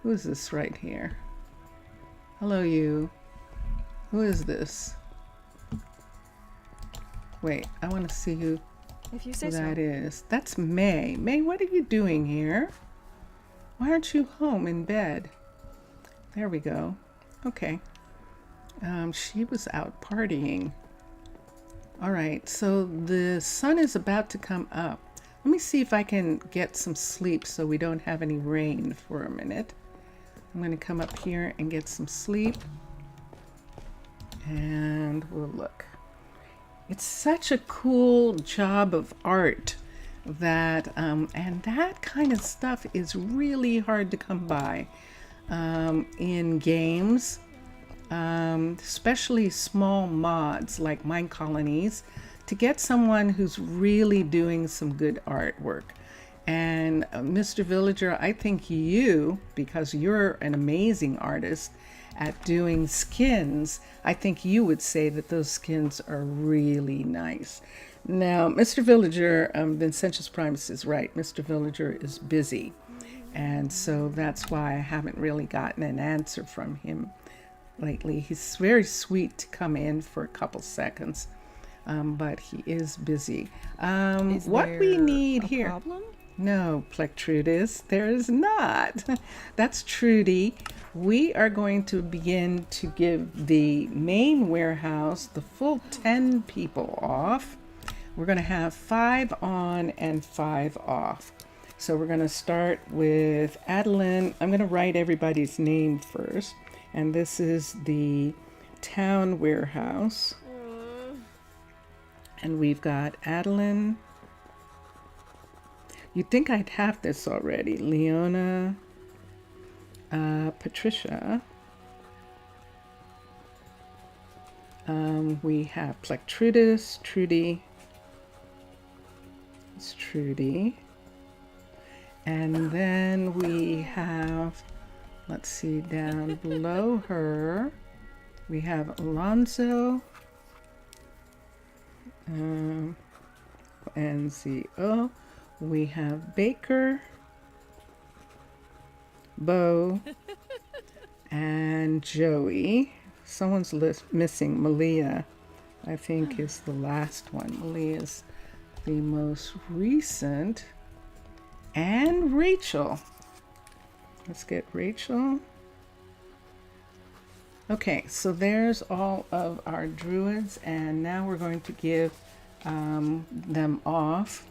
Who is this right here? Hello, you. Who is this? Wait, I want to see who that is. That's May. May, what are you doing here? Why aren't you home in bed? There we go. Okay. She was out partying. All right, so the sun is about to come up. Let me see if I can get some sleep so we don't have any rain for a minute. I'm going to come up here and get some sleep. And we'll look. It's such a cool job of art that, and that kind of stuff is really hard to come by in games, especially small mods like Minecolonies, to get someone who's really doing some good artwork. And Mr. Villager, I think you, because you're an amazing artist at doing skins, I think you would say that those skins are really nice. Now, Mr. Villager, Vincentius Primus is right. Mr. Villager is busy. And so that's why I haven't really gotten an answer from him lately. He's very sweet to come in for a couple seconds, but he is busy. What we need here... Problem? No, Plectrudis, there is not. That's Trudy. We are going to begin to give the main warehouse the full 10 people off. We're going to have 5 on and 5 off. So we're going to start with Adeline. I'm going to write everybody's name first. And this is the town warehouse. And we've got Adeline. You'd think I'd have this already. Leona, Patricia. We have Plectrudis, Trudy. It's Trudy. And then we have, let's see, down below her, we have Alonzo, NZO. We have Baker, Bo, and Joey. Someone's missing. Malia, I think, is the last one. Malia's the most recent. And Rachel. Let's get Rachel. Okay, so there's all of our druids, and now we're going to give them off.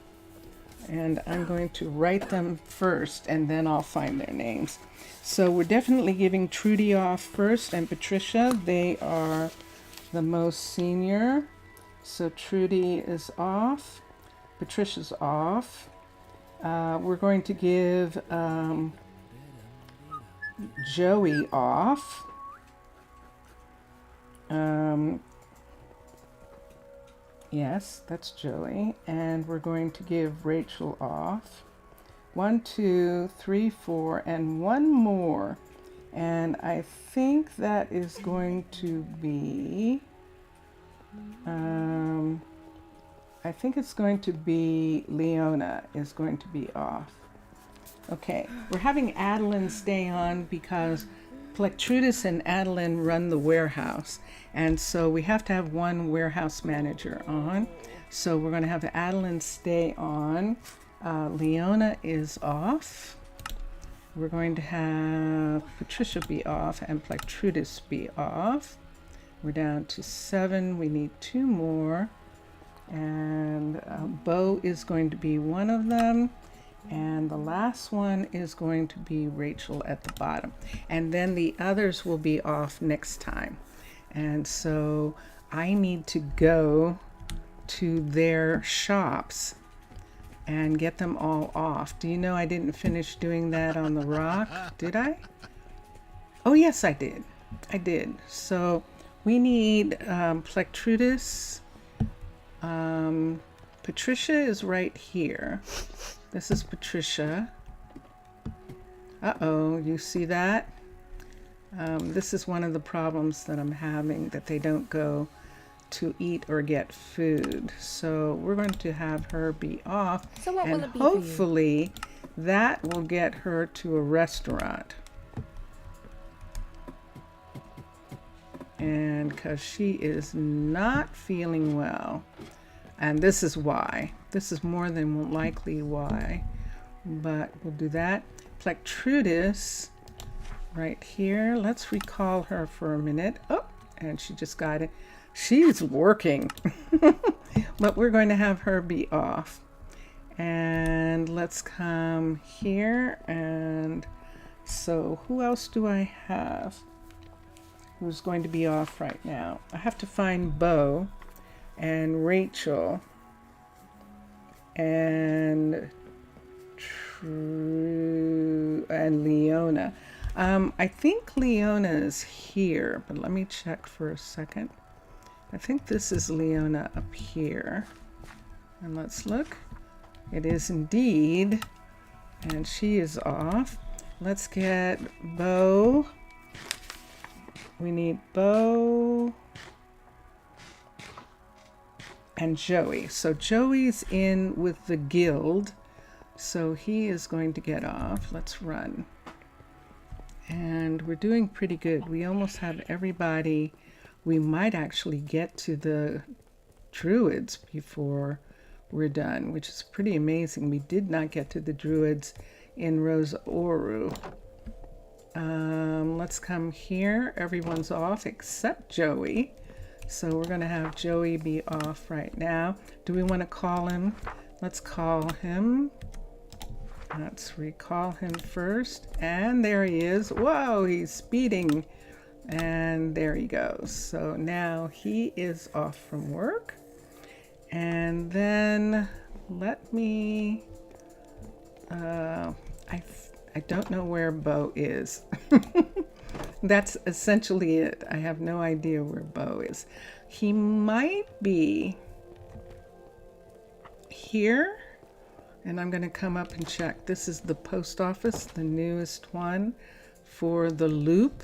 And I'm going to write them first, and then I'll find their names. So we're definitely giving Trudy off first, and Patricia. They are the most senior. So Trudy is off. Patricia's off. We're going to give Joey off. Yes, that's Joey. And we're going to give Rachel off. 1, 2, 3, 4, and one more. And I think that is going to be, I think it's going to be Leona is going to be off. Okay, we're having Adeline stay on because Plectrudis and Adeline run the warehouse. And so we have to have one warehouse manager on. So we're going to have Adeline stay on. Leona is off. We're going to have Patricia be off and Plectrudis be off. We're down to 7. We need 2 more. And Bo is going to be one of them. And the last one is going to be Rachel at the bottom. And then the others will be off next time. And so I need to go to their shops and get them all off. Do you know I didn't finish doing that on the rock? Did I? Oh, yes, I did. I did. So we need Plectrudis. Patricia is right here. This is Patricia. Uh-oh, you see that? This is one of the problems that I'm having, that they don't go to eat or get food. So we're going to have her be off. So what will it be hopefully that will get her to a restaurant. And because she is not feeling well. And this is why. This is more than likely why. But we'll do that. Plectrudis right here. Let's recall her for a minute. Oh, and she just got it. She's working, but we're going to have her be off. And let's come here. And so who else do I have who's going to be off right now? I have to find Bo and Rachel and Leona. I think Leona is here, but let me check for a second. I think this is Leona up here. And let's look. It is indeed. And she is off. Let's get Bo. We need Bo and Joey. So Joey's in with the guild. So he is going to get off. Let's run. And we're doing pretty good. We almost have everybody. We might actually get to the druids before we're done, which is pretty amazing. We did not get to the druids in Rosa Ouro. Let's come here. Everyone's off except Joey. So we're going to have Joey be off right now. Do we want to call him? Let's call him. Let's recall him first. And there he is. Whoa, he's speeding. And there he goes. So now he is off from work. And then let me, I don't know where Bo is. That's essentially it. I have no idea where Bo is. He might be here. And I'm going to come up and check. This is the post office, the newest one for the Loop.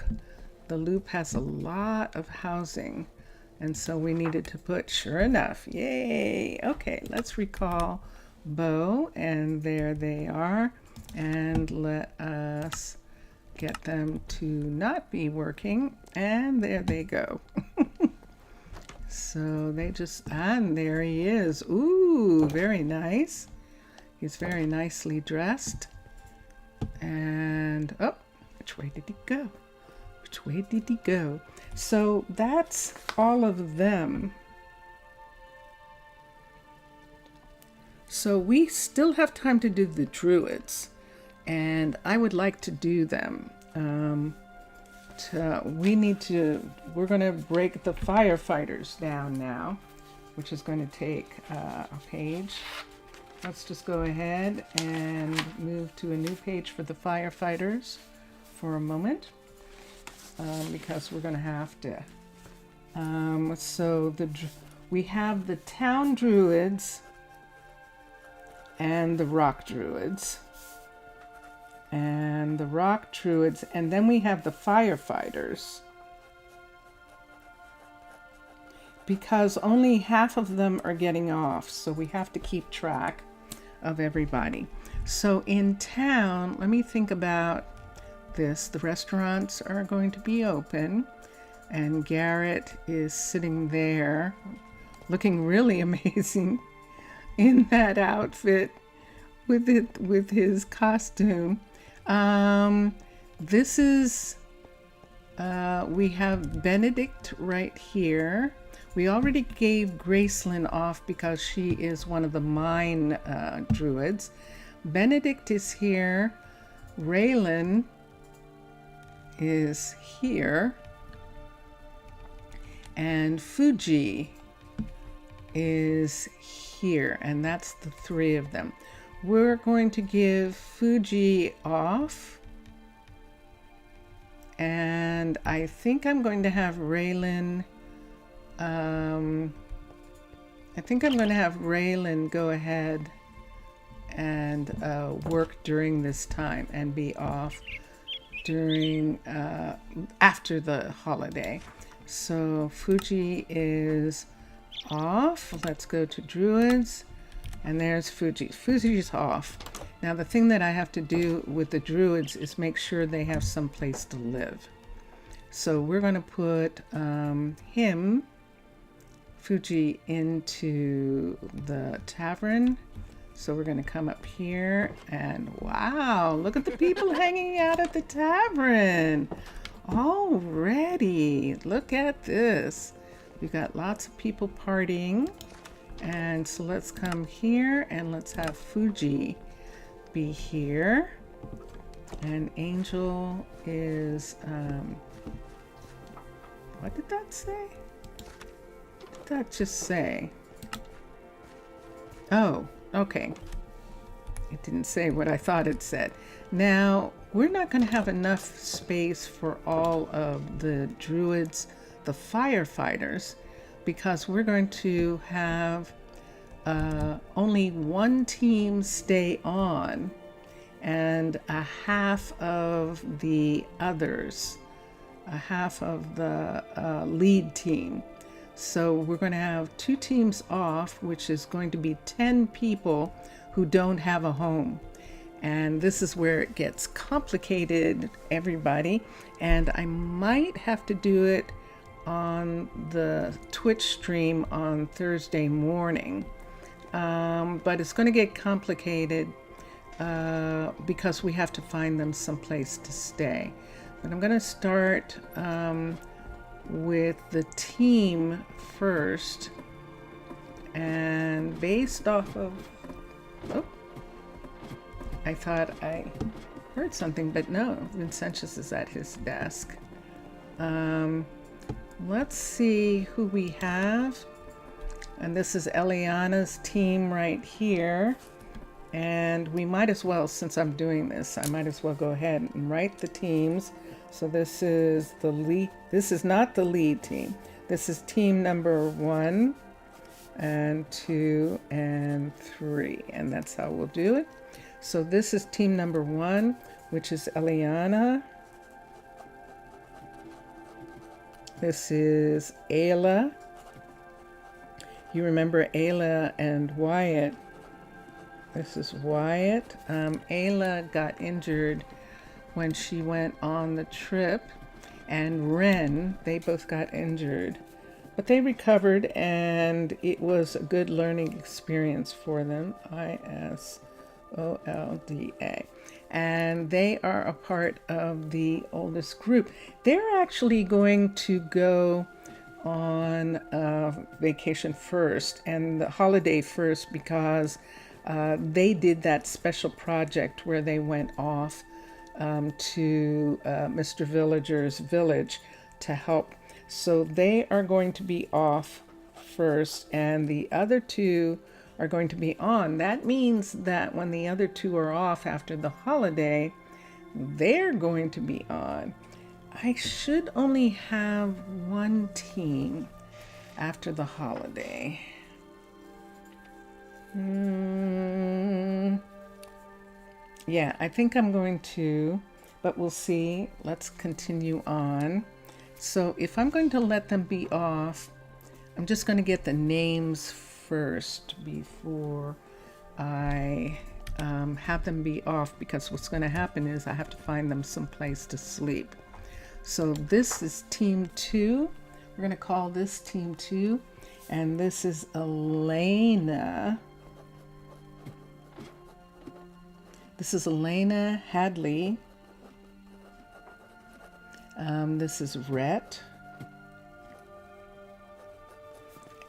The Loop has a lot of housing. And so we needed to put, sure enough, yay. Okay, let's recall Bo. And there they are. And let us get them to not be working. And there they go. So they just, and there he is. Ooh, very nice. He's very nicely dressed. And, oh, which way did he go? Which way did he go? So that's all of them. So we still have time to do the druids. And I would like to do them. We're going to break the firefighters down now, which is going to take a page. Let's just go ahead and move to a new page for the firefighters for a moment, because we're going to have to. We have the town druids and the rock druids. And the rock druids, and then we have the firefighters. Because only half of them are getting off, so we have to keep track of everybody. So in town, let me think about this. The restaurants are going to be open, and Garrett is sitting there looking really amazing in that outfit with his costume. This is we have Benedict right here. We already gave Gracelyn off because she is one of the mine druids. Benedict is here. Raylan is here. And Fuji is here. And that's the three of them. We're going to give Fuji off. And I think I'm going to have Raylan... I think I'm going to have Raylan go ahead and work during this time and be off during after the holiday. So Fuji is off. Let's go to Druids, and there's Fuji. Fuji's off. Now the thing that I have to do with the Druids is make sure they have some place to live. So we're going to put Fuji, into the tavern. So we're going to come up here and wow, look at the people hanging out at the tavern already. Look at this. We've got lots of people partying. And so let's come here and let's have Fuji be here. And Angel is, what did that say? What did that just say? Oh, okay. It didn't say what I thought it said. Now, we're not going to have enough space for all of the druids, the firefighters, because we're going to have only one team stay on and a half of the others, a half of the lead team. So we're going to have two teams off, which is going to be 10 people who don't have a home. And this is where it gets complicated, everybody. And I might have to do it on the Twitch stream on Thursday morning. But it's going to get complicated because we have to find them someplace to stay. But I'm going to start with the team first. And based off of... Oh, I thought I heard something, but no, Vincentius is at his desk. Let's see who we have. And this is Eliana's team right here. And we might as well, since I'm doing this, I might as well go ahead and write the teams. So this is the lead. This is not the lead team. This is team number 1 and 2 and 3. And that's how we'll do it. So this is team number 1, which is Eliana. This is Ayla. You remember Ayla and Wyatt. This is Wyatt. Ayla got injured when she went on the trip, and Ren, they both got injured. But they recovered, and it was a good learning experience for them. ISOLDA. And they are a part of the oldest group. They're actually going to go on vacation first and the holiday first because they did that special project where they went off to Mr. Villager's village to help. So they are going to be off first, and the other two are going to be on. That means that when the other two are off after the holiday, they're going to be on. I should only have one team after the holiday. Yeah, I think I'm going to, but we'll see. Let's continue on. So if I'm going to let them be off, I'm just going to get the names first before I have them be off, because what's going to happen is I have to find them someplace to sleep. So this is team 2. We're going to call this team 2, and this is Elena. This is Elena Hadley. This is Rhett.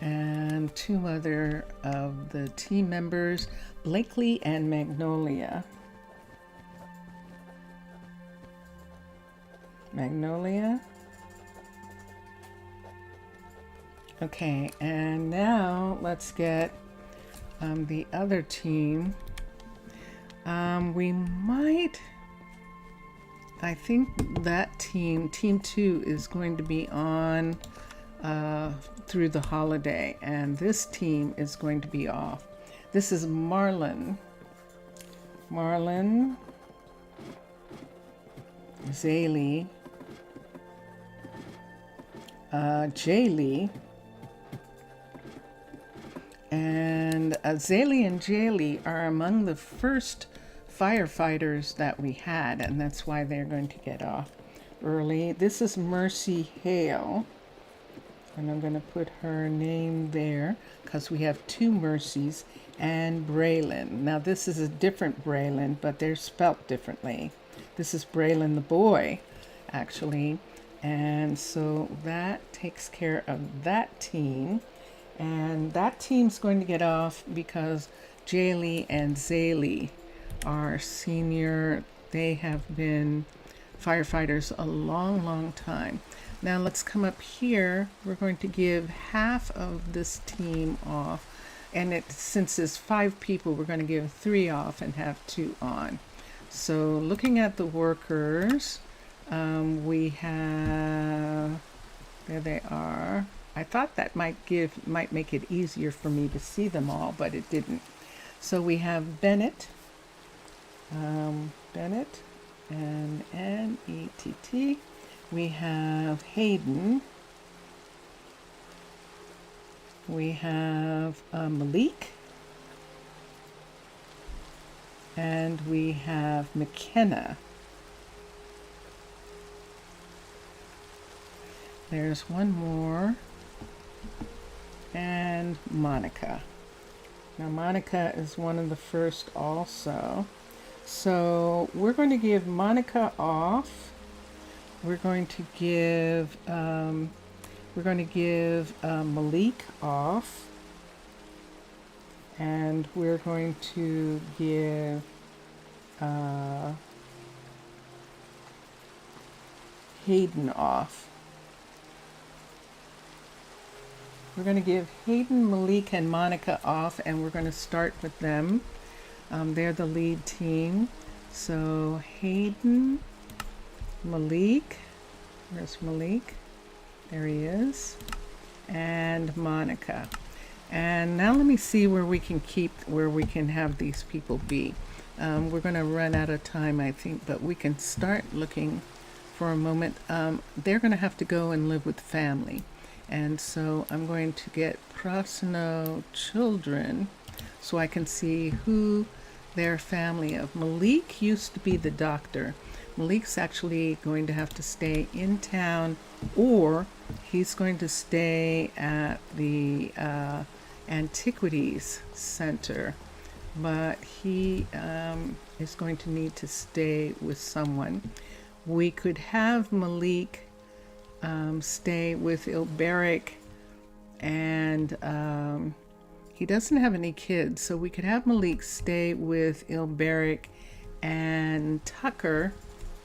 And 2 other of the team members, Blakely and Magnolia. Magnolia. Okay, and now let's get the other team. We might, I think that team 2 is going to be on through the holiday, and this team is going to be off. This is Marlon, Zaylee, Jaylee, and Zaylee and Jaylee are among the first firefighters that we had, and that's why they're going to get off early. This is Mercy Hale. And I'm going to put her name there because we have two Mercies and Braylon. Now this is a different Braylon, but they're spelt differently. This is Braylon the boy, actually. And so that takes care of that team. And that team's going to get off because Jaylee and Zaylee are senior. They have been firefighters a long, long time. Now let's come up here. We're going to give half of this team off. And since there's 5 people, we're going to give 3 off and have 2 on. So looking at the workers, we have, there they are. I thought that might make it easier for me to see them all, but it didn't. So we have Bennett, Bennett, and N-E-T-T. We have Hayden. We have Malik. And we have McKenna. There's one more. And Monica. Now Monica is one of the first also. So we're going to give Monica off. We're going to give Malik off, and we're going to give Hayden off. We're going to give Hayden, Malik, and Monica off, and we're going to start with them. They're the lead team. So Hayden, Malik, where's Malik? There he is. And Monica. And now let me see where we can have these people be. We're going to run out of time, I think, but we can start looking for a moment. They're going to have to go and live with family. And so I'm going to get Prasino children so I can see who their family of. Malik used to be the doctor. Malik's actually going to have to stay in town, or he's going to stay at the Antiquities Center, but he is going to need to stay with someone. We could have Malik stay with Ilberic, and he doesn't have any kids, so we could have Malik stay with Ilberic and Tucker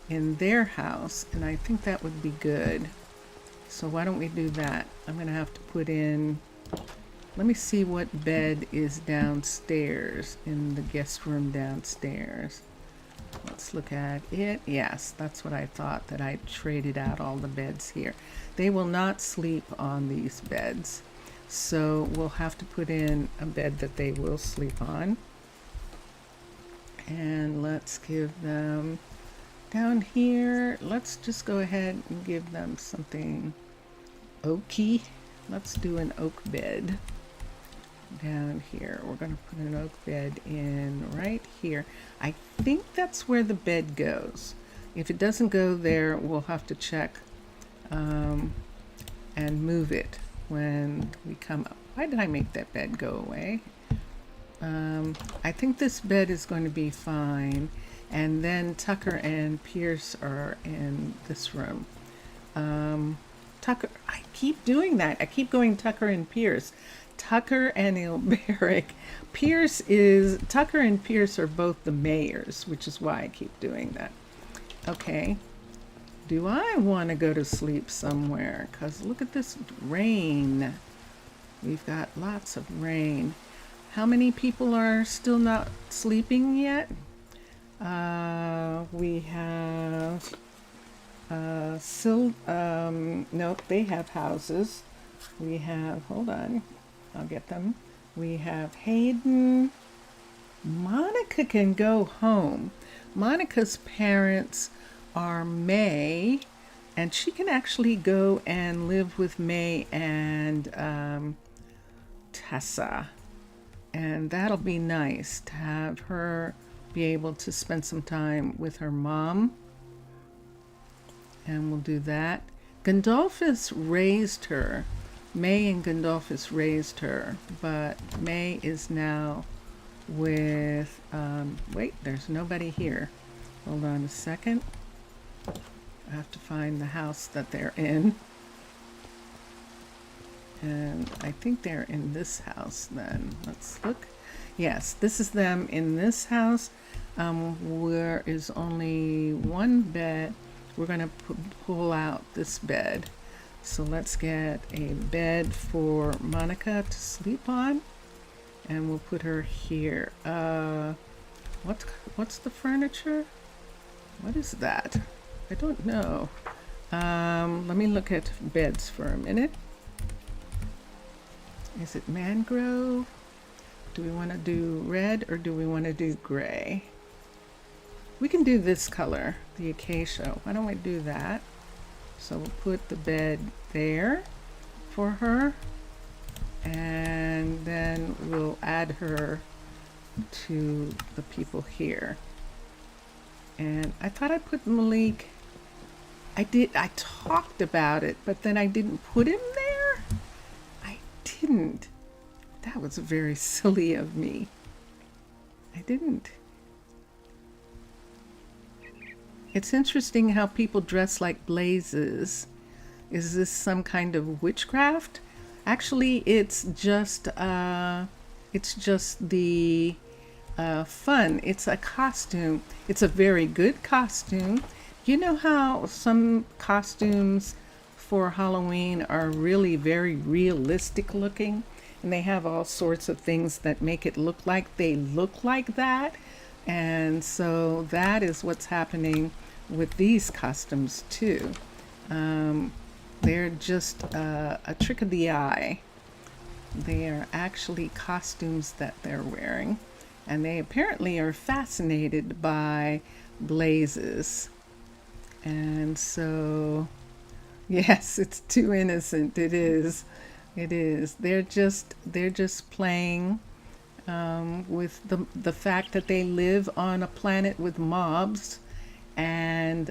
in their house, and I think that would be good. So why don't we do that? I'm going to have to put in, let me see what bed is downstairs in the guest room downstairs. Let's look at it. Yes, that's what I thought, that I traded out all the beds here. They will not sleep on these beds, so we'll have to put in a bed that they will sleep on. And let's give them down here, let's just go ahead and give them something oaky. Let's do an oak bed down here. We're going to put an oak bed in right here. I think that's where the bed goes. If it doesn't go there, we'll have to check and move it when we come up. Why did I make that bed go away? I think this bed is going to be fine. And then Tucker and Pierce are in this room. Tucker, I keep doing that. I keep going Tucker and Pierce. Tucker and Ilberic. Tucker and Pierce are both the mayors, which is why I keep doing that. Okay. Do I want to go to sleep somewhere? Because look at this rain. We've got lots of rain. How many people are still not sleeping yet? We have nope, they have houses. We have, hold on, I'll get them. We have Hayden. Monica can go home. Monica's parents are May, and she can actually go and live with May and Tessa. And that'll be nice to have her be able to spend some time with her mom. And we'll do that. Gandolphus raised her May and Gandolfus raised her, but May is now with, wait, there's nobody here. Hold on a second. I have to find the house that they're in. And I think they're in this house then. Let's look. Yes, this is them in this house. Where is only one bed. We're going to pull out this bed. So let's get a bed for Monica to sleep on. And we'll put her here. What's the furniture? What is that? I don't know. Let me look at beds for a minute. Is it mangrove? Do we want to do red or do we want to do gray? We can do this color, the acacia. Why don't we do that? So we'll put the bed there for her. And then we'll add her to the people here. And I thought I put Malik. I talked about it, but then I didn't put him there. I didn't. That was very silly of me. I didn't. It's interesting how people dress like blazes. Is this some kind of witchcraft? Actually, it's just the fun. It's a costume. It's a very good costume. You know how some costumes for Halloween are really very realistic looking, and they have all sorts of things that make it look like they look like that. And so that is what's happening with these costumes too. They're just a trick of the eye. They are actually costumes that they're wearing, and they apparently are fascinated by blazes. And so, yes, it's too innocent. It is. It is. They're just playing with the fact that they live on a planet with mobs, and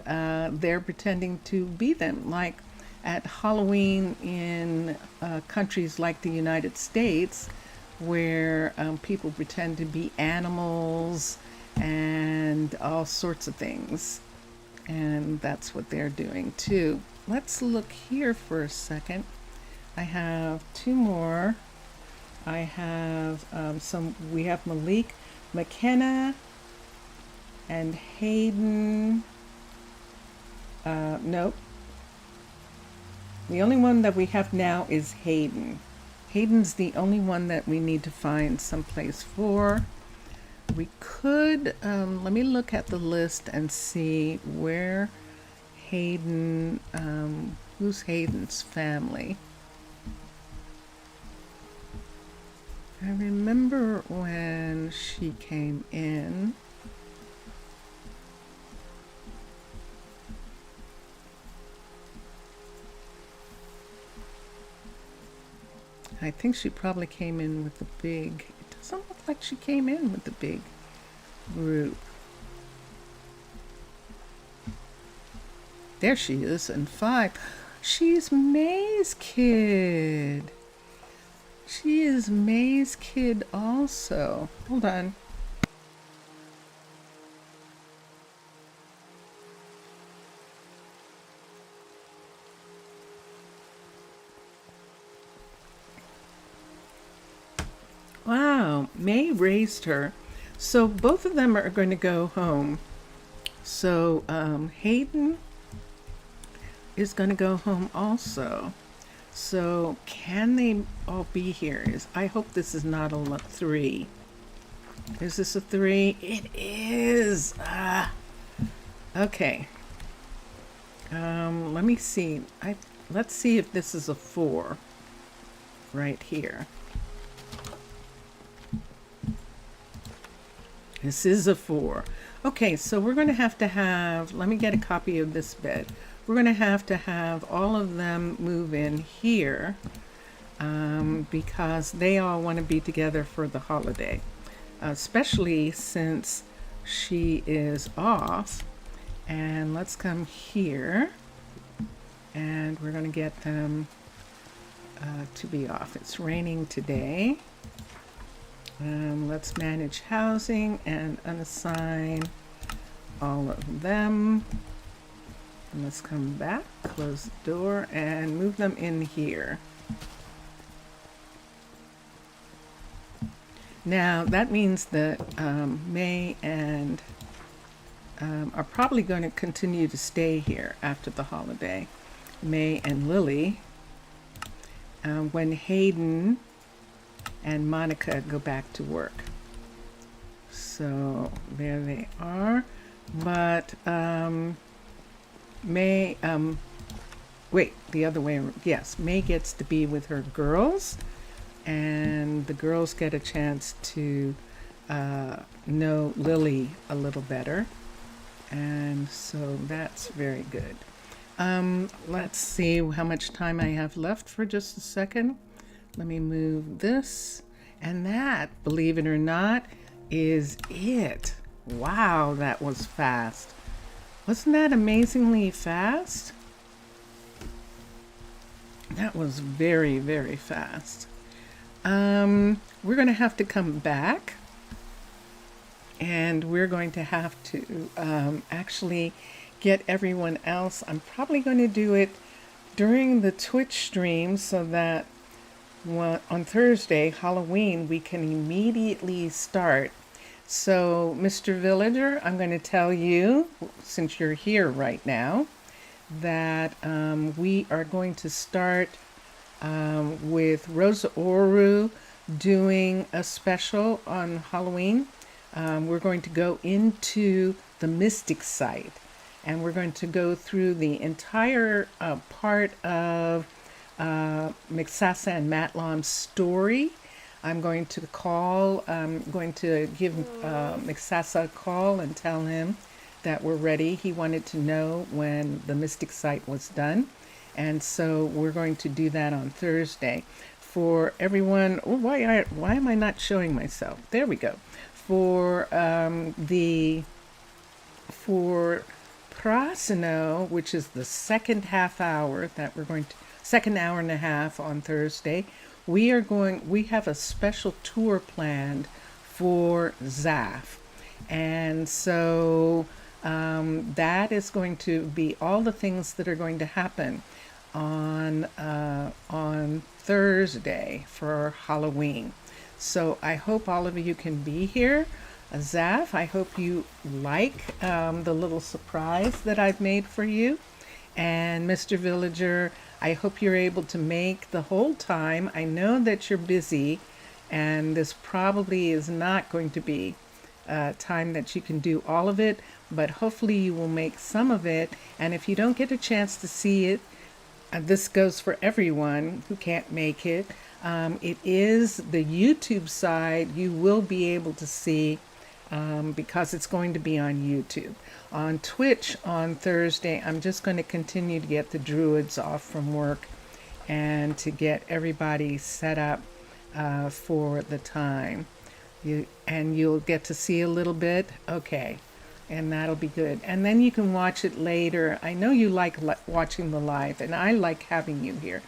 they're pretending to be them. Like at Halloween in countries like the United States, where people pretend to be animals and all sorts of things. And that's what they're doing too. Let's look here for a second. I have two more. I have we have Malik, McKenna, and Hayden. Nope. The only one that we have now is Hayden. Hayden's the only one that we need to find someplace for. We could, let me look at the list and see where Hayden, who's Hayden's family. I remember when she came in. I think she probably came in with the big, it doesn't look like she came in with the big group. There she is in 5. She's May's kid. She is May's kid also. Hold on. Wow, May raised her. So both of them are going to go home. So Hayden is going to go home also. So can they all be here? I hope this is not a 3. Is this a 3? It is. Okay. Let me see. Let's see if this is a 4 right here. This is a 4. Okay, so we're going to have, let me get a copy of this bed. We're going to have all of them move in here because they all want to be together for the holiday, especially since she is off. And let's come here, and we're going to get them to be off. It's raining today. Let's manage housing and unassign all of them. And let's come back, close the door, and move them in here. Now that means that May and are probably going to continue to stay here after the holiday. May and Lily, when Hayden and Monica go back to work. So there they are. But May, wait, the other way. Yes, May gets to be with her girls, and the girls get a chance to know Lily a little better. And so that's very good. Let's see how much time I have left for just a second. Let me move this. And that, believe it or not, is it. Wow, that was fast. Wasn't that amazingly fast? That was very, very fast. We're going to have to come back. And we're going to have to actually get everyone else. I'm probably going to do it during the Twitch stream so that on Thursday, Halloween, we can immediately start. So, Mr. Villager, I'm going to tell you, since you're here right now, that we are going to start with Rosa Ouro doing a special on Halloween. We're going to go into the Mystic site, and we're going to go through the entire part of Mixasa and Matlam's story. I'm going to give Mixasa a call and tell him that we're ready. He wanted to know when the Mystic site was done, and so we're going to do that on Thursday. For everyone, why am I not showing myself? There we go. For Prasino, which is the second half hour that we're going to, second hour and a half on Thursday, we have a special tour planned for Zaf. And so that is going to be all the things that are going to happen on Thursday for Halloween. So I hope all of you can be here. Zaf, I hope you like the little surprise that I've made for you. And Mr. Villager, I hope you're able to make the whole time. I know that you're busy, and this probably is not going to be time that you can do all of it, but hopefully you will make some of it. And if you don't get a chance to see it, this goes for everyone who can't make it. It is the YouTube side you will be able to see because it's going to be on YouTube. On Twitch on Thursday, I'm just going to continue to get the druids off from work and to get everybody set up for the time. You'll get to see a little bit. Okay. And that'll be good. And then you can watch it later. I know you like watching the live, and I like having you here.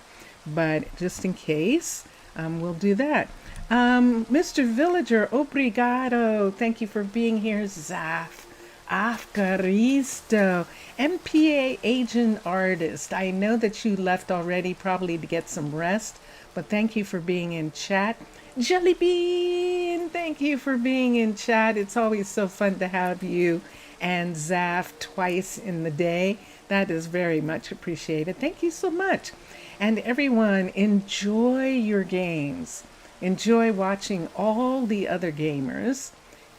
But just in case, we'll do that. Mr. Villager, obrigado. Thank you for being here. Zaf. Afgaristo. MPA agent artist. I know that you left already, probably to get some rest, but thank you for being in chat. Jelly Bean, thank you for being in chat. It's always so fun to have you and Zaf twice in the day. That is very much appreciated. Thank you so much. And everyone, enjoy your games. Enjoy watching all the other gamers.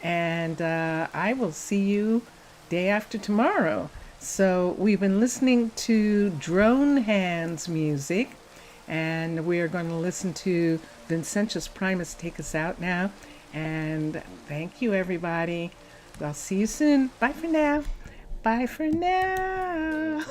And I will see you day after tomorrow. So we've been listening to Drone Hands music, and we are going to listen to Vincentius Primus take us out now. And thank you, everybody. I'll see you soon. Bye for now. Bye for now.